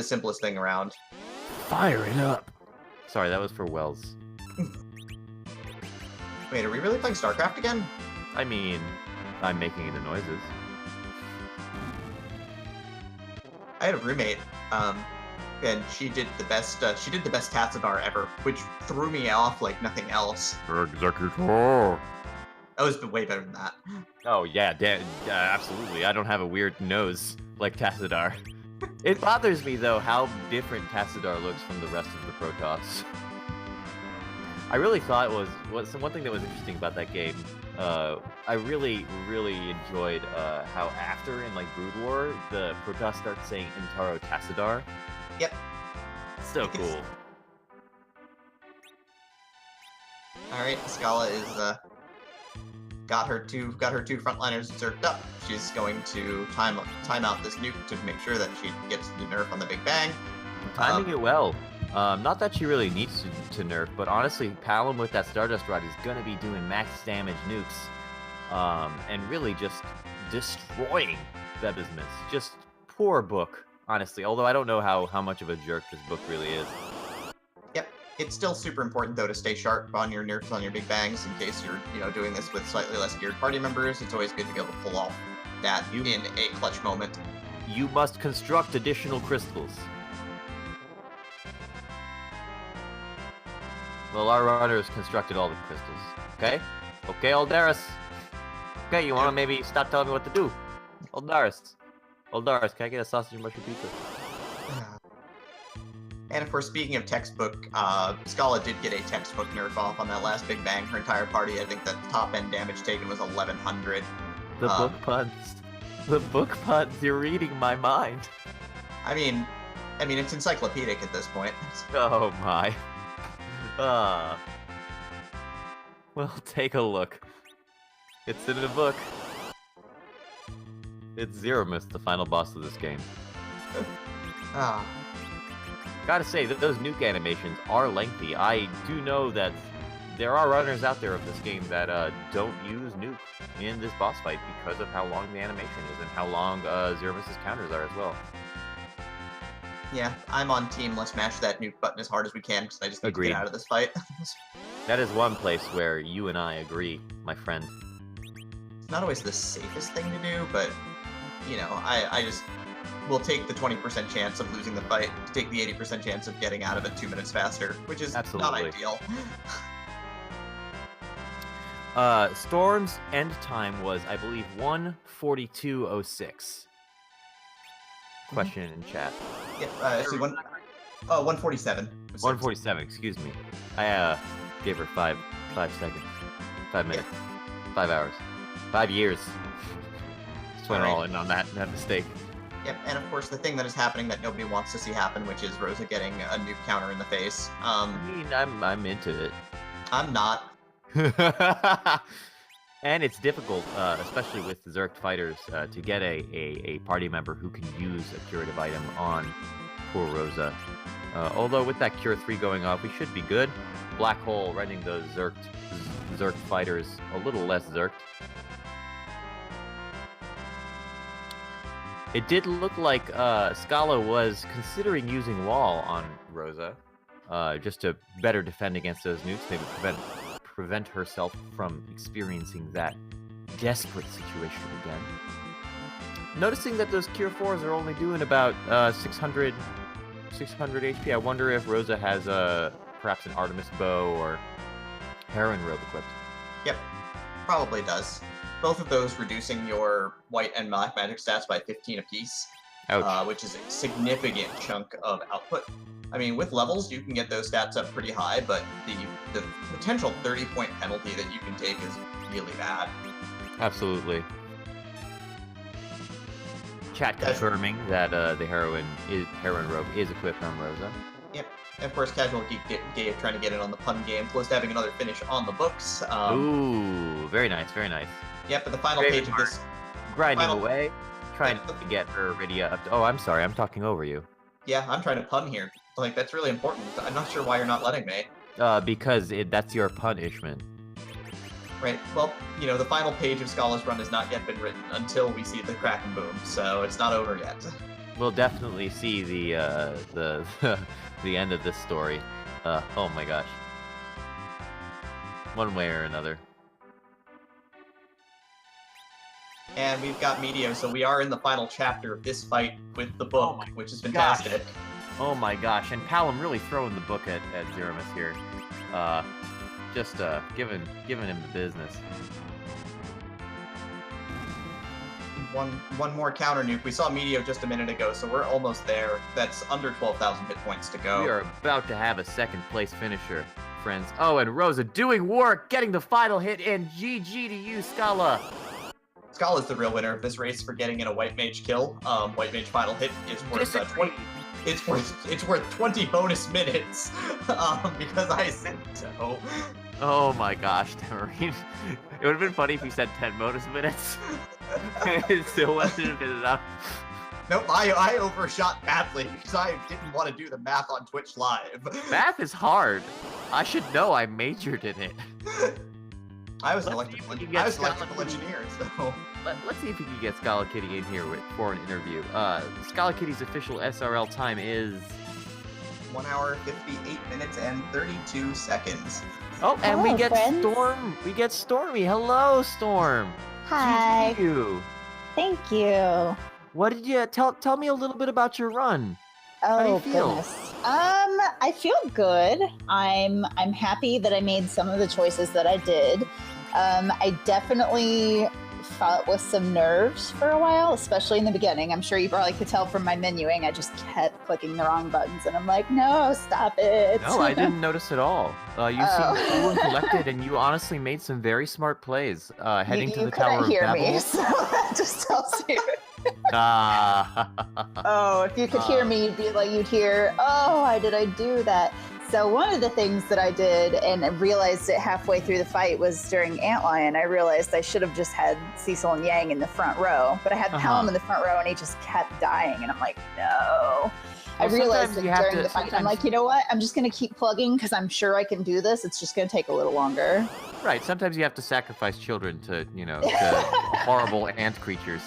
simplest thing around. Fire it up. Sorry, that was for Wells. Wait, are we really playing StarCraft again? I mean, I'm making the noises. I had a roommate, and she did the best Tassadar ever, which threw me off like nothing else. Executor. That was way better than that. Oh yeah, absolutely. I don't have a weird nose like Tassadar. It bothers me though how different Tassadar looks from the rest of the Protoss. I really thought one thing that was interesting about that game. I really enjoyed how after in like Brood War the Protoss start saying Intaro Tassadar. Yep. So cool. All right, Schala is got her two frontliners zerked up. She's going to time out this nuke to make sure that she gets the nerf on the Big Bang. Timing it well. Not that she really needs to nerf, but honestly, Palom with that Stardust Rod is going to be doing max damage nukes, and really just destroying Bebismus. Just poor book, honestly. Although I don't know how much of a jerk this book really is. Yep. It's still super important though to stay sharp on your nerfs on your Big Bangs in case you're doing this with slightly less geared party members. It's always good to be able to pull off that in a clutch moment. You must construct additional crystals. Well, our runners constructed all the crystals. Okay? Okay, Aldaris. Okay, you wanna maybe stop telling me what to do? Aldaris, can I get a sausage and mushroom pizza? And of course, speaking of textbook, Schala did get a textbook nerf off on that last Big Bang. Her entire party, I think the top end damage taken was 1100. The book puns. The book puns, you're reading my mind. I mean, it's encyclopedic at this point. Oh my. Well, take a look. It's in the book. It's Zeromus, the final boss of this game. Gotta say that those nuke animations are lengthy. I do know that there are runners out there of this game that don't use nuke in this boss fight because of how long the animation is and how long Zeromus's counters are as well. Yeah, I'm on team. Let's mash that nuke button as hard as we can because I just need to get out of this fight. That is one place where you and I agree, my friend. It's not always the safest thing to do, but I just will take the 20% chance of losing the fight to take the 80% chance of getting out of it 2 minutes faster, which is not ideal. Storm's end time was, I believe, 1:42:06. Question in chat. Yeah, actually, 147. 147, excuse me. I gave her 5 seconds. 5 minutes. 5 hours. 5 years. Just went all in on that mistake. Yep, and of course the thing that is happening that nobody wants to see happen, which is Rosa getting a nuke counter in the face. I mean, I'm into it. I'm not. And it's difficult, especially with Zerk fighters, to get a party member who can use a curative item on poor Rosa. Although with that Cure 3 going off, we should be good. Black Hole rendering those Zerk fighters a little less Zerked. It did look like Schala was considering using Wall on Rosa, just to better defend against those nukes, maybe prevent herself from experiencing that desperate situation again. Noticing that those Cure 4s are only doing about 600 HP, I wonder if Rosa has perhaps an Artemis bow or Heron robe equipped. Yep, probably does. Both of those reducing your white and black magic stats by 15 apiece, which is a significant chunk of output. I mean, with levels, you can get those stats up pretty high, but the potential 30-point penalty that you can take is really bad. Absolutely. Chat confirming that the Heron robe is equipped on Rosa. Yep. And of course, Casual Geek trying to get in on the pun game, close to having another finish on the books. Ooh, very nice, very nice. Yep, but the final page of this... Grinding away, trying to get her Iridia up to... Oh, I'm sorry, I'm talking over you. Yeah, I'm trying to pun here. Like, that's really important. I'm not sure why you're not letting me. Because that's your punishment. Right, well, the final page of Schala's run has not yet been written until we see the crack and boom, so it's not over yet. We'll definitely see the the end of this story. Oh my gosh. One way or another. And we've got Meteo, so we are in the final chapter of this fight with the book, which is fantastic. Oh my gosh, and Palom really throwing the book at Zeramis here. Just giving him the business. One more counter nuke. We saw Meteo just a minute ago, so we're almost there. That's under 12,000 hit points to go. We are about to have a second place finisher, friends. Oh, and Rosa doing work, getting the final hit in. GG to you, Schala. Scala's the real winner of this race for getting in a White Mage kill. White Mage final hit is worth 20. It's worth 20 bonus minutes because I said so. Oh my gosh, Demerine. It would have been funny if you said 10 bonus minutes. It still wouldn't have been enough. Nope, I overshot badly because I didn't want to do the math on Twitch Live. Math is hard. I should know, I majored in it. I was an electrical engineer, so... Let's see if we can get SchalaKitty in here for an interview. SchalaKitty's official SRL time is... 1 hour, 58 minutes, and 32 seconds. Oh, and Hello, we get friends. Storm. We get Stormy. Hello, Storm. Hi. You. Thank you. What did you tell me a little bit about your run? Oh, do you feel? goodness. I feel good. I'm happy that I made some of the choices that I did. I definitely fought with some nerves for a while, especially in the beginning. I'm sure you probably could tell from my menuing. I just kept clicking the wrong buttons, and I'm like, no, stop it. No, I didn't notice at all. You seemed cool and collected, and you honestly made some very smart plays. Heading to the Tower of Babel. You couldn't hear me, so that just tells you. Ah. Oh, if you could hear me, you'd hear, oh, why did I do that? So one of the things that I did, and I realized it halfway through the fight, was during Antlion, I realized I should have just had Cecil and Yang in the front row, but I had Palom in the front row, and he just kept dying, and I'm like, no. I realized that during the fight, I'm like, you know what? I'm just going to keep plugging, because I'm sure I can do this. It's just going to take a little longer. Right, sometimes you have to sacrifice children to, to horrible ant creatures.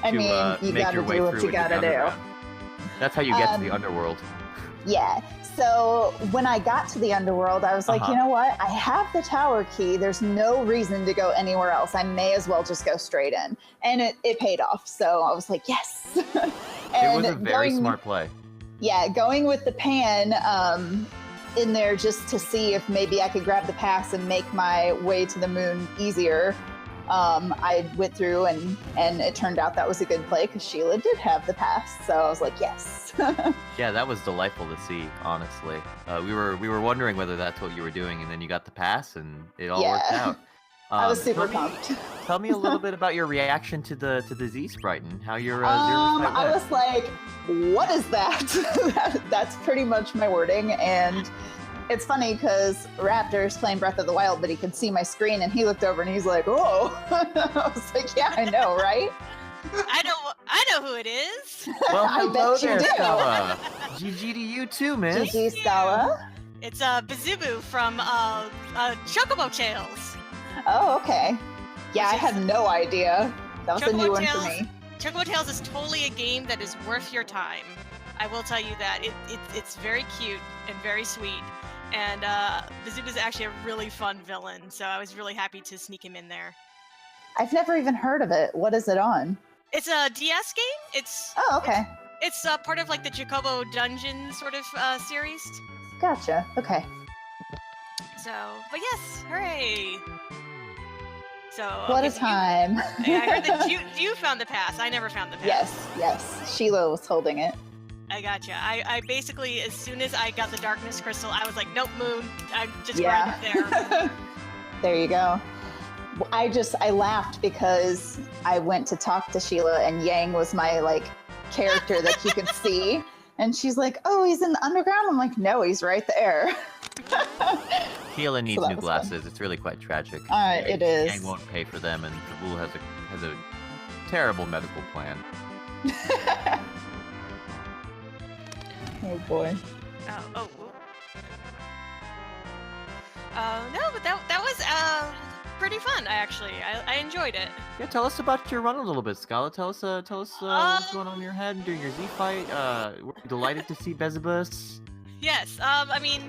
I mean, you make gotta your way do what through you gotta do. That's how you get to the underworld. Yeah. So when I got to the underworld, I was like, you know what? I have the tower key. There's no reason to go anywhere else. I may as well just go straight in. And it paid off. So I was like, yes. It was a very smart play. Yeah, going with the pan in there just to see if maybe I could grab the pass and make my way to the moon easier. I went through and it turned out that was a good play because Sheila did have the pass, so I was like, yes. Yeah, that was delightful to see, honestly. We were wondering whether that's what you were doing, and then you got the pass, and it all worked out. I was super pumped. Tell me a little bit about your reaction to the Z Sprite and how your I was like, what is that? That's pretty much my wording, and it's funny because Raptor's playing Breath of the Wild, but he could see my screen, and he looked over and he's like, "Oh!" I was like, "Yeah, I know, right?" I know who it is. Well, I hello bet you there, do. Schala. GG to you too, man. GG, Schala. It's Bazubu from Chocobo Tales. Oh, okay. Yeah, I had no idea. That was a new one for me. Chocobo Tales is totally a game that is worth your time. I will tell you that. It's very cute and very sweet. And Bazubu is actually a really fun villain, so I was really happy to sneak him in there. I've never even heard of it. What is it on? It's a DS game. Oh, okay. It's part of like the Chocobo Dungeon sort of series. Gotcha. Okay. So, but yes, hooray! So what a time. I heard that you found the pass. I never found the pass. Yes. Sheila was holding it. I gotcha. I basically, as soon as I got the darkness crystal, I was like, nope, moon. I'm just right there. There you go. I laughed because I went to talk to Sheila and Yang was my character that you could see. And she's like, oh, he's in the underground? I'm like, no, he's right there. Sheila needs new glasses. Fun. It's really quite tragic. It is. Yang won't pay for them, and Kabul has a terrible medical plan. Oh boy. No, but that was pretty fun. I enjoyed it. Yeah, tell us about your run a little bit, Schala. Tell us what's going on in your head during your Z fight. We're delighted to see Bezibus. Yes. I mean,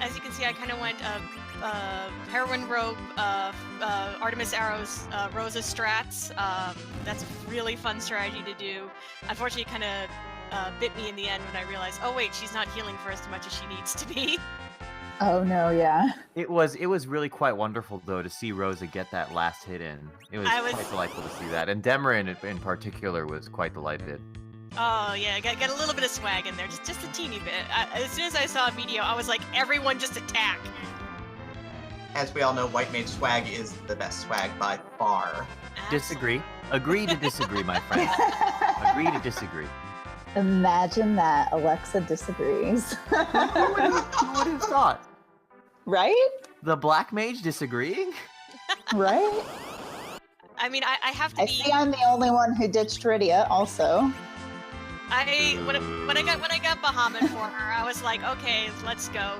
as you can see, I kind of went heroin robe, Artemis arrows, Rosa strats. That's a really fun strategy to do. Unfortunately, it kind of bit me in the end when I realized, oh wait, she's not healing for as much as she needs to be. Oh no, yeah. It was really quite wonderful though to see Rosa get that last hit in. It was quite delightful to see that, and Demerine in particular was quite delighted. Oh yeah, got a little bit of swag in there, just a teeny bit. As soon as I saw Meteor, I was like, everyone just attack. As we all know, White Mage swag is the best swag by far. Disagree. Agree to disagree, my friend. Agree to disagree. Imagine that. Alexa disagrees. Who would have thought? Right? The Black Mage disagreeing? Right? I mean, I have to I be. see I'm the only one who ditched Rydia also. When I got Bahamut for her, I was like, okay, let's go.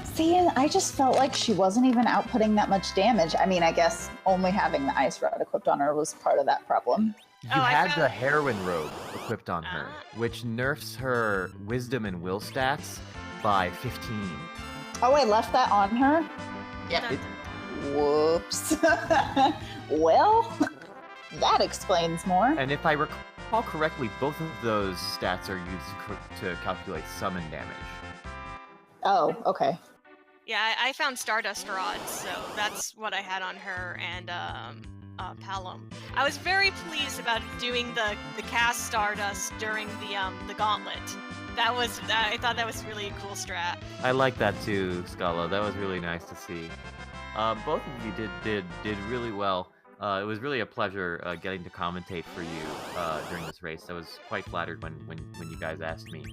See, and I just felt like she wasn't even outputting that much damage. I mean, I guess only having the Ice Rod equipped on her was part of that problem. You Oh, I had found- the Heroin Robe equipped on her, which nerfs her Wisdom and Will stats by 15. Oh, I left that on her? Yep. Whoops. Well, that explains more. And if I recall correctly, both of those stats are used to calculate summon damage. Oh, okay. Yeah, I found Stardust Rods, so that's what I had on her and Palom. I was very pleased about doing the cast Stardust during the gauntlet. I thought that was really a cool strat. I like that too, Schala. That was really nice to see. Both of you did really well. It was really a pleasure getting to commentate for you during this race. I was quite flattered when you guys asked me.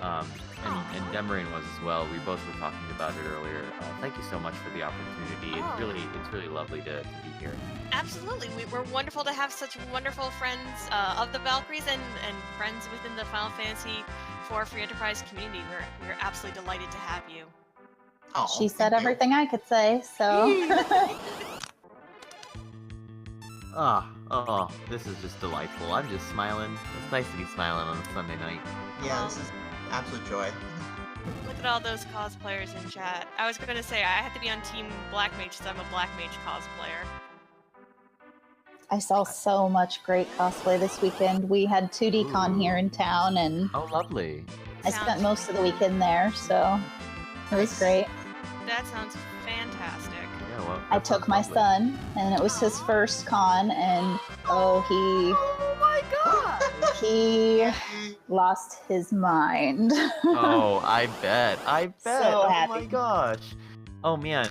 And Demerine was as well. We both were talking about it earlier. Thank you so much for the opportunity. It's really lovely to be here. Absolutely, we're wonderful to have such wonderful friends of the Valkyries and friends within the Final Fantasy IV Free Enterprise community. We're absolutely delighted to have you. Oh, She said thank you. everything I could say, so. This is just delightful. I'm just smiling. It's nice to be smiling on a Sunday night. Yeah, this is absolute joy. Look at all those cosplayers in chat. I was going to say, I have to be on Team Black Mage, so I'm a Black Mage cosplayer. I saw so much great cosplay this weekend. We had 2D Con here in town, and Oh, lovely. I spent most of the weekend there, so it was great. That sounds fantastic. Yeah, well, I that took sounds my lovely. son, and it was his first con, and Oh my god! he lost his mind. Oh, I bet. So oh my happy. gosh. Oh man.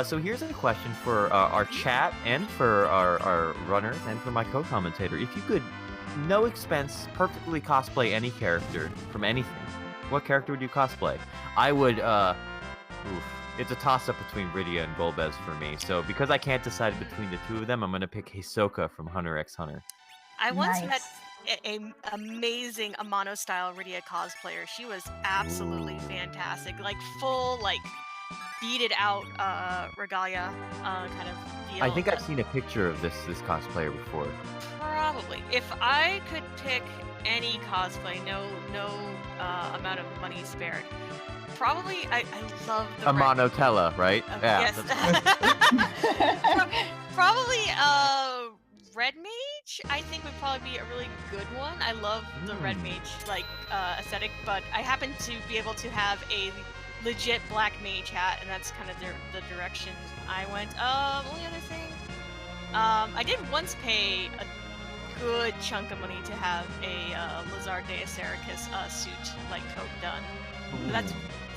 So here's a question for our chat and for our runners and for my co-commentator. If you could, no expense, perfectly cosplay any character from anything, what character would you cosplay? I would, it's a toss-up between Rydia and Golbez for me. So because I can't decide between the two of them, I'm going to pick Hisoka from Hunter x Hunter. I once met Nice. an amazing Amano-style Rydia cosplayer. She was absolutely fantastic. Like, full, like, beaded out regalia kind of deal. I think I've seen a picture of this cosplayer before. Probably. If I could pick any cosplay, no amount of money spared. Probably, I love the A Monotella, right? Yes. that's- Probably Red Mage, I think would probably be a really good one. I love the Red Mage like aesthetic, but I happen to be able to have a legit Black Mage hat, and that's kind of the direction I went. Only other thing, I did once pay a good chunk of money to have a Lazard de Acericus suit like coat done. But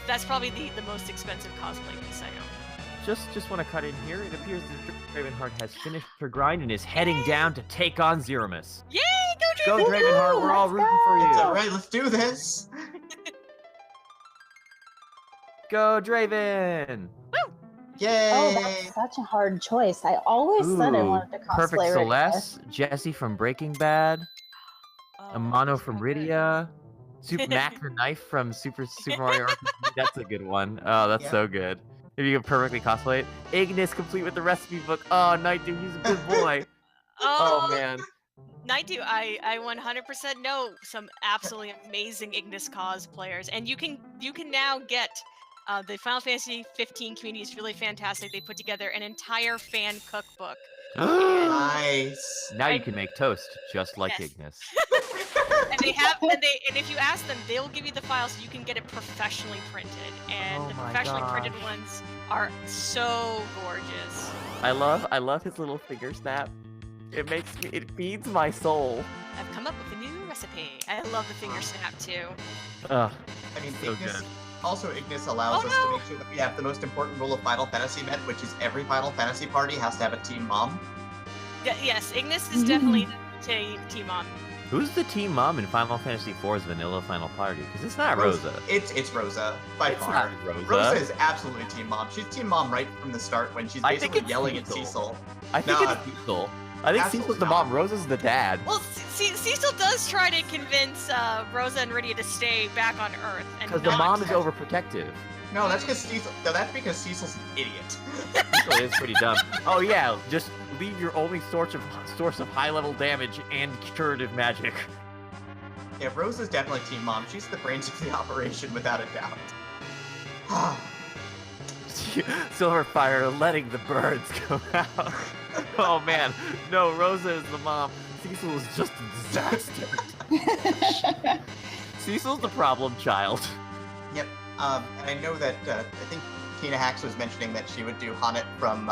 that's probably the most expensive cosplay piece I own. Just want to cut in here. It appears that Dravenheart has finished her grind and is heading down to take on Zeromus. Yay! Go Go Draven! Dravenheart, we're all rooting for It's you. alright, let's do this! Go Draven! Yay! Oh, that's such a hard choice. I always said I Ooh, wanted to cosplay Perfect Rydia. Celeste, Jesse from Breaking Bad, Oh, Amano so from good. Rydia, Super Mac the Knife from Super Mario RPG. That's a good one. Oh, that's Yeah. so good. If you can perfectly cosplay it. Ignis complete with the recipe book. Oh, Night Dude, he's a good boy. Oh man. Naidu, I 100% know some absolutely amazing Ignis cosplayers, and you can now get the Final Fantasy 15 community is really fantastic. They put together an entire fan cookbook. Nice. Now you can make toast just like Yes. Ignis. And they have, and if you ask them, they'll give you the file so you can get it professionally printed. And Oh the my professionally printed gosh. ones are so gorgeous. I love his little finger snap. It feeds my soul. I've come up with a new recipe. I love the finger snap too. Ugh. I mean, So Ignis. good. Also, Ignis allows Oh, us to make sure that we have the most important rule of Final Fantasy met, which is every Final Fantasy party has to have a team mom. Yes, Ignis is definitely team mom. Who's the team mom in Final Fantasy IV's vanilla final party? Because it's not Rosa. It's Rosa, by It's far. not Rosa. Rosa is absolutely team mom. She's team mom right from the start when she's I think basically it's yelling at Cecil. Cecil. I think Nah, it's Cecil. I think absolutely Cecil's the not. mom. Rosa's the dad. Well, Cecil does try to convince Rosa and Rydia to stay back on Earth. Because the mom is overprotective. No, that's because Cecil. No, that's because Cecil's an idiot. Cecil is pretty dumb. Oh yeah, just leave your only source of high-level damage and curative magic. Yeah, Rosa's definitely team mom. She's the brains of the operation, without a doubt. Silverfire letting the birds go out. Oh man, no, Rosa is the mom. Cecil is just a disaster. Cecil's the problem child. Yep. And I know that I think Tina Hax was mentioning that she would do Haunted from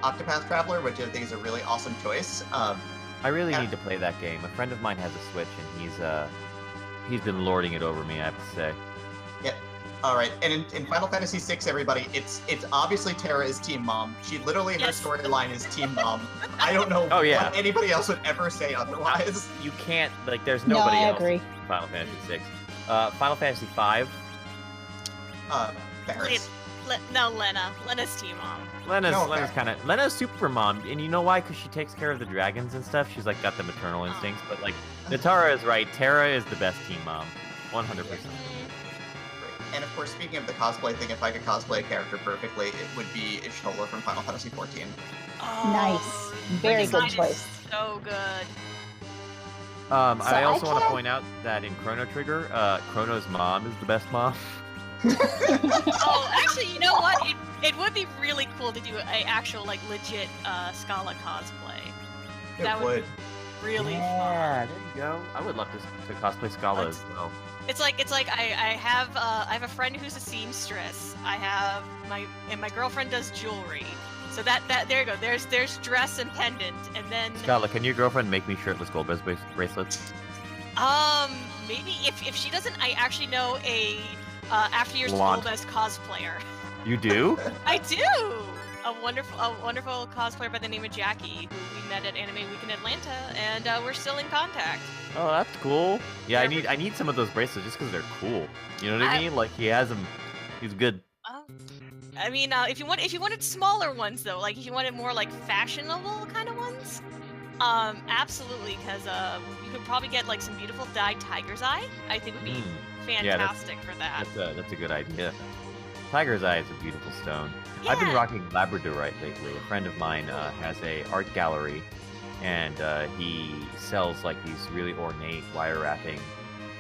Octopath Traveler, which I think is a really awesome choice. I really Yeah. need to play that game. A friend of mine has a Switch, and he's been lording it over me, I have to say. Yep. All right. And in Final Fantasy VI, everybody, it's obviously Terra is Team Mom. She literally her Yes. storyline is Team Mom. I don't know Oh, yeah. what anybody else would ever say otherwise. You can't, like, there's No, nobody I else agree. in Final Fantasy VI. Final Fantasy V, Barris. No, Lena. Lena's team mom. Lena's No, okay. kind of Lena's super mom, and you know why? Because she takes care of the dragons and stuff. She's like got the maternal instincts. But like, Natara is right. Terra is the best team mom, 100%. And of course, speaking of the cosplay thing, if I could cosplay a character perfectly, it would be Ishnola from Final Fantasy XIV. Oh, Nice. the Very design good is choice. So good. I also want to can't- point out that in Chrono Trigger, Chrono's mom is the best mom. Oh, actually, you know what? It would be really cool to do a actual, like, legit Schala cosplay. That would be really fun. There you go. I would love to cosplay Scala as well. It's like I have a friend who's a seamstress. I have my girlfriend does jewelry. So that there you go. There's dress and pendant, and then Scala, can your girlfriend make me shirtless gold bracelets? maybe if she doesn't, I actually know a after years Blonde. old as cosplayer. You do? I do. A wonderful cosplayer by the name of Jackie, who we met at Anime Week in Atlanta, and we're still in contact. Oh, that's cool. Yeah, Yeah, I need some of those bracelets just because they're cool. You know what I mean? Like he has them. He's good. I mean, if you wanted smaller ones though, like if you wanted more like fashionable kind of ones, absolutely, because you could probably get like some beautiful dyed tiger's eye. I think would be fantastic for that. That's a good idea. Tiger's Eye is a beautiful stone. I've been Yeah. rocking Labradorite lately. A friend of mine has a art gallery, and he sells like these really ornate wire wrapping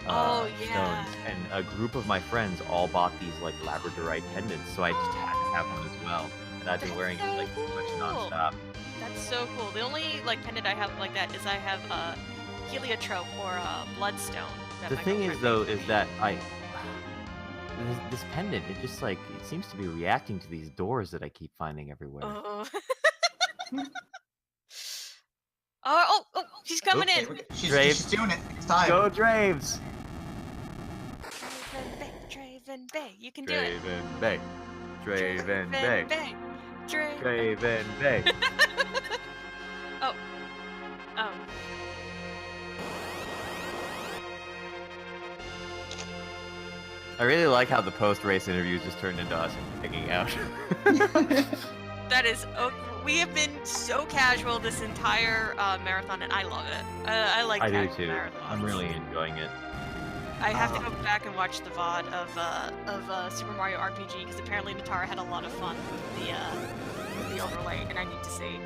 Oh, yeah. stones. And a group of my friends all bought these like Labradorite pendants, so I just had to have one as well. And I've been That's wearing it so like pretty much cool. nonstop. That's so cool. The only like pendant I have like that is I have a heliotrope or a bloodstone. that The my thing is girlfriend though, gave is me. that this pendant, it just like it seems to be reacting to these doors that I keep finding everywhere. Oh. Oh, she's coming Okay, in. she's doing it. It's time. Go Draves! Draven Bay, you can do it. Draven Bay. Draven Bay. Draven. Draven Bay. Oh. I really like how the post-race interviews just turned into us picking out. That is. We have been so casual this entire marathon, and I love it. I like. I do casual too. marathons. I'm really enjoying it. I have to go back and watch the VOD of Super Mario RPG because apparently Natara had a lot of fun with the overlay, and I need to see.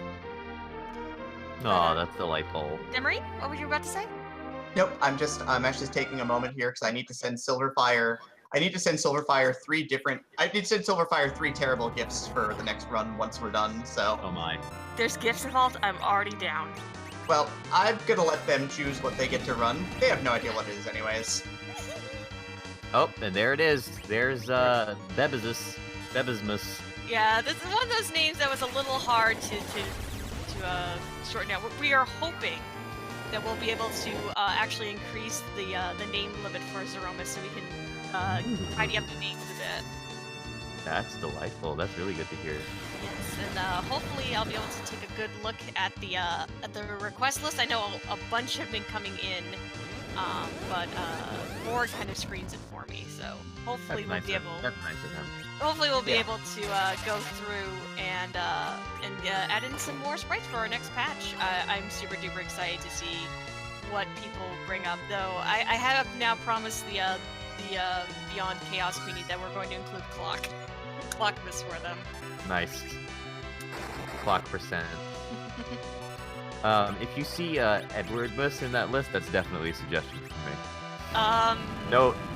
Oh, that's delightful. Demerine, what were you about to say? Nope, I'm actually taking a moment here because I need to send Silverfire. I need to send Silverfire three terrible gifts for the next run once we're done. So. Oh my. There's gifts involved. I'm already down. Well, I'm gonna let them choose what they get to run. They have no idea what it is, anyways. Oh, and there it is. There's Bebismus. Yeah, this is one of those names that was a little hard to shorten out. We are hoping that we'll be able to actually increase the name limit for Zeromus so we can tidy up the names a bit. That's delightful. That's really good to hear. Yes, and hopefully I'll be able to take a good look at the request list. I know a bunch have been coming in, but Morg kind of screens it for me. So hopefully That's we'll be nice able. That's nice of him. Hopefully we'll be able to go through and add in some more sprites for our next patch. I'm super duper excited to see what people bring up. Though I have now promised the Beyond Chaos Queenie that we're going to include Clockmas for them. Nice. Clock percent. If you see Edwardmus in that list, that's definitely a suggestion for me.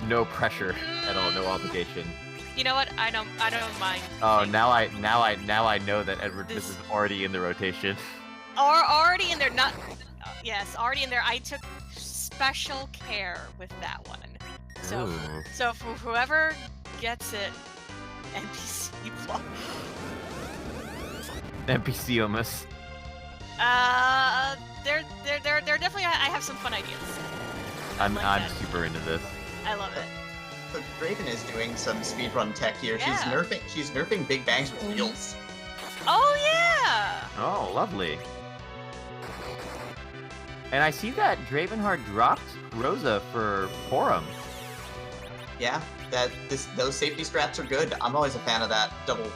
No pressure at all, no obligation. You know what? I don't mind. Oh, now I know that Edwardmus is already in the rotation. Already in there, not. Yes, already in there. I took special care with that one. So, Ooh. so for whoever gets it, NPC block. NPC-omus. They're definitely. I have some fun ideas. I'm that. super into this. I love it. So Draven is doing some speedrun tech here. Yeah. She's nerfing big bangs with wheels. Oh yeah. Oh, lovely. And I see that Dravenheart dropped Rosa for Forum. Yeah, those safety strats are good. I'm always a fan of that double,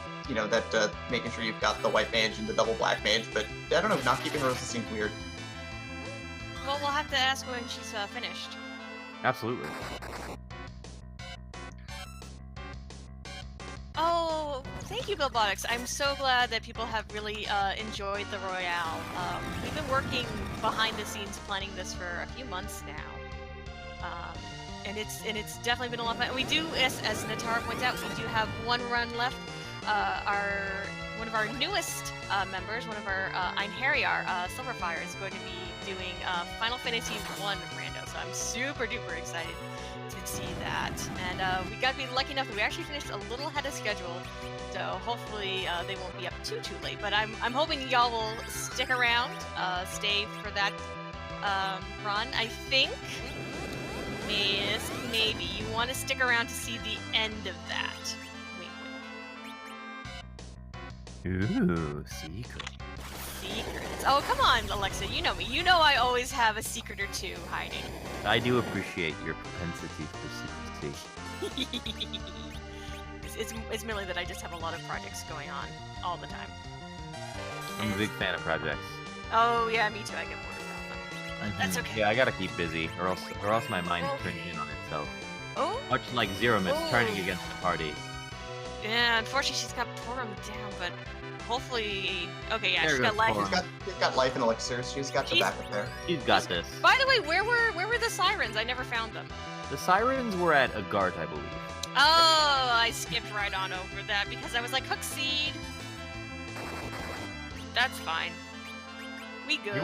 making sure you've got the white mage and the double black mage. But I don't know, not keeping Rosa seems weird. Well, we'll have to ask when she's finished. Absolutely. Oh, thank you, Bilbotics. I'm so glad that people have really enjoyed the Royale. We've been working behind the scenes planning this for a few months now. And it's definitely been a lot of fun. We do, as Natara points out, we do have one run left. One of our newest members, one of our Einherjar, Silverfire, is going to be doing Final Fantasy I Rando. So I'm super duper excited to see that. And we got to be lucky enough that we actually finished a little ahead of schedule. So hopefully they won't be up too late. But I'm hoping y'all will stick around, stay for that run. I think. Maybe you want to stick around to see the end of that. Wink, wink. Ooh, secret. Secrets. Oh, come on, Alexa. You know me. You know I always have a secret or two hiding. I do appreciate your propensity for secrecy. It's merely that I just have a lot of projects going on all the time. I'm a big fan of projects. Oh yeah, me too. I get bored of them. But that's okay. Yeah, I gotta keep busy, or else my mind turns in on itself. Oh. Much like Zeromus turning against the party. Yeah, unfortunately she's got Porum down, but hopefully. Okay, yeah, There she's got goes life. Porum. She's got life and elixirs. She's got the backup there. She's got this. By the way, where were the sirens? I never found them. The sirens were at Agart, I believe. Oh, I skipped right on over that because I was like, Hook Seed. That's fine. We good.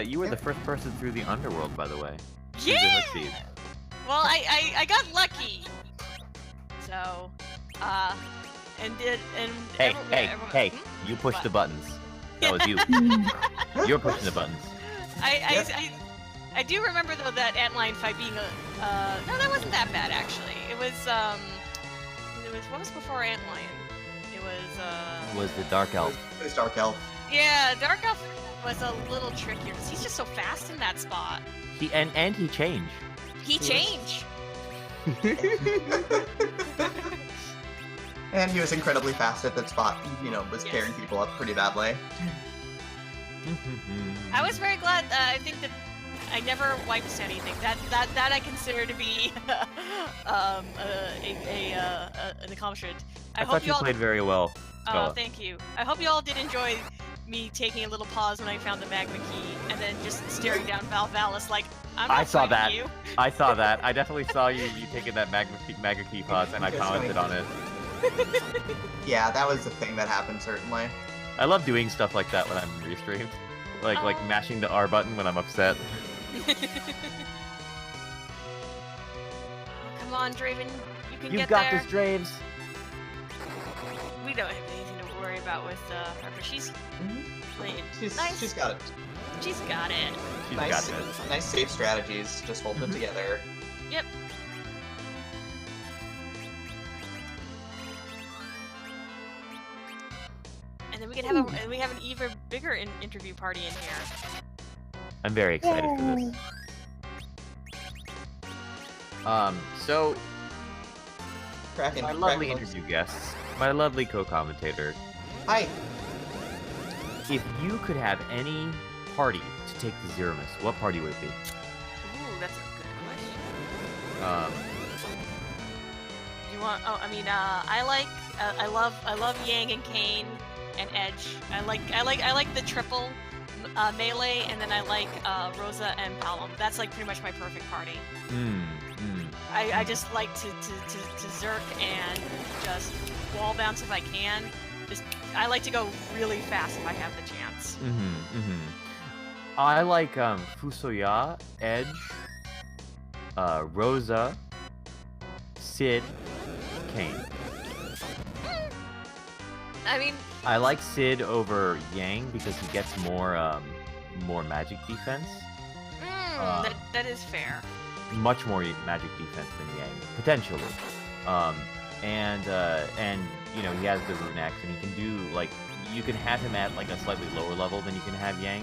You were the first person through the underworld, by the way. Through the Yeah. Hook Seed. Well, I got lucky. So, Hey, everyone- hey! Hmm? You pushed What? the buttons. That was you. You're pushing the buttons. I do remember though that Antlion fight being no, that wasn't that bad actually. It was what was before Antlion? It was the Dark Elf. It was Dark Elf. Yeah, Dark Elf was a little trickier because he's just so fast in that spot. He changed. He changed. And he was incredibly fast at that spot. Was Yes. tearing people up pretty badly. I was very glad. I think that I never wiped anything. That I consider to be an accomplishment. I thought you played very well. Oh, Skala. thank you. I hope you all did enjoy me taking a little pause when I found the magma key, and then just staring down Valvalis like, I'm not I saw fighting that. you. I saw that. I definitely saw you taking that magma key pause, and I Just commented going- on it. Yeah, that was the thing that happened, certainly. I love doing stuff like that when I'm restreamed. Like Oh. mashing the R button when I'm upset. Come on, Draven, you can You've get got there. this, Draves. We don't have anything to worry about with Harper. She's playing. She's nice. got it. She's got it. She's Nice, got this. nice safe strategies, just holding it together. Yep. And then we can have an even bigger interview party in here. I'm very excited for this. So Kraken, my lovely Kraken interview guests, my lovely co-commentator, Hi. if you could have any party to take to Zero Miss, what party would it be? Ooh, that's a good question. Do you want? Oh, I mean, I love Yang and Kane and Edge. I like the triple melee, and then I like Rosa and Palom. That's like pretty much my perfect party. I just like to zerk and just wall bounce if I can. I like to go really fast if I have the chance. I like Fusoya, Edge, Rosa, Sid, Kane. I mean, I like Sid over Yang because he gets more magic defense. that is fair. Much more magic defense than Yang, potentially. And you know, he has the Rune Axe, and he can do like, you can have him at like a slightly lower level than you can have Yang.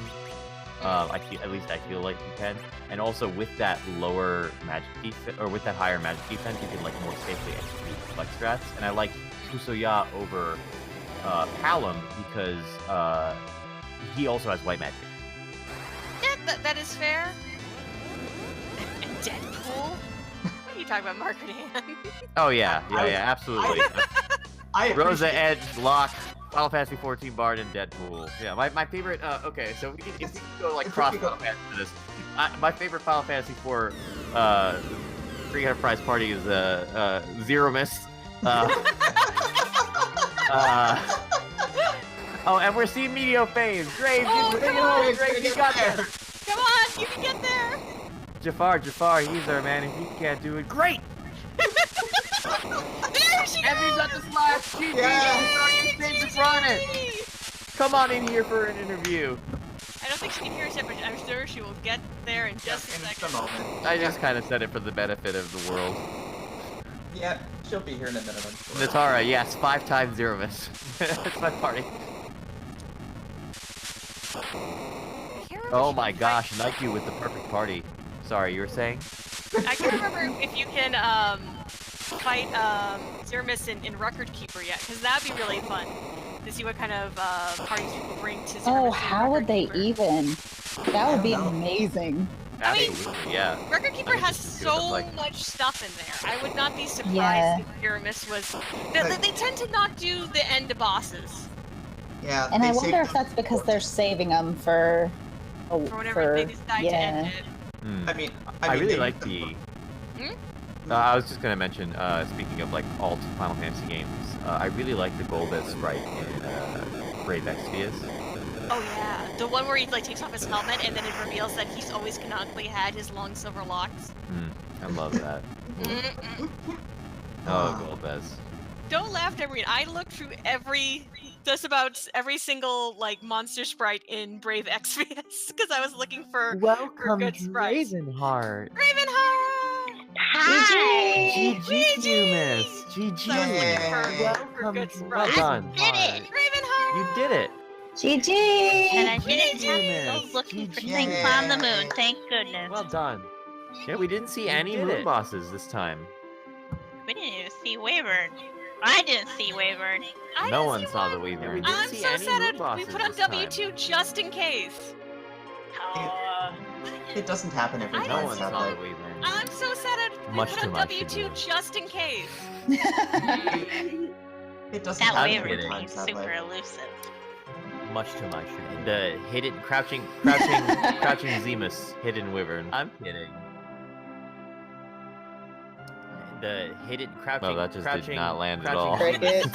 At least I feel like you can. And also with that lower magic defense, or with that higher magic defense, you can like more safely execute flex strats. And I like Fusoya over Palom because he also has white magic. Yeah, that is fair. And Deadpool? What are you talking about, Margaret Ann? Oh yeah, absolutely. I Rosa, appreciate- Edge, Locke, Final Fantasy 14 Bard, and Deadpool. Yeah, my favorite. Okay, so if we can go like cross Final Fantasy to this, my favorite Final Fantasy 4 free enterprise party is Zero Miss. Oh, and we're seeing Medio Fame. Graves, Oh, come on, Graves, you got there. Come on, you can get there! Jafar, he's our man. If he can't do it, great. There she And he's goes! at the slash. Come on in here for an interview. I don't think she can hear us yet, but I'm sure she will get there in just a in second. a moment. I just kind of said it for the benefit of the world. Yeah, she'll be here in a minute, I'm sure. Natara, yes, 5 times Zero Miss. It's my party. I can't remember Oh if my you can gosh, Nike with the perfect party. Sorry, you were saying? fight- I can't remember if you can fight Zero Miss in Record Keeper yet, because that'd be really fun to see what kind of parties people bring to Zero Miss Oh, in how would Record they Keeper. even? That would be I don't know. amazing. I mean, Absolutely, yeah. Record Keeper I think has it's good, so like- much stuff in there. I would not be surprised Yeah. if Zero Miss was. They tend to not do the end bosses Yeah, And they I saved wonder if them. that's because they're saving them for. for whenever they decide to end it. Hmm. I mean, I really they- like the... Hmm? I was just gonna mention, speaking of like alt Final Fantasy games, I really like the Golbez sprite in Brave Exvius. Oh yeah, the one where he like takes off his helmet and then it reveals that he's always canonically had his long silver locks. I love that. Mm-mm. Oh, Golbez. Don't laugh, Demerine. I looked through just about every single like monster sprite in Brave Exvius because I was looking for Welcome, good sprites. Dravenheart. Ravenheart. Hi! GG, Miss. GG. I was looking for Welcome. good to sprites. Well done. Did it! Ravenheart. You did it. GG! And I didn't GG, have to Miss. go looking for GG. things on the moon, thank goodness. Well done. Yeah, we didn't see You any did moon it. bosses this time. We didn't even see Wavern. I didn't see Wavern. I No didn't one see saw the one. Wyvern. We didn't I'm see so any sad moon we bosses put on this time. W2 just in case. It doesn't happen every I time. No one didn't saw sadly. the Wyvern. I'm so sad we Much put to on my W2 chagrin. just in case. It doesn't That happen Wyvern every Wavern time, is sadly. super elusive. Much to my chagrin. The hidden, crouching Zemus, hidden wyvern. I'm kidding. The hidden, crouching. No, that just did not land at all. Crickets.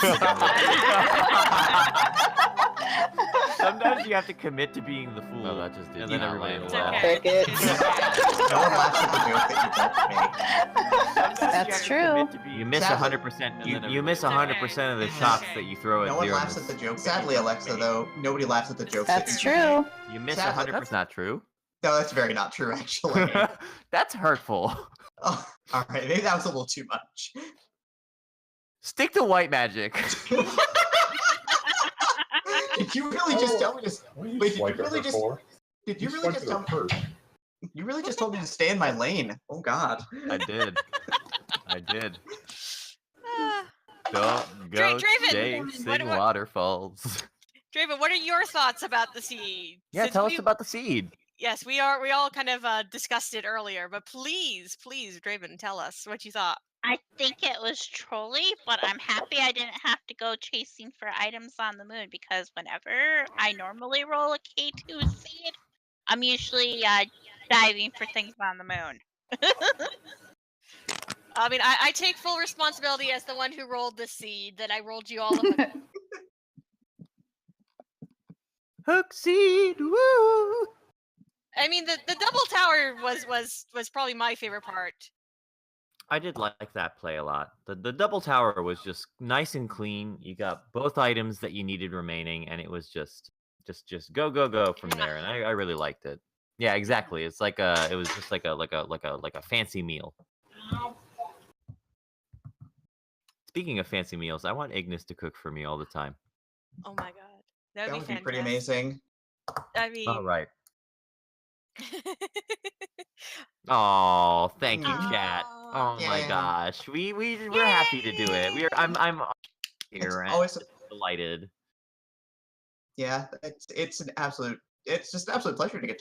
Sometimes you have to commit to being the fool. No, that just did and then not everybody land It's at all. laughs. okay. Crickets. No one laughs at the joke that you told me. Sometimes That's you have to true. commit to being You miss Sadly. 100%. And You then miss everybody 100% of the It's shots okay. that you throw at No one zero laughs at miss. the joke. Sadly, Alexa, though, nobody laughs at the jokes. That's that you make. true. You miss Sadly. 100%. That's not true. No, that's very not true, actually. That's hurtful. Oh, all right, maybe that was a little too much. Stick to white magic. Did you really just tell me to? What are you Wait, did you swiping really her just? for? Did you really swiped just her tell me? first. You really just told me to stay in my lane. Oh God. I did. I did. Ah, Don't go Draven, what- chasing what- waterfalls. Draven, what are your thoughts about the seed? Yeah, Since tell we- us about the seed. Yes, we all kind of discussed it earlier, but please, Draven, tell us what you thought. I think it was trolly, but I'm happy I didn't have to go chasing for items on the moon because whenever I normally roll a K2 seed, I'm usually diving for things on the moon. I mean, I take full responsibility as the one who rolled the seed that I rolled you all of it. Hook seed, woo! I mean, the double tower was probably my favorite part. I did like that play a lot. The double tower was just nice and clean. You got both items that you needed remaining, and it was just go from there. And I really liked it. Yeah, exactly. It's like it was just like a fancy meal. Speaking of fancy meals, I want Ignis to cook for me all the time. Oh my god, that That would would be be pretty fantastic. amazing. I mean, All right. Oh, thank you, chat. Aw. Oh my Yeah. gosh, we're happy to do it. I'm here and Always, delighted. yeah. It's an absolute. It's just an absolute pleasure to get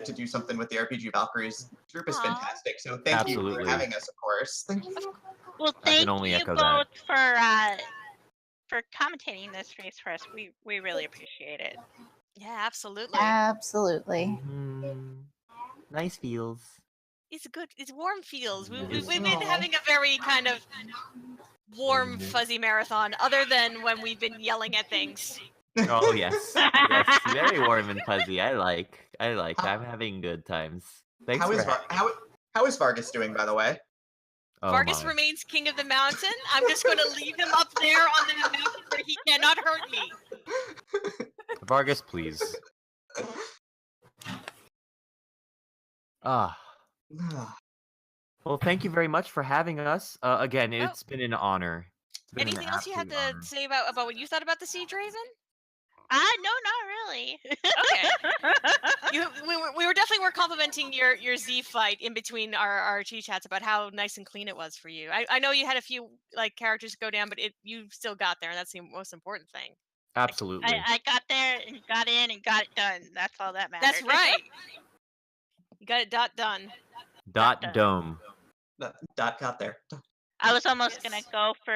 to do something with the RPG Valkyries. The group is Aw. fantastic. So thank you Absolutely. for having us, of course. Thank you. Well, I can thank only you echo both that. for commentating this race for us. We really appreciate it. yeah, absolutely. Absolutely. Nice feels. It's good. It's warm feels. It We've is. been Aw. having a very kind of warm, fuzzy marathon, other than when we've been yelling at things. Oh yes, yes, very warm and fuzzy. I like. I'm having good times. Thanks How for is how is Vargas doing, by the way? Oh Vargas my. remains king of the mountain. I'm just going to leave him up there on the mountain where he cannot hurt me. Vargas, please. Ah. Well, thank you very much for having us. Again, it's been an honor. It's been an Anything else you have absolute to honor. say about what you thought about the Siege Raven? No, not really. Okay. We were definitely complimenting your Z fight in between our G chats about how nice and clean it was for you. I know you had a few like characters go down, but you still got there, and that's the most important thing. Absolutely. I got there and got in and got it done. That's all that matters. That's right. You got it done. Dot done. dome. Dot got there. I was almost gonna go for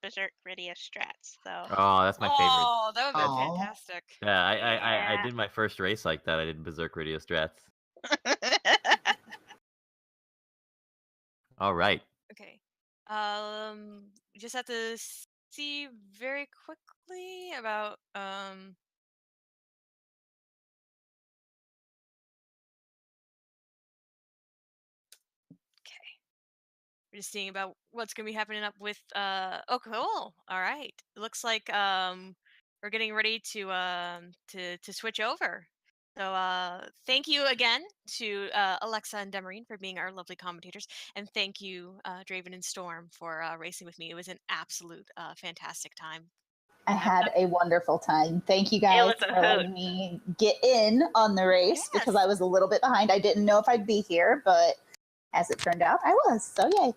Berserk Rydia strats, though. Oh, that's my favorite. Oh, that would be Aw. fantastic. Yeah, I Yeah. did my first race like that. I did Berserk Radio Strats. All right. Okay. Just have to see very quickly about Okay. We're just seeing about what's gonna be happening up with oh cool. All right. It looks like we're getting ready to switch over. So thank you again to Alexa and Demerine for being our lovely commentators, and thank you Draven and Storm for racing with me. It was an absolute fantastic time. I had a wonderful time. Thank you It guys was for a hoot. letting me get in on the race because Yes. I was a little bit behind. I didn't know if I'd be here, but as it turned out, I was. So yay.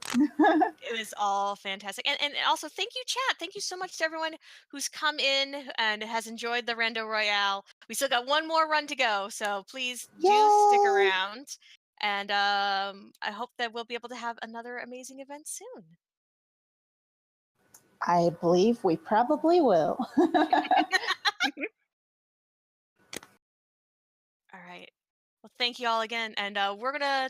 It was all fantastic. And also thank you, chat. Thank you so much to everyone who's come in and has enjoyed the Rando Royale. We still got one more run to go, so please do stick Yay. around. And I hope that we'll be able to have another amazing event soon. I believe we probably will. Well, thank you all again, and we're gonna